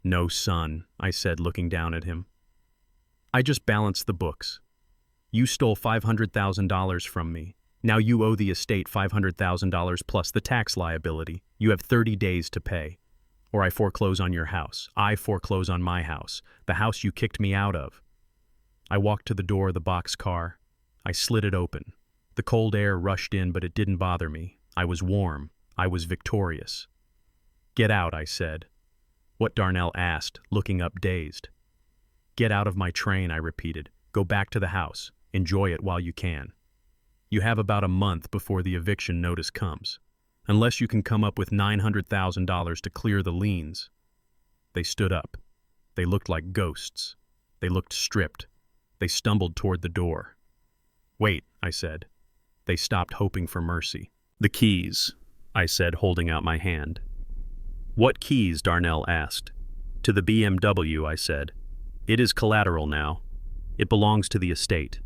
No, son, I said, looking down at him. I just balanced the books. You stole $500,000 from me. Now you owe the estate $500,000 plus the tax liability. You have 30 days to pay. Or I foreclose on your house. I foreclose on my house, the house you kicked me out of. I walked to the door of the box car. I slid it open. The cold air rushed in, but it didn't bother me. I was warm. I was victorious. Get out, I said. What? Darnell asked, looking up dazed. Get out of my train, I repeated. Go back to the house. Enjoy it while you can. You have about a month before the eviction notice comes. Unless you can come up with $900,000 to clear the liens. They stood up. They looked like ghosts. They looked stripped. They stumbled toward the door. Wait, I said. They stopped, hoping for mercy. The keys, I said, holding out my hand. What keys? Darnell asked. To the BMW, I said. It is collateral now. It belongs to the estate,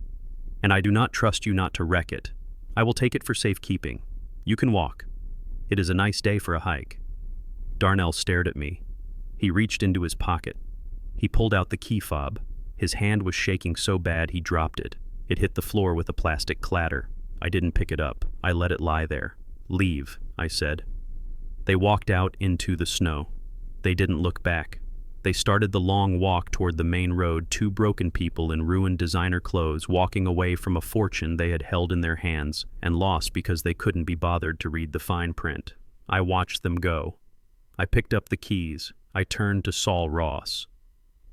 and I do not trust you not to wreck it. I will take it for safekeeping. You can walk. It is a nice day for a hike." Darnell stared at me. He reached into his pocket. He pulled out the key fob. His hand was shaking so bad he dropped it. It hit the floor with a plastic clatter. I didn't pick it up. I let it lie there. "Leave," I said. They walked out into the snow. They didn't look back. They started the long walk toward the main road, two broken people in ruined designer clothes walking away from a fortune they had held in their hands and lost because they couldn't be bothered to read the fine print. I watched them go. I picked up the keys. I turned to Saul Ross.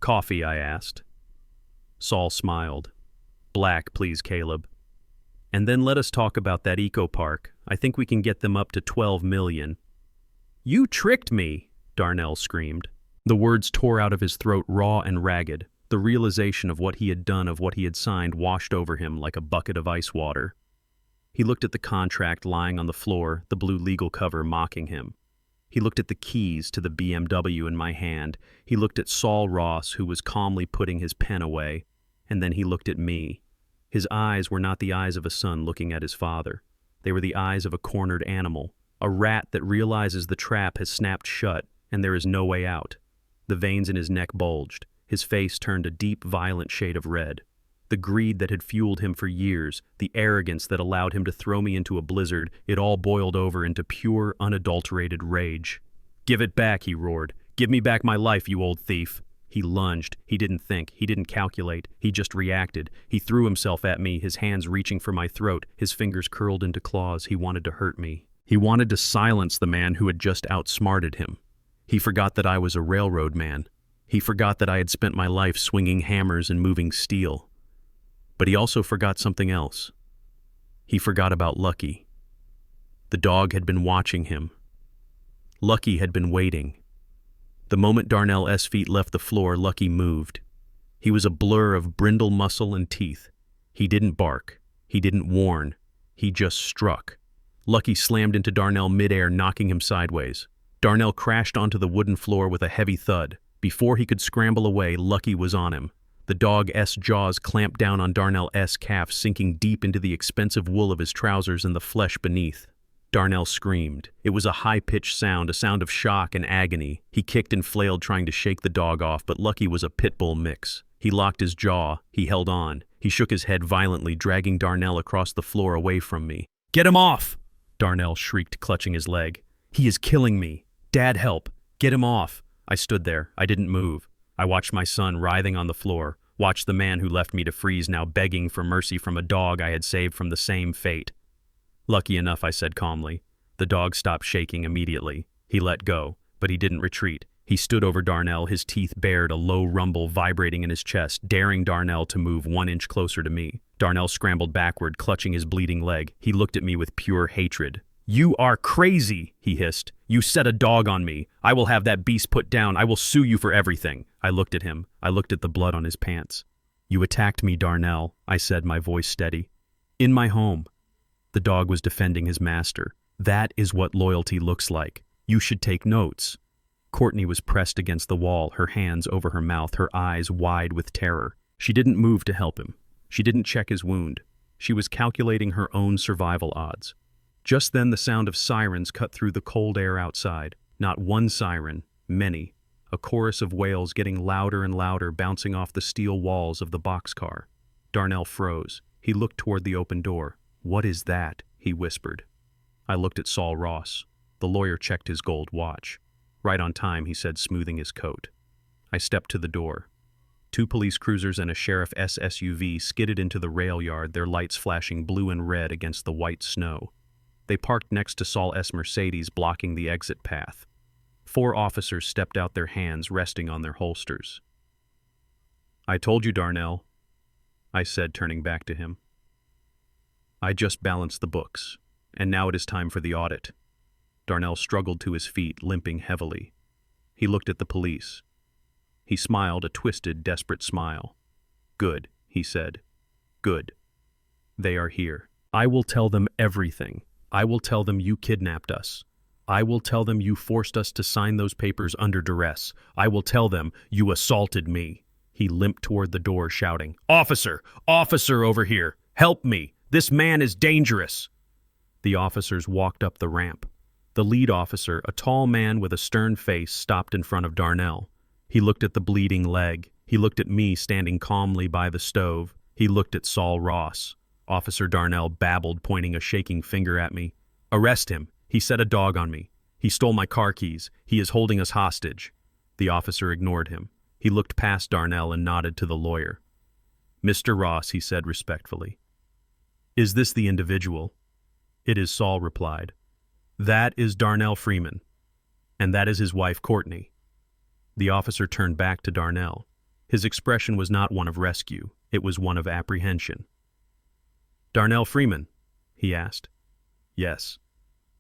"Coffee?" I asked. Saul smiled. "Black, please, Caleb. And then let us talk about that eco park. I think we can get them up to 12 million. "You tricked me!" Darnell screamed. The words tore out of his throat raw and ragged. The realization of what he had done, of what he had signed, washed over him like a bucket of ice water. He looked at the contract lying on the floor, the blue legal cover mocking him. He looked at the keys to the BMW in my hand. He looked at Saul Ross, who was calmly putting his pen away. And then he looked at me. His eyes were not the eyes of a son looking at his father. They were the eyes of a cornered animal, a rat that realizes the trap has snapped shut and there is no way out. The veins in his neck bulged. His face turned a deep, violent shade of red. The greed that had fueled him for years, the arrogance that allowed him to throw me into a blizzard, it all boiled over into pure, unadulterated rage. "Give it back," he roared. "Give me back my life, you old thief." He lunged. He didn't think. He didn't calculate. He just reacted. He threw himself at me, his hands reaching for my throat, his fingers curled into claws. He wanted to hurt me. He wanted to silence the man who had just outsmarted him. He forgot that I was a railroad man. He forgot that I had spent my life swinging hammers and moving steel. But he also forgot something else. He forgot about Lucky. The dog had been watching him. Lucky had been waiting. The moment Darnell's feet left the floor, Lucky moved. He was a blur of brindle muscle and teeth. He didn't bark. He didn't warn. He just struck. Lucky slammed into Darnell midair, knocking him sideways. Darnell crashed onto the wooden floor with a heavy thud. Before he could scramble away, Lucky was on him. The dog's jaws clamped down on Darnell's calf, sinking deep into the expensive wool of his trousers and the flesh beneath. Darnell screamed. It was a high-pitched sound, a sound of shock and agony. He kicked and flailed, trying to shake the dog off, but Lucky was a pit bull mix. He locked his jaw. He held on. He shook his head violently, dragging Darnell across the floor away from me. "Get him off!" Darnell shrieked, clutching his leg. "He is killing me. Dad, help! Get him off!" I stood there. I didn't move. I watched my son writhing on the floor, watched the man who left me to freeze now begging for mercy from a dog I had saved from the same fate. "Lucky enough," I said calmly. The dog stopped shaking immediately. He let go, but he didn't retreat. He stood over Darnell, his teeth bared, a low rumble vibrating in his chest, daring Darnell to move 1 inch closer to me. Darnell scrambled backward, clutching his bleeding leg. He looked at me with pure hatred. "You are crazy," he hissed. "You set a dog on me. I will have that beast put down. I will sue you for everything." I looked at him. I looked at the blood on his pants. "You attacked me, Darnell," I said, my voice steady. "In my home." The dog was defending his master. That is what loyalty looks like. You should take notes. Courtney was pressed against the wall, her hands over her mouth, her eyes wide with terror. She didn't move to help him. She didn't check his wound. She was calculating her own survival odds. Just then the sound of sirens cut through the cold air outside. Not one siren, many. A chorus of wails getting louder and louder, bouncing off the steel walls of the boxcar. Darnell froze. He looked toward the open door. "What is that?" he whispered. I looked at Saul Ross. The lawyer checked his gold watch. "Right on time," he said, smoothing his coat. I stepped to the door. 2 police cruisers and a sheriff's SUV skidded into the rail yard, their lights flashing blue and red against the white snow. They parked next to Saul's Mercedes, blocking the exit path. 4 officers stepped out, their hands resting on their holsters. "I told you, Darnell," I said, turning back to him. "I just balanced the books, and now it is time for the audit." Darnell struggled to his feet, limping heavily. He looked at the police. He smiled, a twisted, desperate smile. "Good," he said. "Good. They are here. I will tell them everything. I will tell them you kidnapped us. I will tell them you forced us to sign those papers under duress. I will tell them you assaulted me." He limped toward the door, shouting, "Officer! Officer over here! Help me! This man is dangerous!" The officers walked up the ramp. The lead officer, a tall man with a stern face, stopped in front of Darnell. He looked at the bleeding leg. He looked at me standing calmly by the stove. He looked at Saul Ross. Officer Darnell babbled, pointing a shaking finger at me. "Arrest him. He set a dog on me. He stole my car keys. He is holding us hostage." The officer ignored him. He looked past Darnell and nodded to the lawyer. "Mr. Ross," he said respectfully. "Is this the individual?" "It is," Saul replied. "That is Darnell Freeman, and that is his wife, Courtney." The officer turned back to Darnell. His expression was not one of rescue. It was one of apprehension. "Darnell Freeman?" he asked. "Yes,"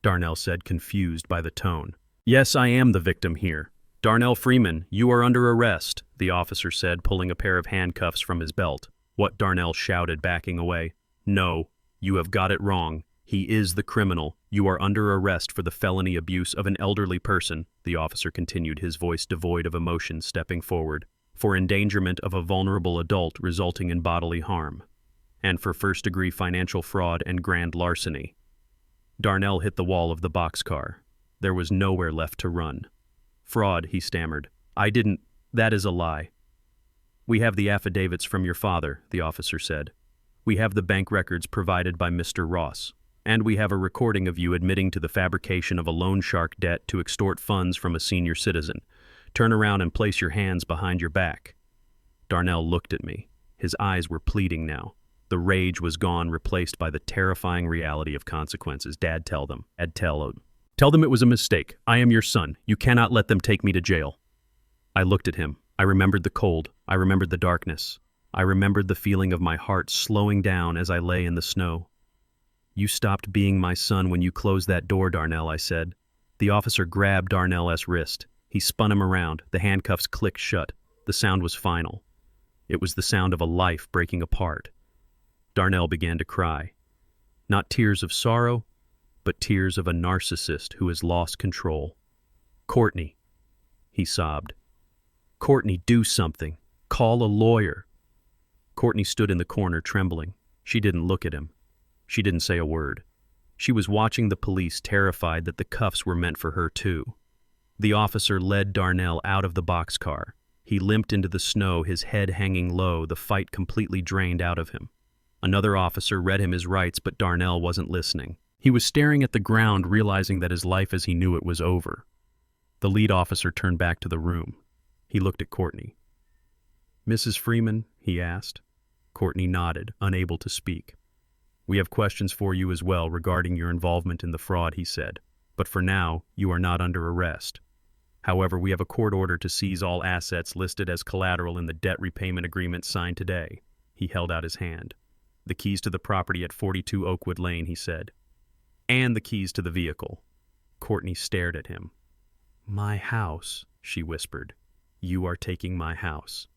Darnell said, confused by the tone. "Yes, I am the victim here. Darnell Freeman, you are under arrest," the officer said, pulling a pair of handcuffs from his belt. "What?" Darnell shouted, backing away. "No, you have got it wrong. He is the criminal. You are under arrest for the felony abuse of an elderly person," the officer continued, his voice devoid of emotion, stepping forward, "for endangerment of a vulnerable adult resulting in bodily harm, and for first-degree financial fraud and grand larceny." Darnell hit the wall of the boxcar. There was nowhere left to run. "Fraud," he stammered. "I didn't. That is a lie." "We have the affidavits from your father," the officer said. "We have the bank records provided by Mr. Ross. And we have a recording of you admitting to the fabrication of a loan shark debt to extort funds from a senior citizen. Turn around and place your hands behind your back." Darnell looked at me. His eyes were pleading now. The rage was gone, replaced by the terrifying reality of consequences. "Dad, tell them. Tell them it was a mistake. I am your son. You cannot let them take me to jail." I looked at him. I remembered the cold. I remembered the darkness. I remembered the feeling of my heart slowing down as I lay in the snow. "You stopped being my son when you closed that door, Darnell," I said. The officer grabbed Darnell's wrist. He spun him around. The handcuffs clicked shut. The sound was final. It was the sound of a life breaking apart. Darnell began to cry. Not tears of sorrow, but tears of a narcissist who has lost control. "Courtney," he sobbed. "Courtney, do something. Call a lawyer." Courtney stood in the corner, trembling. She didn't look at him. She didn't say a word. She was watching the police, terrified that the cuffs were meant for her too. The officer led Darnell out of the boxcar. He limped into the snow, his head hanging low, the fight completely drained out of him. Another officer read him his rights, but Darnell wasn't listening. He was staring at the ground, realizing that his life as he knew it was over. The lead officer turned back to the room. He looked at Courtney. "Mrs. Freeman?" he asked. Courtney nodded, unable to speak. "We have questions for you as well regarding your involvement in the fraud," he said. "But for now, you are not under arrest. However, we have a court order to seize all assets listed as collateral in the debt repayment agreement signed today." He held out his hand. "The keys to the property at 42 Oakwood Lane," he said. "And the keys to the vehicle." Courtney stared at him. "My house," she whispered. "You are taking my house."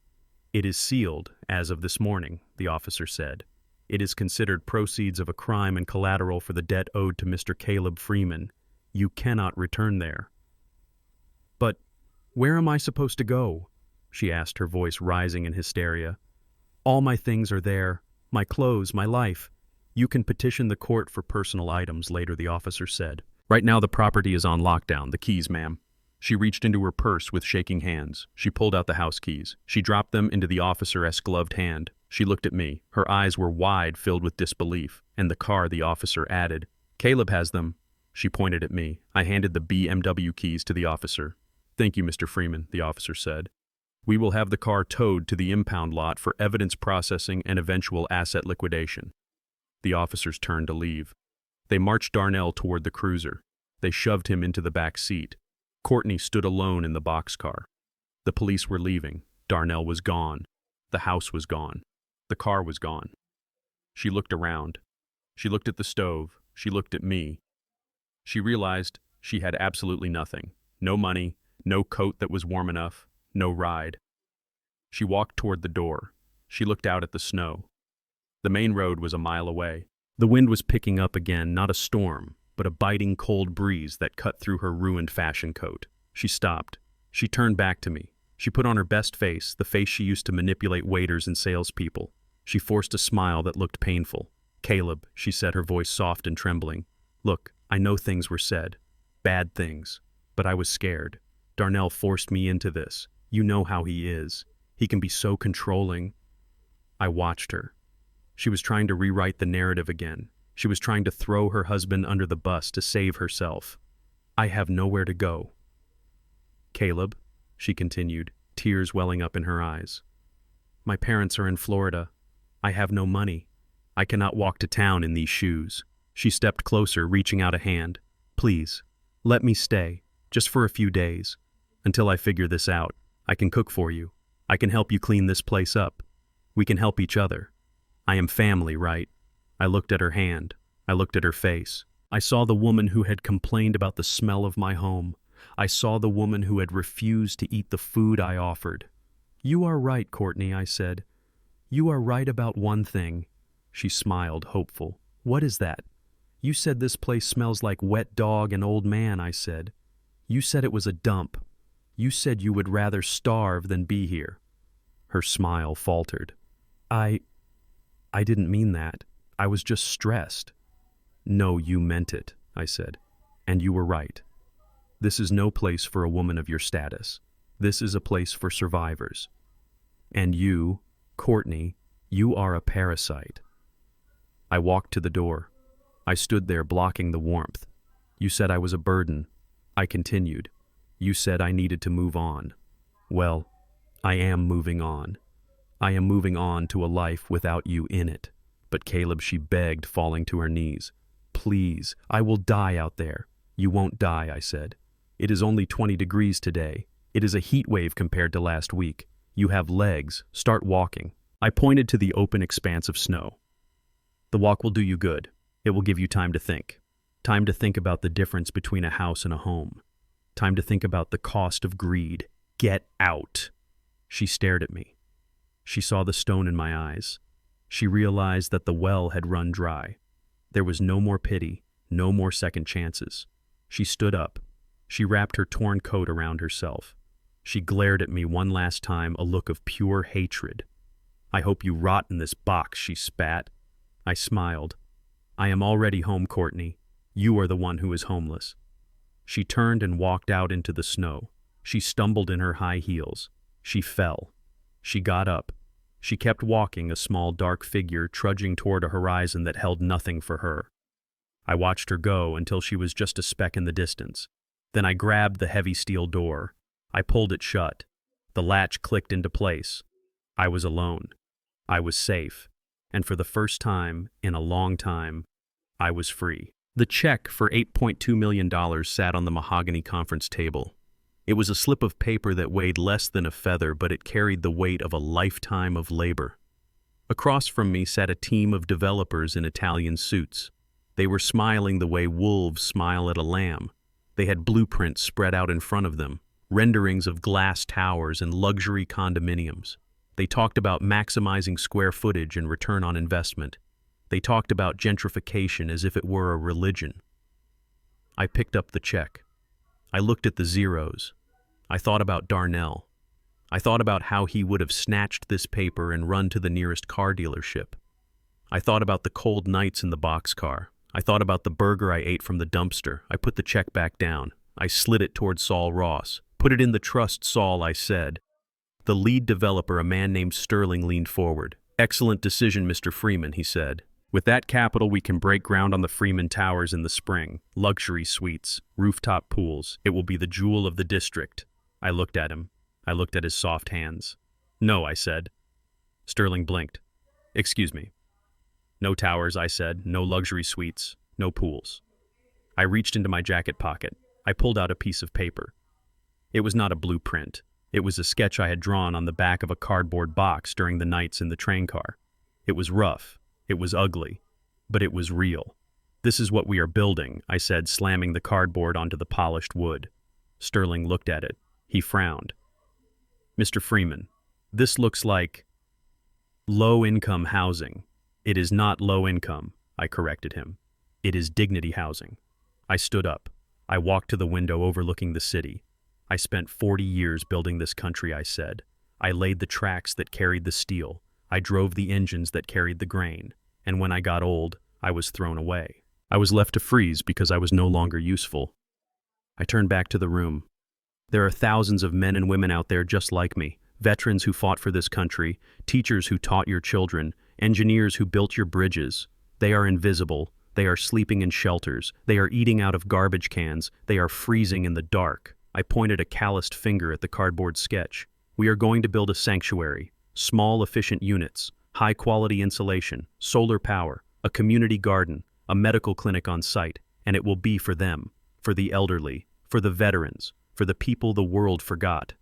"It is sealed, as of this morning," the officer said. "It is considered proceeds of a crime and collateral for the debt owed to Mr. Caleb Freeman. You cannot return there." "But where am I supposed to go?" she asked, her voice rising in hysteria. "All my things are there, my clothes, my life." "You can petition the court for personal items later," the officer said. "Right now the property is on lockdown. The keys, ma'am." She reached into her purse with shaking hands. She pulled out the house keys. She dropped them into the officer's gloved hand. She looked at me. Her eyes were wide, filled with disbelief. "And the car," the officer added. "Caleb has them." She pointed at me. I handed the BMW keys to the officer. "Thank you, Mr. Freeman," the officer said. "We will have the car towed to the impound lot for evidence processing and eventual asset liquidation." The officers turned to leave. They marched Darnell toward the cruiser. They shoved him into the back seat. Courtney stood alone in the boxcar. The police were leaving. Darnell was gone. The house was gone. The car was gone. She looked around. She looked at the stove. She looked at me. She realized she had absolutely nothing. No money, no coat that was warm enough, no ride. She walked toward the door. She looked out at the snow. The main road was a mile away. The wind was picking up again, not a storm, but a biting cold breeze that cut through her ruined fashion coat. She stopped. She turned back to me. She put on her best face, the face she used to manipulate waiters and salespeople. She forced a smile that looked painful. "Caleb," she said, her voice soft and trembling. "Look, I know things were said. Bad things. But I was scared. Darnell forced me into this. You know how he is. He can be so controlling." I watched her. She was trying to rewrite the narrative again. She was trying to throw her husband under the bus to save herself. "I have nowhere to go." "Caleb," she continued, tears welling up in her eyes. "My parents are in Florida. I have no money. I cannot walk to town in these shoes." She stepped closer, reaching out a hand. "Please, let me stay, just for a few days, until I figure this out. I can cook for you. I can help you clean this place up. We can help each other. I am family, right?" I looked at her hand. I looked at her face. I saw the woman who had complained about the smell of my home. I saw the woman who had refused to eat the food I offered. "You are right, Courtney," I said. "You are right about one thing." She smiled, hopeful. "What is that?" "You said this place smells like wet dog and old man," I said. "You said it was a dump. You said you would rather starve than be here." Her smile faltered. I didn't mean that. I was just stressed." "No, you meant it," I said. "And you were right. This is no place for a woman of your status. This is a place for survivors. And you, Courtney, you are a parasite." I walked to the door. I stood there blocking the warmth. "You said I was a burden." I continued. "You said I needed to move on. Well, I am moving on. I am moving on to a life without you in it." "But Caleb," she begged, falling to her knees. "Please, I will die out there." "You won't die," I said. "It is only 20 degrees today. It is a heat wave compared to last week. You have legs. Start walking." I pointed to the open expanse of snow. "The walk will do you good. It will give you time to think. Time to think about the difference between a house and a home. Time to think about the cost of greed. Get out." She stared at me. She saw the stone in my eyes. She realized that the well had run dry. There was no more pity, no more second chances. She stood up. She wrapped her torn coat around herself. She glared at me one last time, a look of pure hatred. "I hope you rot in this box," she spat. I smiled. "I am already home, Courtney. You are the one who is homeless." She turned and walked out into the snow. She stumbled in her high heels. She fell. She got up. She kept walking, a small dark figure trudging toward a horizon that held nothing for her. I watched her go until she was just a speck in the distance. Then I grabbed the heavy steel door. I pulled it shut. The latch clicked into place. I was alone. I was safe. And for the first time in a long time, I was free. The check for $8.2 million sat on the mahogany conference table. It was a slip of paper that weighed less than a feather, but it carried the weight of a lifetime of labor. Across from me sat a team of developers in Italian suits. They were smiling the way wolves smile at a lamb. They had blueprints spread out in front of them, renderings of glass towers and luxury condominiums. They talked about maximizing square footage and return on investment. They talked about gentrification as if it were a religion. I picked up the check. I looked at the zeros. I thought about Darnell. I thought about how he would have snatched this paper and run to the nearest car dealership. I thought about the cold nights in the boxcar. I thought about the burger I ate from the dumpster. I put the check back down. I slid it toward Saul Ross. "Put it in the trust, Saul," I said. The lead developer, a man named Sterling, leaned forward. "Excellent decision, Mr. Freeman," he said. "With that capital, we can break ground on the Freeman Towers in the spring. Luxury suites, rooftop pools. It will be the jewel of the district." I looked at him. I looked at his soft hands. "No," I said. Sterling blinked. "Excuse me." "No towers," I said. "No luxury suites. No pools." I reached into my jacket pocket. I pulled out a piece of paper. It was not a blueprint. It was a sketch I had drawn on the back of a cardboard box during the nights in the train car. It was rough. It was ugly. But it was real. "This is what we are building," I said, slamming the cardboard onto the polished wood. Sterling looked at it. He frowned. "Mr. Freeman, this looks like low-income housing." "It is not low income," I corrected him. "It is dignity housing." I stood up. I walked to the window overlooking the city. I spent 40 years building this country, I said. I laid the tracks that carried the steel. I drove the engines that carried the grain. And when I got old, I was thrown away. I was left to freeze because I was no longer useful. I turned back to the room. There are thousands of men and women out there just like me, veterans who fought for this country, teachers who taught your children, engineers who built your bridges. They are invisible. They are sleeping in shelters. They are eating out of garbage cans. They are freezing in the dark. I pointed a calloused finger at the cardboard sketch. We are going to build a sanctuary, small, efficient units, high-quality insulation, solar power, a community garden, a medical clinic on site, and it will be for them, for the elderly, for the veterans, for the people the world forgot.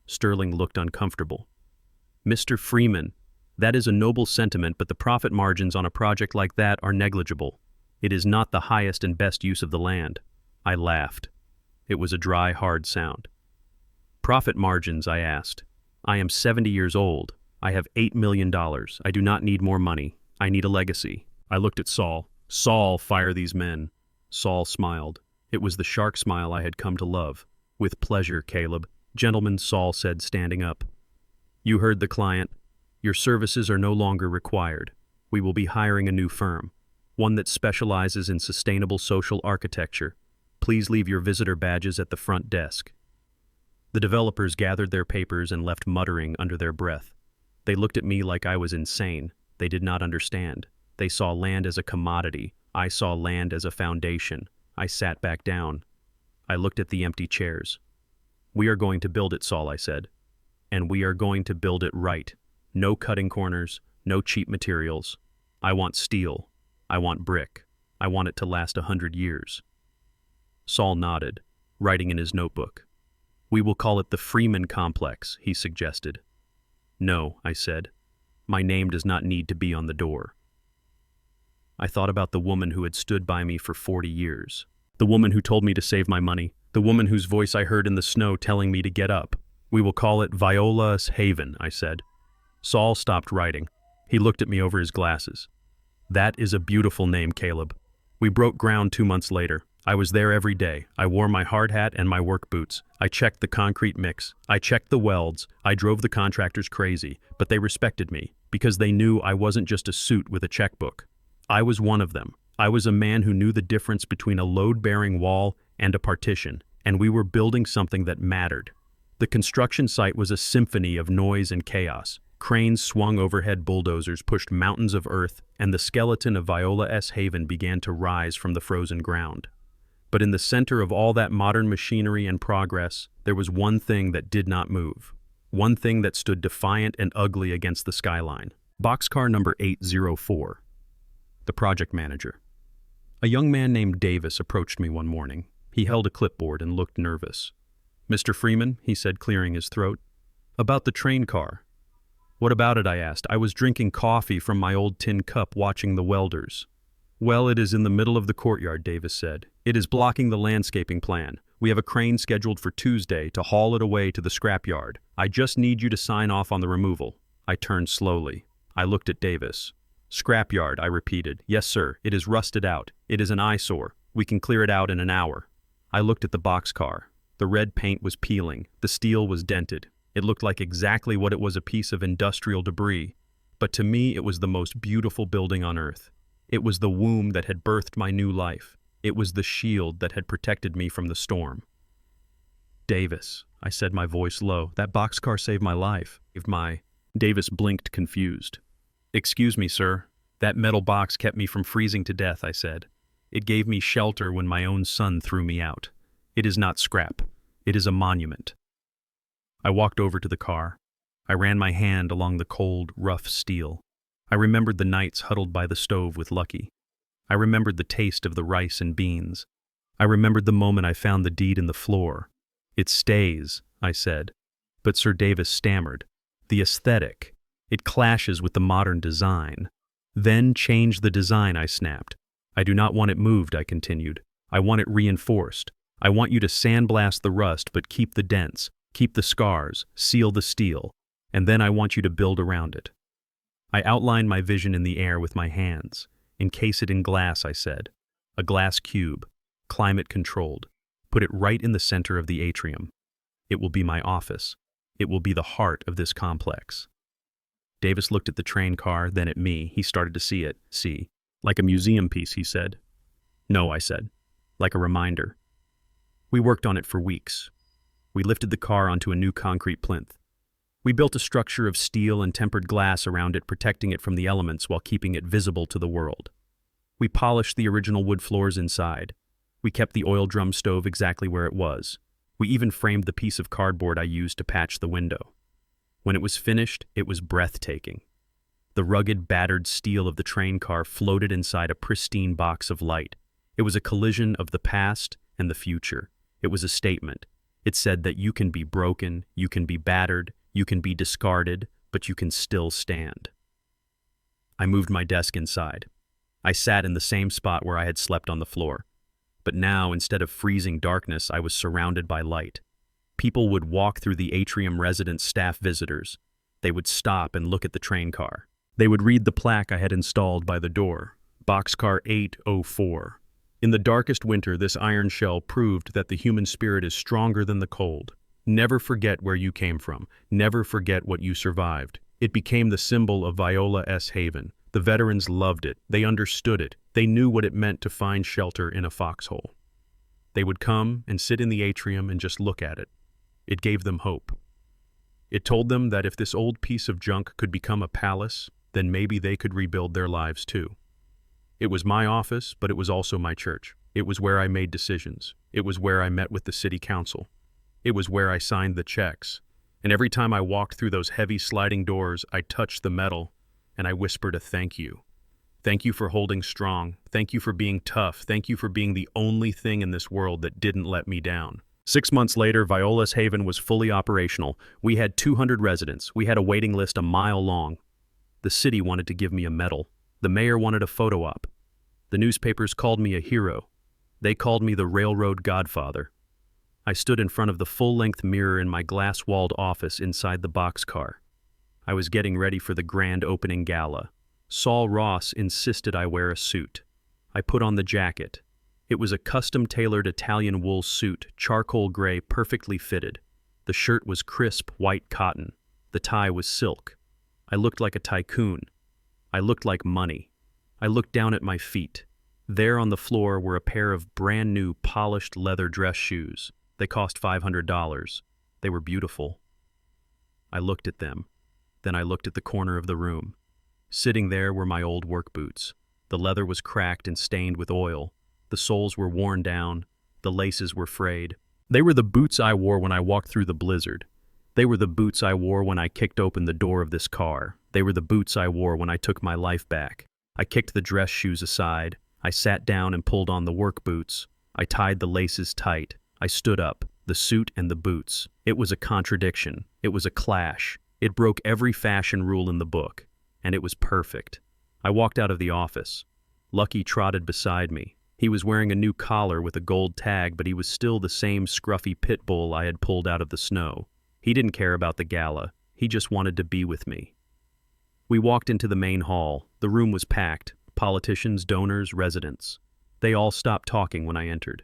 Sterling looked uncomfortable. Mr. Freeman, that is a noble sentiment, but the profit margins on a project like that are negligible. It is not the highest and best use of the land. I laughed. It was a dry, hard sound. Profit margins, I asked. I am 70 years old. I have $8 million. I do not need more money. I need a legacy. I looked at Saul. Saul, fire these men. Saul smiled. It was the shark smile I had come to love. With pleasure, Caleb. Gentlemen, Saul said, standing up. You heard the client. Your services are no longer required. We will be hiring a new firm, one that specializes in sustainable social architecture. Please leave your visitor badges at the front desk. The developers gathered their papers and left muttering under their breath. They looked at me like I was insane. They did not understand. They saw land as a commodity. I saw land as a foundation. I sat back down. I looked at the empty chairs. We are going to build it, Saul, I said. And we are going to build it right. No cutting corners, no cheap materials. I want steel. I want brick. I want it to last 100 years. Saul nodded, writing in his notebook. We will call it the Freeman Complex, he suggested. No, I said. My name does not need to be on the door. I thought about the woman who had stood by me for 40 years. The woman who told me to save my money. The woman whose voice I heard in the snow telling me to get up. We will call it Viola's Haven, I said. Saul stopped writing. He looked at me over his glasses. That is a beautiful name, Caleb. We broke ground 2 months later. I was there every day. I wore my hard hat and my work boots. I checked the concrete mix. I checked the welds. I drove the contractors crazy, but they respected me because they knew I wasn't just a suit with a checkbook. I was one of them. I was a man who knew the difference between a load-bearing wall and a partition, and we were building something that mattered. The construction site was a symphony of noise and chaos. Cranes swung overhead, bulldozers pushed mountains of earth, and the skeleton of Viola's Haven began to rise from the frozen ground. But in the center of all that modern machinery and progress, there was one thing that did not move. One thing that stood defiant and ugly against the skyline. Boxcar number 804. The project manager. A young man named Davis approached me one morning. He held a clipboard and looked nervous. Mr. Freeman, he said, clearing his throat. About the train car. What about it, I asked. I was drinking coffee from my old tin cup watching the welders. Well, it is in the middle of the courtyard, Davis said. It is blocking the landscaping plan. We have a crane scheduled for Tuesday to haul it away to the scrapyard. I just need you to sign off on the removal. I turned slowly. I looked at Davis. Scrapyard, I repeated. Yes, sir. It is rusted out. It is an eyesore. We can clear it out in an hour. I looked at the boxcar. The red paint was peeling. The steel was dented. It looked like exactly what it was, a piece of industrial debris. But to me, it was the most beautiful building on earth. It was the womb that had birthed my new life. It was the shield that had protected me from the storm. Davis, I said, my voice low, that boxcar saved my life. Davis blinked, confused. Excuse me, sir. That metal box kept me from freezing to death, I said. It gave me shelter when my own son threw me out. It is not scrap. It is a monument. I walked over to the car. I ran my hand along the cold, rough steel. I remembered the nights huddled by the stove with Lucky. I remembered the taste of the rice and beans. I remembered the moment I found the deed in the floor. It stays, I said. But Sir Davis stammered. The aesthetic. It clashes with the modern design. Then change the design, I snapped. I do not want it moved, I continued. I want it reinforced. I want you to sandblast the rust but keep the dents, keep the scars, seal the steel, and then I want you to build around it. I outlined my vision in the air with my hands. Encase it in glass, I said. A glass cube, climate controlled. Put it right in the center of the atrium. It will be my office. It will be the heart of this complex. Davis looked at the train car, then at me. He started to see it. See. Like a museum piece, he said. No, I said. Like a reminder. We worked on it for weeks. We lifted the car onto a new concrete plinth. We built a structure of steel and tempered glass around it, protecting it from the elements while keeping it visible to the world. We polished the original wood floors inside. We kept the oil drum stove exactly where it was. We even framed the piece of cardboard I used to patch the window. When it was finished, it was breathtaking. The rugged, battered steel of the train car floated inside a pristine box of light. It was a collision of the past and the future. It was a statement. It said that you can be broken, you can be battered, you can be discarded, but you can still stand. I moved my desk inside. I sat in the same spot where I had slept on the floor. But now, instead of freezing darkness, I was surrounded by light. People would walk through the atrium, residents, staff, visitors. They would stop and look at the train car. They would read the plaque I had installed by the door, Boxcar 804. In the darkest winter, this iron shell proved that the human spirit is stronger than the cold. Never forget where you came from. Never forget what you survived. It became the symbol of Viola S. Haven. The veterans loved it. They understood it. They knew what it meant to find shelter in a foxhole. They would come and sit in the atrium and just look at it. It gave them hope. It told them that if this old piece of junk could become a palace, then maybe they could rebuild their lives too. It was my office, but it was also my church. It was where I made decisions. It was where I met with the city council. It was where I signed the checks. And every time I walked through those heavy sliding doors, I touched the metal, and I whispered a thank you. Thank you for holding strong. Thank you for being tough. Thank you for being the only thing in this world that didn't let me down. 6 months later, Viola's Haven was fully operational. We had 200 residents. We had a waiting list a mile long. The city wanted to give me a medal. The mayor wanted a photo op. The newspapers called me a hero. They called me the railroad godfather. I stood in front of the full-length mirror in my glass-walled office inside the boxcar. I was getting ready for the grand opening gala. Saul Ross insisted I wear a suit. I put on the jacket. It was a custom-tailored Italian wool suit, charcoal gray, perfectly fitted. The shirt was crisp, white cotton. The tie was silk. I looked like a tycoon. I looked like money. I looked down at my feet. There on the floor were a pair of brand-new, polished leather dress shoes. They cost $500. They were beautiful. I looked at them. Then I looked at the corner of the room. Sitting there were my old work boots. The leather was cracked and stained with oil. The soles were worn down. The laces were frayed. They were the boots I wore when I walked through the blizzard. They were the boots I wore when I kicked open the door of this car. They were the boots I wore when I took my life back. I kicked the dress shoes aside. I sat down and pulled on the work boots. I tied the laces tight. I stood up, the suit and the boots. It was a contradiction. It was a clash. It broke every fashion rule in the book. And it was perfect. I walked out of the office. Lucky trotted beside me. He was wearing a new collar with a gold tag, but he was still the same scruffy pit bull I had pulled out of the snow. He didn't care about the gala. He just wanted to be with me. We walked into the main hall. The room was packed. Politicians, donors, residents. They all stopped talking when I entered.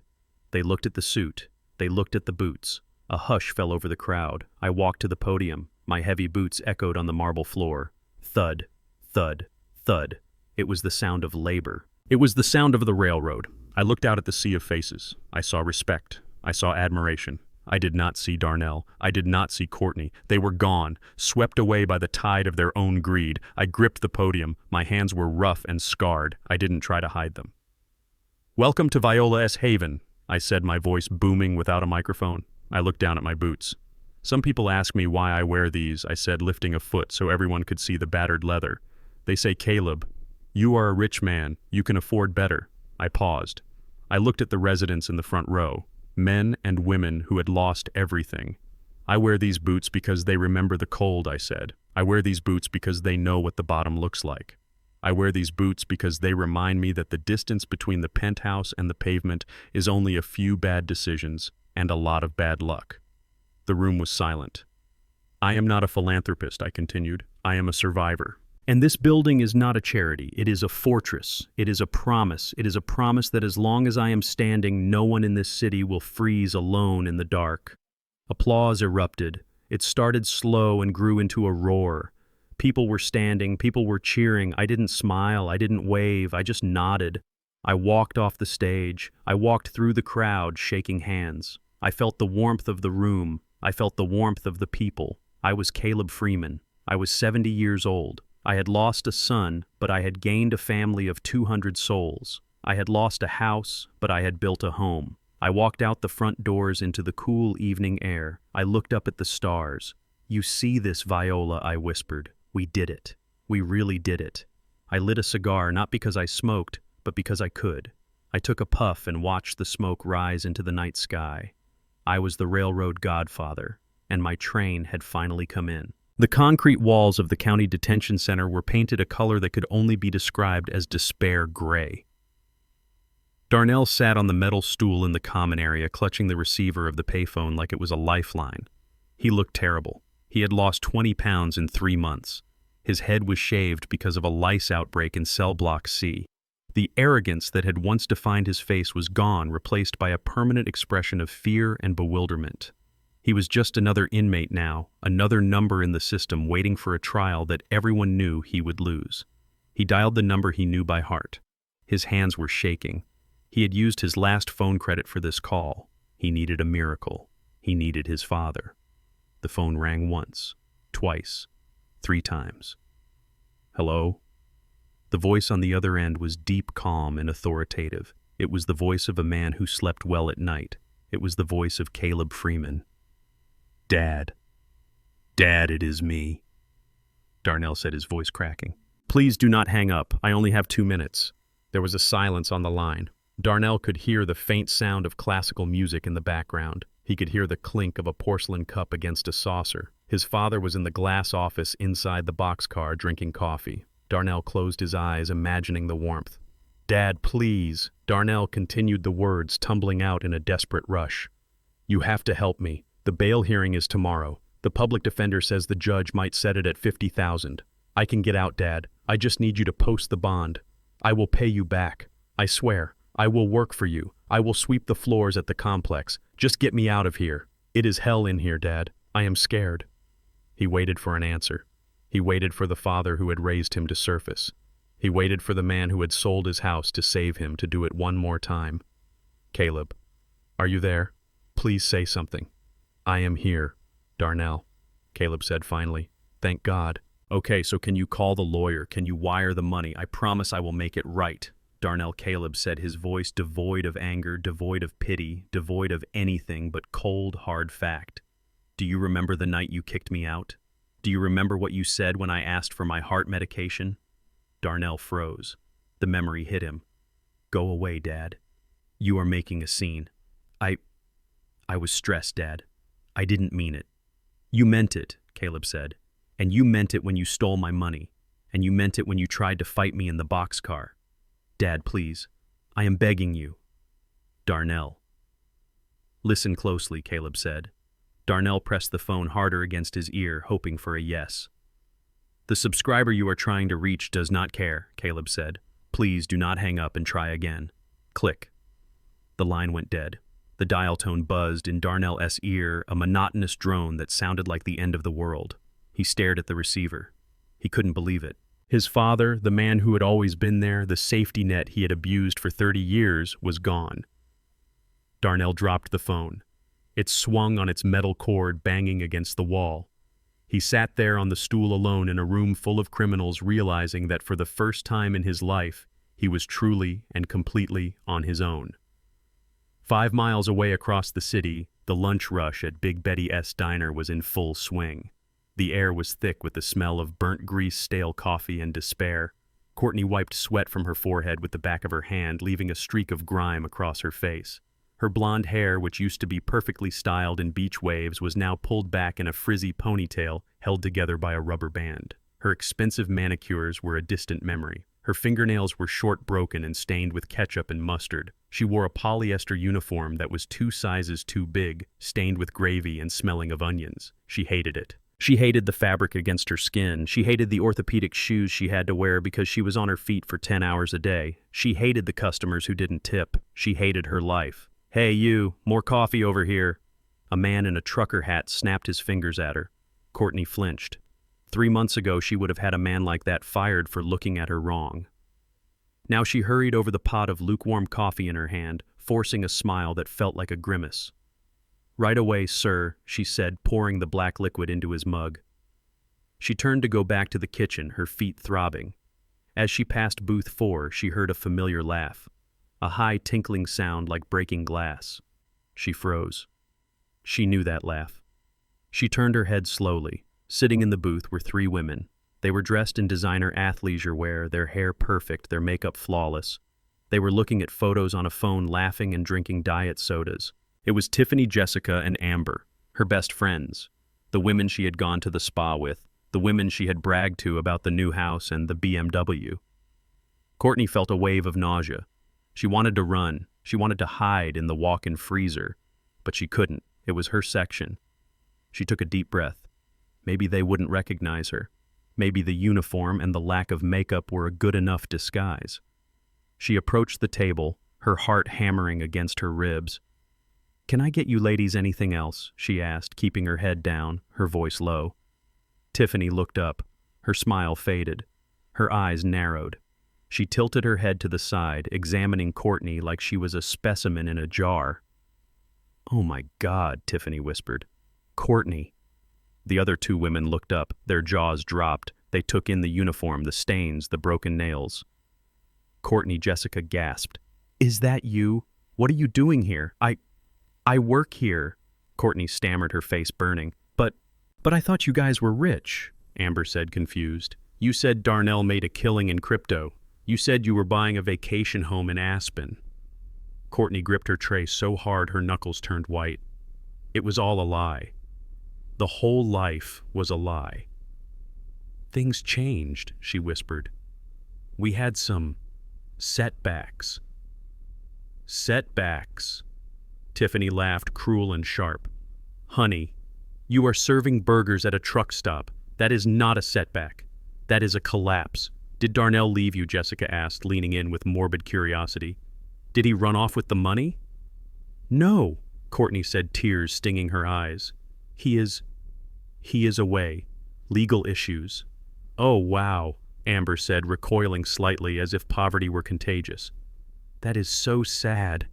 They looked at the suit. They looked at the boots. A hush fell over the crowd. I walked to the podium. My heavy boots echoed on the marble floor. Thud, thud, thud. It was the sound of labor. It was the sound of the railroad. I looked out at the sea of faces. I saw respect. I saw admiration. I did not see Darnell. I did not see Courtney. They were gone, swept away by the tide of their own greed. I gripped the podium. My hands were rough and scarred. I didn't try to hide them. Welcome to Viola S. Haven, I said, my voice booming without a microphone. I looked down at my boots. Some people ask me why I wear these, I said, lifting a foot so everyone could see the battered leather. They say, Caleb, you are a rich man. You can afford better. I paused. I looked at the residents in the front row. Men and women who had lost everything. I wear these boots because they remember the cold, I said. I wear these boots because they know what the bottom looks like. I wear these boots because they remind me that the distance between the penthouse and the pavement is only a few bad decisions and a lot of bad luck. The room was silent. I am not a philanthropist, I continued. I am a survivor. And this building is not a charity. It is a fortress. It is a promise. It is a promise that as long as I am standing, no one in this city will freeze alone in the dark. Applause erupted. It started slow and grew into a roar. People were standing, people were cheering. I didn't smile, I didn't wave, I just nodded. I walked off the stage. I walked through the crowd, shaking hands. I felt the warmth of the room. I felt the warmth of the people. I was Caleb Freeman. I was 70 years old. I had lost a son, but I had gained a family of 200 souls. I had lost a house, but I had built a home. I walked out the front doors into the cool evening air. I looked up at the stars. "You see this, Viola," I whispered. "We did it. We really did it." I lit a cigar, not because I smoked, but because I could. I took a puff and watched the smoke rise into the night sky. I was the railroad godfather, and my train had finally come in. The concrete walls of the county detention center were painted a color that could only be described as despair gray. Darnell sat on the metal stool in the common area, clutching the receiver of the payphone like it was a lifeline. He looked terrible. He had lost 20 pounds in 3 months. His head was shaved because of a lice outbreak in cell block C. The arrogance that had once defined his face was gone, replaced by a permanent expression of fear and bewilderment. He was just another inmate now, another number in the system waiting for a trial that everyone knew he would lose. He dialed the number he knew by heart. His hands were shaking. He had used his last phone credit for this call. He needed a miracle. He needed his father. The phone rang once, twice, 3 times. "Hello?" The voice on the other end was deep, calm, and authoritative. It was the voice of a man who slept well at night. It was the voice of Caleb Freeman. "Dad. Dad, it is me," Darnell said, his voice cracking. "Please do not hang up. I only have 2 minutes." There was a silence on the line. Darnell could hear the faint sound of classical music in the background. He could hear the clink of a porcelain cup against a saucer. His father was in the glass office inside the boxcar drinking coffee. Darnell closed his eyes, imagining the warmth. "Dad, please." Darnell continued the words, tumbling out in a desperate rush. "You have to help me. The bail hearing is tomorrow. The public defender says the judge might set it at 50,000. I can get out, Dad. I just need you to post the bond. I will pay you back. I swear. I will work for you. I will sweep the floors at the complex. Just get me out of here. It is hell in here, Dad. I am scared." He waited for an answer. He waited for the father who had raised him to surface. He waited for the man who had sold his house to save him to do it one more time. "Caleb, are you there? Please say something." "I am here, Darnell," Caleb said finally. "Thank God." "Okay, so can you call the lawyer? Can you wire the money? I promise I will make it right." Darnell Caleb said, his voice devoid of anger, devoid of pity, devoid of anything but cold, hard fact. "Do you remember the night you kicked me out? Do you remember what you said when I asked for my heart medication?" Darnell froze. The memory hit him. "Go away, Dad. You are making a scene." I was stressed, Dad. I didn't mean it." "You meant it," Caleb said. "And you meant it when you stole my money. And you meant it when you tried to fight me in the boxcar. Dad, please. I am begging you." "Darnell." "Listen closely," Caleb said. Darnell pressed the phone harder against his ear, hoping for a yes. "The subscriber you are trying to reach does not care," Caleb said. "Please do not hang up and try again." Click. The line went dead. The dial tone buzzed in Darnell's ear, a monotonous drone that sounded like the end of the world. He stared at the receiver. He couldn't believe it. His father, the man who had always been there, the safety net he had abused for 30 years, was gone. Darnell dropped the phone. It swung on its metal cord, banging against the wall. He sat there on the stool alone in a room full of criminals, realizing that for the first time in his life, he was truly and completely on his own. 5 miles away across the city, the lunch rush at Big Betty S. Diner was in full swing. The air was thick with the smell of burnt grease, stale coffee, and despair. Courtney wiped sweat from her forehead with the back of her hand, leaving a streak of grime across her face. Her blonde hair, which used to be perfectly styled in beach waves, was now pulled back in a frizzy ponytail held together by a rubber band. Her expensive manicures were a distant memory. Her fingernails were short, broken, and stained with ketchup and mustard. She wore a polyester uniform that was 2 sizes too big, stained with gravy and smelling of onions. She hated it. She hated the fabric against her skin. She hated the orthopedic shoes she had to wear because she was on her feet for 10 hours a day. She hated the customers who didn't tip. She hated her life. "Hey, you, more coffee over here." A man in a trucker hat snapped his fingers at her. Courtney flinched. 3 months ago, she would have had a man like that fired for looking at her wrong. Now she hurried over the pot of lukewarm coffee in her hand, forcing a smile that felt like a grimace. "Right away, sir," she said, pouring the black liquid into his mug. She turned to go back to the kitchen, her feet throbbing. As she passed booth 4, she heard a familiar laugh, a high tinkling sound like breaking glass. She froze. She knew that laugh. She turned her head slowly. Sitting in the booth were 3 women. They were dressed in designer athleisure wear, their hair perfect, their makeup flawless. They were looking at photos on a phone, laughing and drinking diet sodas. It was Tiffany, Jessica, and Amber, her best friends, the women she had gone to the spa with, the women she had bragged to about the new house and the BMW. Courtney felt a wave of nausea. She wanted to run. She wanted to hide in the walk-in freezer, but she couldn't. It was her section. She took a deep breath. Maybe they wouldn't recognize her. Maybe the uniform and the lack of makeup were a good enough disguise. She approached the table, her heart hammering against her ribs. "Can I get you ladies anything else?" she asked, keeping her head down, her voice low. Tiffany looked up. Her smile faded. Her eyes narrowed. She tilted her head to the side, examining Courtney like she was a specimen in a jar. "Oh my God," Tiffany whispered. "Courtney." The other 2 women looked up, their jaws dropped. They took in the uniform, the stains, the broken nails. Courtney, Jessica gasped. "Is that you? What are you doing here? I work here." Courtney stammered, her face burning. But I thought you guys were rich," Amber said, confused. "You said Darnell made a killing in crypto. You said you were buying a vacation home in Aspen." Courtney gripped her tray so hard her knuckles turned white. It was all a lie. The whole life was a lie. "Things changed," she whispered. "We had some setbacks." "Setbacks?" Tiffany laughed, cruel and sharp. "Honey, you are serving burgers at a truck stop. That is not a setback. That is a collapse. Did Darnell leave you?" Jessica asked, leaning in with morbid curiosity. "Did he run off with the money?" "No," Courtney said, tears stinging her eyes. He is away. Legal issues." "Oh, wow," Amber said, recoiling slightly as if poverty were contagious. "That is so sad.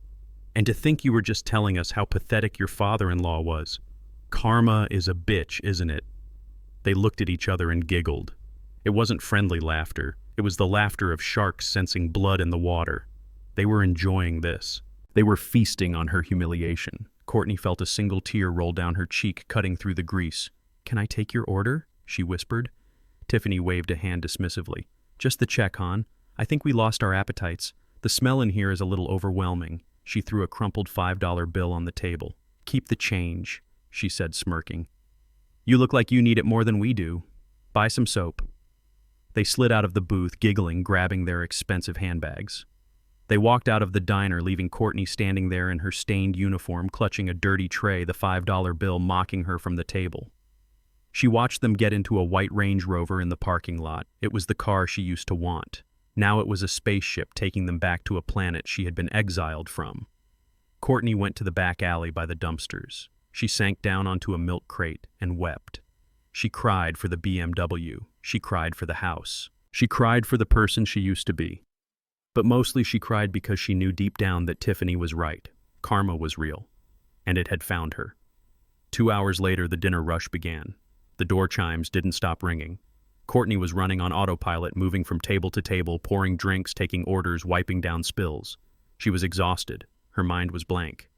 And to think you were just telling us how pathetic your father-in-law was. Karma is a bitch, isn't it?" They looked at each other and giggled. It wasn't friendly laughter. It was the laughter of sharks sensing blood in the water. They were enjoying this. They were feasting on her humiliation. Courtney felt a single tear roll down her cheek, cutting through the grease. "Can I take your order?" she whispered. Tiffany waved a hand dismissively. "Just the check, hon. I think we lost our appetites. The smell in here is a little overwhelming." She threw a crumpled $5 bill on the table. "Keep the change," she said, smirking. "You look like you need it more than we do. Buy some soap." They slid out of the booth, giggling, grabbing their expensive handbags. They walked out of the diner, leaving Courtney standing there in her stained uniform, clutching a dirty tray, the $5 bill mocking her from the table. She watched them get into a white Range Rover in the parking lot. It was the car she used to want. Now it was a spaceship taking them back to a planet she had been exiled from. Courtney went to the back alley by the dumpsters. She sank down onto a milk crate and wept. She cried for the BMW. She cried for the house. She cried for the person she used to be. But mostly she cried because she knew deep down that Tiffany was right. Karma was real. And it had found her. 2 hours later, the dinner rush began. The door chimes didn't stop ringing. Courtney was running on autopilot, moving from table to table, pouring drinks, taking orders, wiping down spills. She was exhausted. Her mind was blank.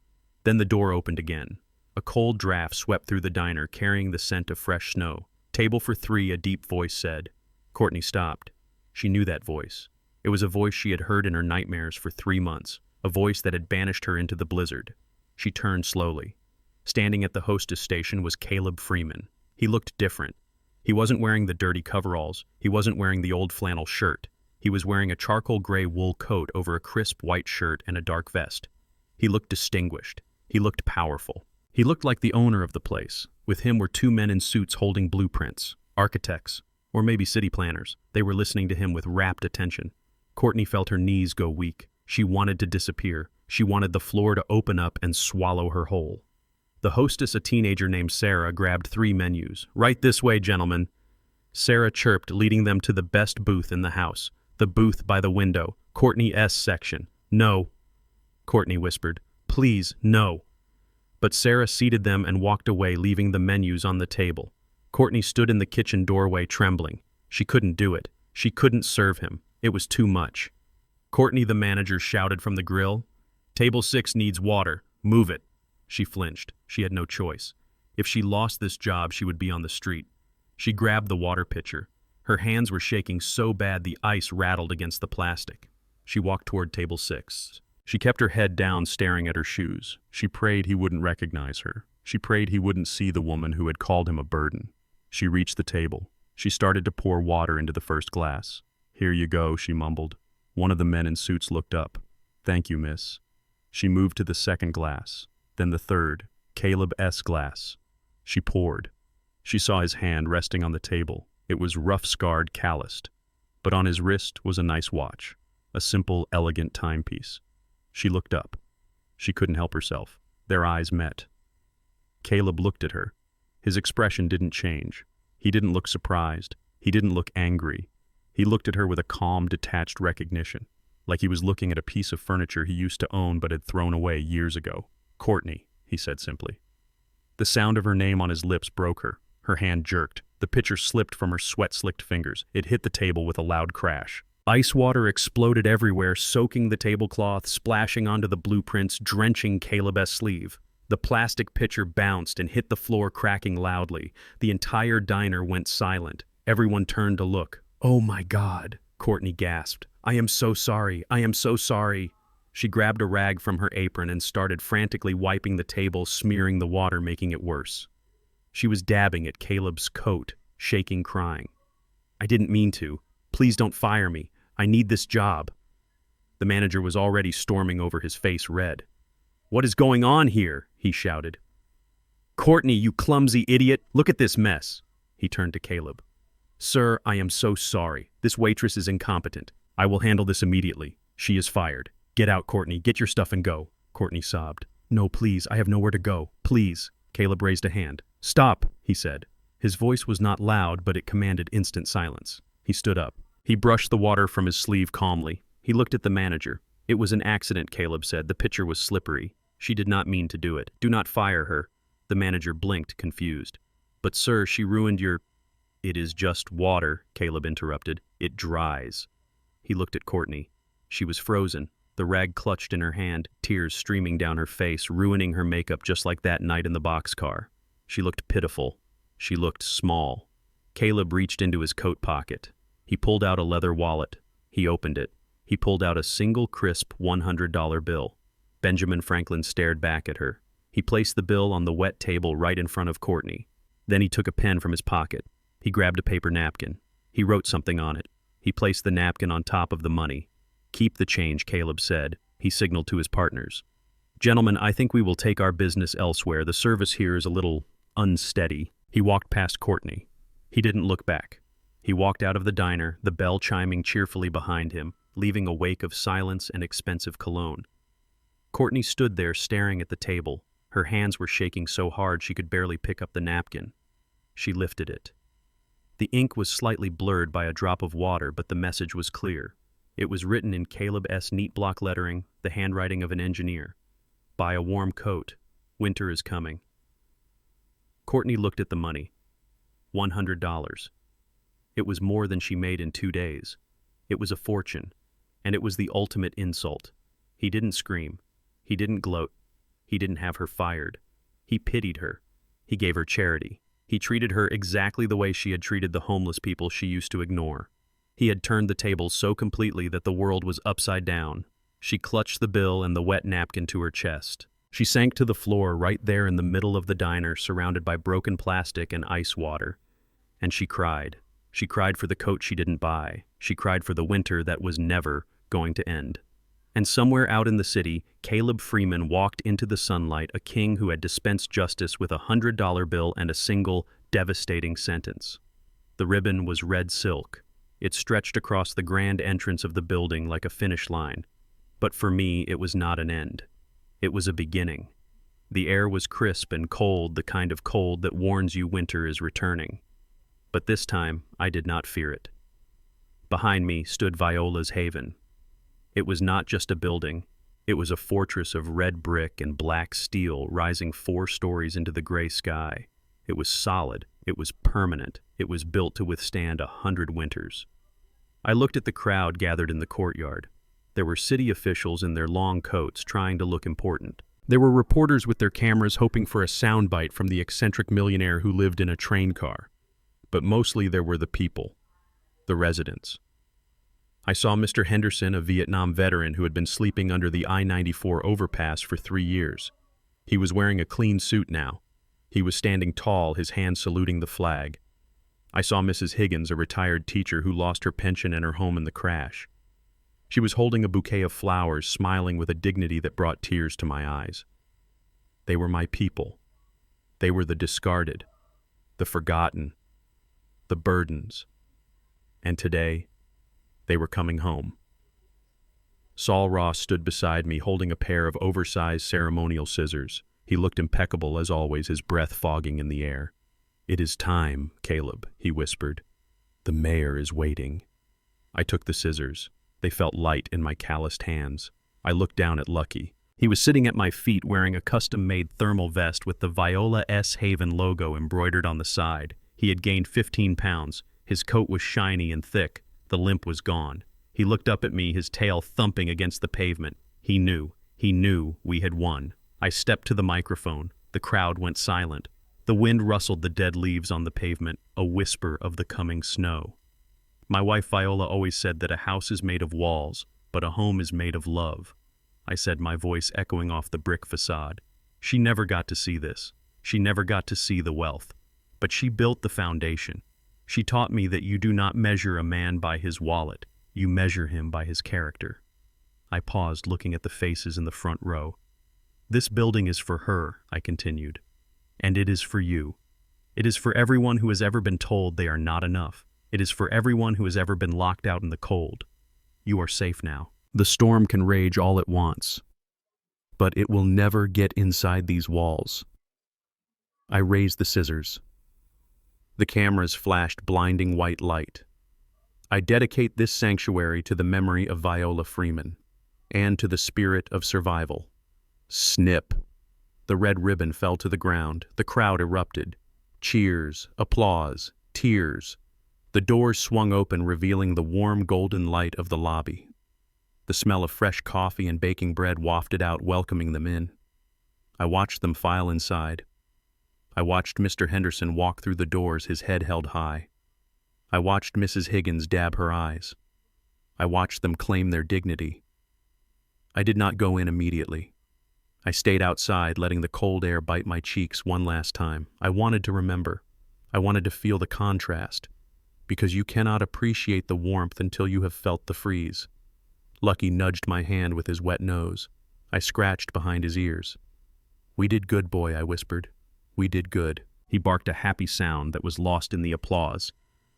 Then the door opened again. A cold draft swept through the diner, carrying the scent of fresh snow. "Table for 3, a deep voice said. Courtney stopped. She knew that voice. It was a voice she had heard in her nightmares for 3 months, a voice that had banished her into the blizzard. She turned slowly. Standing at the hostess station was Caleb Freeman. He looked different. He wasn't wearing the dirty coveralls. He wasn't wearing the old flannel shirt. He was wearing a charcoal gray wool coat over a crisp white shirt and a dark vest. He looked distinguished. He looked powerful. He looked like the owner of the place. With him were 2 men in suits holding blueprints, architects, or maybe city planners. They were listening to him with rapt attention. Courtney felt her knees go weak. She wanted to disappear. She wanted the floor to open up and swallow her whole. The hostess, a teenager named Sarah, grabbed 3 menus. "Right this way, gentlemen." Sarah chirped, leading them to the best booth in the house. The booth by the window, Courtney S. section. "No," Courtney whispered. "Please, no." But Sarah seated them and walked away, leaving the menus on the table. Courtney stood in the kitchen doorway, trembling. She couldn't do it. She couldn't serve him. It was too much. Courtney, the manager, shouted from the grill, "Table 6 needs water. Move it." She flinched. She had no choice. If she lost this job, she would be on the street. She grabbed the water pitcher. Her hands were shaking so bad the ice rattled against the plastic. She walked toward table 6. She kept her head down, staring at her shoes. She prayed he wouldn't recognize her. She prayed he wouldn't see the woman who had called him a burden. She reached the table. She started to pour water into the first glass. "Here you go," she mumbled. One of the men in suits looked up. "Thank you, miss." She moved to the second glass, then the third, Caleb S. glass. She poured. She saw his hand resting on the table. It was rough-scarred, calloused. But on his wrist was a nice watch, a simple, elegant timepiece. She looked up. She couldn't help herself. Their eyes met. Caleb looked at her. His expression didn't change. He didn't look surprised. He didn't look angry. He looked at her with a calm, detached recognition, like he was looking at a piece of furniture he used to own but had thrown away years ago. "Courtney," he said simply. The sound of her name on his lips broke her. Her hand jerked. The pitcher slipped from her sweat-slicked fingers. It hit the table with a loud crash. Ice water exploded everywhere, soaking the tablecloth, splashing onto the blueprints, drenching Caleb's sleeve. The plastic pitcher bounced and hit the floor, cracking loudly. The entire diner went silent. Everyone turned to look. "Oh my God," Courtney gasped. "I am so sorry. I am so sorry." She grabbed a rag from her apron and started frantically wiping the table, smearing the water, making it worse. She was dabbing at Caleb's coat, shaking, crying. "I didn't mean to. Please don't fire me. I need this job." The manager was already storming over, his face red. "What is going on here?" he shouted. "Courtney, you clumsy idiot, look at this mess." He turned to Caleb. "Sir, I am so sorry. This waitress is incompetent. I will handle this immediately. She is fired. Get out, Courtney. Get your stuff and go." Courtney sobbed. "No, please. I have nowhere to go. Please." Caleb raised a hand. "Stop," he said. His voice was not loud, but it commanded instant silence. He stood up. He brushed the water from his sleeve calmly. He looked at the manager. "It was an accident," Caleb said. "The pitcher was slippery. She did not mean to do it. Do not fire her." The manager blinked, confused. "But sir, she ruined your—" "It is just water," Caleb interrupted. "It dries." He looked at Courtney. She was frozen, the rag clutched in her hand, tears streaming down her face, ruining her makeup just like that night in the boxcar. She looked pitiful. She looked small. Caleb reached into his coat pocket. He pulled out a leather wallet. He opened it. He pulled out a single crisp $100 bill. Benjamin Franklin stared back at her. He placed the bill on the wet table right in front of Courtney. Then he took a pen from his pocket. He grabbed a paper napkin. He wrote something on it. He placed the napkin on top of the money. "Keep the change," Caleb said. He signaled to his partners. "Gentlemen, I think we will take our business elsewhere. The service here is a little unsteady." He walked past Courtney. He didn't look back. He walked out of the diner, the bell chiming cheerfully behind him, leaving a wake of silence and expensive cologne. Courtney stood there staring at the table. Her hands were shaking so hard she could barely pick up the napkin. She lifted it. The ink was slightly blurred by a drop of water, but the message was clear. It was written in Caleb S. neat block lettering, the handwriting of an engineer. "Buy a warm coat. Winter is coming." Courtney looked at the money. $100. It was more than she made in 2 days. It was a fortune, and it was the ultimate insult. He didn't scream. He didn't gloat. He didn't have her fired. He pitied her. He gave her charity. He treated her exactly the way she had treated the homeless people she used to ignore. He had turned the tables so completely that the world was upside down. She clutched the bill and the wet napkin to her chest. She sank to the floor right there in the middle of the diner, surrounded by broken plastic and ice water. And she cried. She cried for the coat she didn't buy. She cried for the winter that was never going to end. And somewhere out in the city, Caleb Freeman walked into the sunlight, a king who had dispensed justice with a $100 bill and a single, devastating sentence. The ribbon was red silk. It stretched across the grand entrance of the building like a finish line. But for me, it was not an end. It was a beginning. The air was crisp and cold, the kind of cold that warns you winter is returning. But this time, I did not fear it. Behind me stood Viola's haven. It was not just a building. It was a fortress of red brick and black steel rising 4 stories into the gray sky. It was solid. It was permanent. It was built to withstand 100 winters. I looked at the crowd gathered in the courtyard. There were city officials in their long coats trying to look important. There were reporters with their cameras hoping for a soundbite from the eccentric millionaire who lived in a train car. But mostly there were the people, the residents. I saw Mr. Henderson, a Vietnam veteran who had been sleeping under the I-94 overpass for 3 years. He was wearing a clean suit now. He was standing tall, his hand saluting the flag. I saw Mrs. Higgins, a retired teacher who lost her pension and her home in the crash. She was holding a bouquet of flowers, smiling with a dignity that brought tears to my eyes. They were my people. They were the discarded, the forgotten, the burdens. And today, they were coming home. Saul Ross stood beside me, holding a pair of oversized ceremonial scissors. He looked impeccable as always, his breath fogging in the air. "It is time, Caleb," he whispered. "The mayor is waiting." I took the scissors. They felt light in my calloused hands. I looked down at Lucky. He was sitting at my feet wearing a custom-made thermal vest with the Viola S. Haven logo embroidered on the side. He had gained 15 pounds. His coat was shiny and thick. The limp was gone. He looked up at me, his tail thumping against the pavement. He knew we had won. I stepped to the microphone. The crowd went silent. The wind rustled the dead leaves on the pavement, a whisper of the coming snow. My wife Viola always said that a house is made of walls, but a home is made of love. I said, my voice echoing off the brick facade. She never got to see this. She never got to see the wealth. But she built the foundation. She taught me that you do not measure a man by his wallet. You measure him by his character. I paused, looking at the faces in the front row. This building is for her, I continued. And it is for you. It is for everyone who has ever been told they are not enough. It is for everyone who has ever been locked out in the cold. You are safe now. The storm can rage all it wants, but it will never get inside these walls. I raised the scissors. The cameras flashed blinding white light. I dedicate this sanctuary to the memory of Viola Freeman and to the spirit of survival. Snip! The red ribbon fell to the ground. The crowd erupted. Cheers, applause, tears. The doors swung open, revealing the warm golden light of the lobby. The smell of fresh coffee and baking bread wafted out, welcoming them in. I watched them file inside. I watched Mr. Henderson walk through the doors, his head held high. I watched Mrs. Higgins dab her eyes. I watched them claim their dignity. I did not go in immediately. I stayed outside, letting the cold air bite my cheeks one last time. I wanted to remember. I wanted to feel the contrast. Because you cannot appreciate the warmth until you have felt the freeze. Lucky nudged my hand with his wet nose. I scratched behind his ears. "We did good, boy," I whispered. "We did good." He barked a happy sound that was lost in the applause.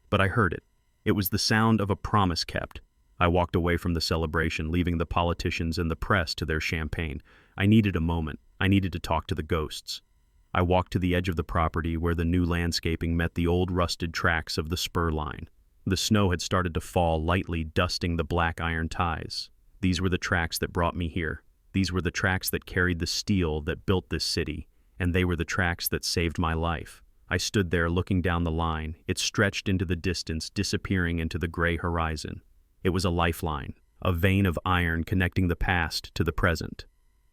But I heard it. It was the sound of a promise kept. I walked away from the celebration, leaving the politicians and the press to their champagne. I needed a moment. I needed to talk to the ghosts. I walked to the edge of the property where the new landscaping met the old rusted tracks of the spur line. The snow had started to fall, lightly dusting the black iron ties. These were the tracks that brought me here. These were the tracks that carried the steel that built this city, and they were the tracks that saved my life. I stood there looking down the line. It stretched into the distance, disappearing into the gray horizon. It was a lifeline, a vein of iron connecting the past to the present.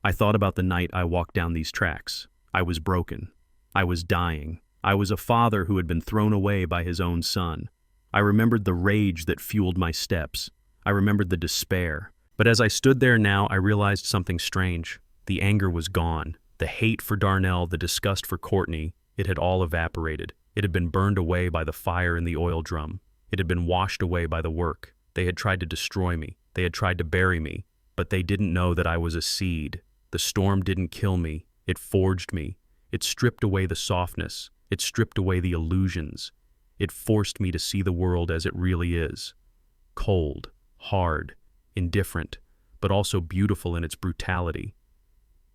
I thought about the night I walked down these tracks. I was broken. I was dying. I was a father who had been thrown away by his own son. I remembered the rage that fueled my steps. I remembered the despair. But as I stood there now, I realized something strange. The anger was gone. The hate for Darnell, the disgust for Courtney, it had all evaporated. It had been burned away by the fire in the oil drum. It had been washed away by the work. They had tried to destroy me. They had tried to bury me. But they didn't know that I was a seed. The storm didn't kill me. It forged me. It stripped away the softness. It stripped away the illusions. It forced me to see the world as it really is. Cold, hard, indifferent, but also beautiful in its brutality.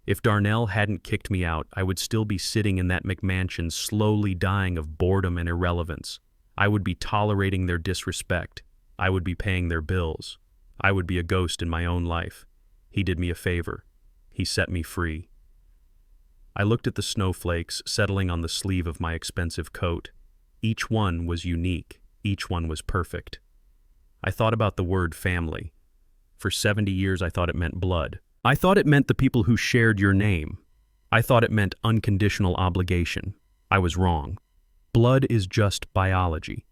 If Darnell hadn't kicked me out, I would still be sitting in that McMansion slowly dying of boredom and irrelevance. I would be tolerating their disrespect. I would be paying their bills. I would be a ghost in my own life. He did me a favor. He set me free. I looked at the snowflakes settling on the sleeve of my expensive coat. Each one was unique. Each one was perfect. I thought about the word family. For 70 years I thought it meant blood. I thought it meant the people who shared your name. I thought it meant unconditional obligation. I was wrong. Blood is just biology.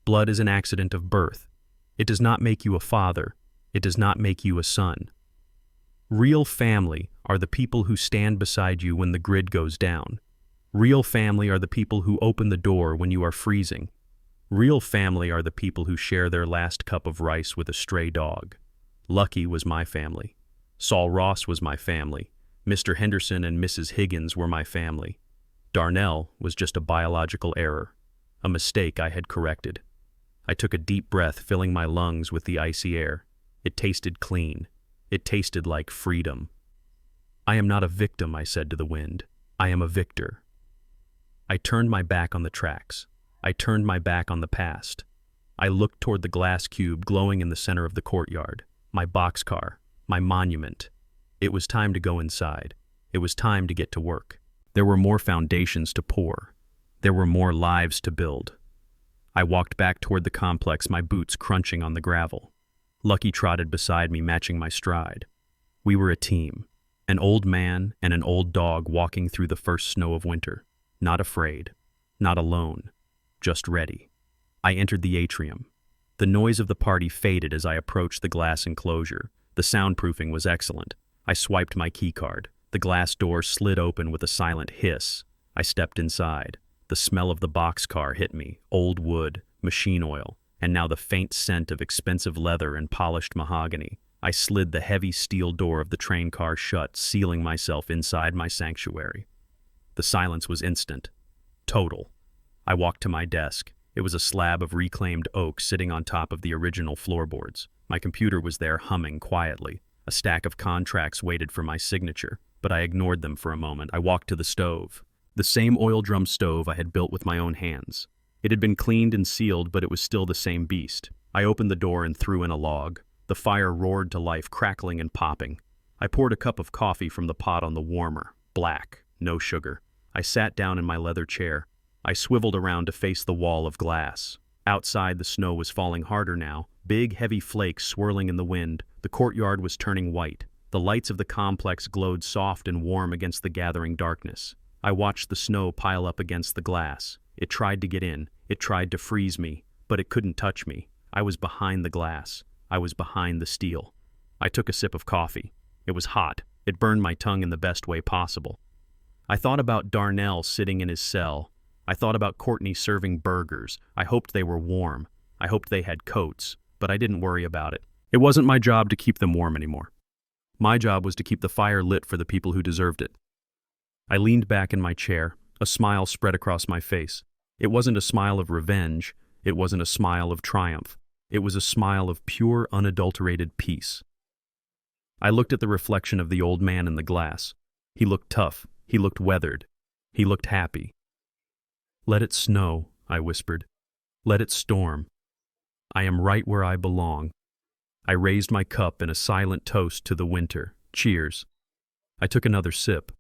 Blood is an accident of birth. It does not make you a father. It does not make you a son. Real family are the people who stand beside you when the grid goes down. Real family are the people who open the door when you are freezing. Real family are the people who share their last cup of rice with a stray dog. Lucky was my family. Saul Ross was my family. Mr. Henderson and Mrs. Higgins were my family. Darnell was just a biological error, a mistake I had corrected. I took a deep breath, filling my lungs with the icy air. It tasted clean. It tasted like freedom. I am not a victim, I said to the wind. I am a victor. I turned my back on the tracks. I turned my back on the past. I looked toward the glass cube glowing in the center of the courtyard, my boxcar, my monument. It was time to go inside. It was time to get to work. There were more foundations to pour. There were more lives to build. I walked back toward the complex, my boots crunching on the gravel. Lucky trotted beside me, matching my stride. We were a team, an old man and an old dog walking through the first snow of winter. Not afraid, not alone, just ready. I entered the atrium. The noise of the party faded as I approached the glass enclosure. The soundproofing was excellent. I swiped my keycard. The glass door slid open with a silent hiss. I stepped inside. The smell of the boxcar hit me, old wood, machine oil, and now the faint scent of expensive leather and polished mahogany. I slid the heavy steel door of the train car shut, sealing myself inside my sanctuary. The silence was instant, total. I walked to my desk. It was a slab of reclaimed oak sitting on top of the original floorboards. My computer was there, humming quietly. A stack of contracts waited for my signature, but I ignored them for a moment. I walked to the stove. The same oil drum stove I had built with my own hands. It had been cleaned and sealed, but it was still the same beast. I opened the door and threw in a log. The fire roared to life, crackling and popping. I poured a cup of coffee from the pot on the warmer, black, no sugar. I sat down in my leather chair. I swiveled around to face the wall of glass. Outside, the snow was falling harder now, big, heavy flakes swirling in the wind. The courtyard was turning white. The lights of the complex glowed soft and warm against the gathering darkness. I watched the snow pile up against the glass. It tried to get in. It tried to freeze me, but it couldn't touch me. I was behind the glass. I was behind the steel. I took a sip of coffee. It was hot. It burned my tongue in the best way possible. I thought about Darnell sitting in his cell. I thought about Courtney serving burgers. I hoped they were warm. I hoped they had coats, but I didn't worry about it. It wasn't my job to keep them warm anymore. My job was to keep the fire lit for the people who deserved it. I leaned back in my chair. A smile spread across my face. It wasn't a smile of revenge. It wasn't a smile of triumph. It was a smile of pure, unadulterated peace. I looked at the reflection of the old man in the glass. He looked tough. He looked weathered. He looked happy. "Let it snow," I whispered. "Let it storm. I am right where I belong." I raised my cup in a silent toast to the winter. Cheers. I took another sip.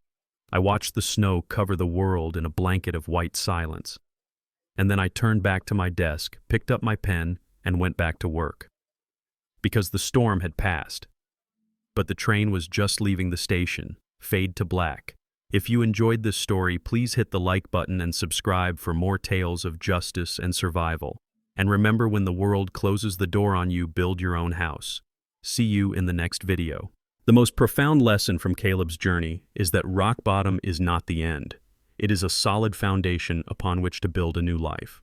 I watched the snow cover the world in a blanket of white silence. And then I turned back to my desk, picked up my pen, and went back to work. Because the storm had passed. But the train was just leaving the station. Fade to black. If you enjoyed this story, please hit the like button and subscribe for more tales of justice and survival. And remember, when the world closes the door on you, build your own house. See you in the next video. The most profound lesson from Caleb's journey is that rock bottom is not the end. It is a solid foundation upon which to build a new life.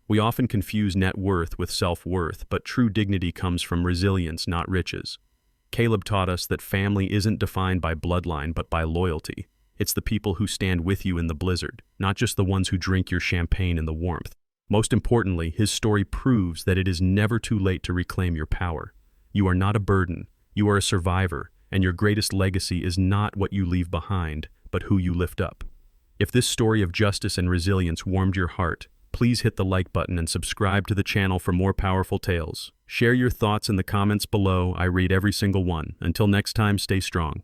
We often confuse net worth with self-worth, but true dignity comes from resilience, not riches. Caleb taught us that family isn't defined by bloodline, but by loyalty. It's the people who stand with you in the blizzard, not just the ones who drink your champagne in the warmth. Most importantly, his story proves that it is never too late to reclaim your power. You are not a burden. You are a survivor, and your greatest legacy is not what you leave behind, but who you lift up. If this story of justice and resilience warmed your heart, please hit the like button and subscribe to the channel for more powerful tales. Share your thoughts in the comments below. I read every single one. Until next time, stay strong.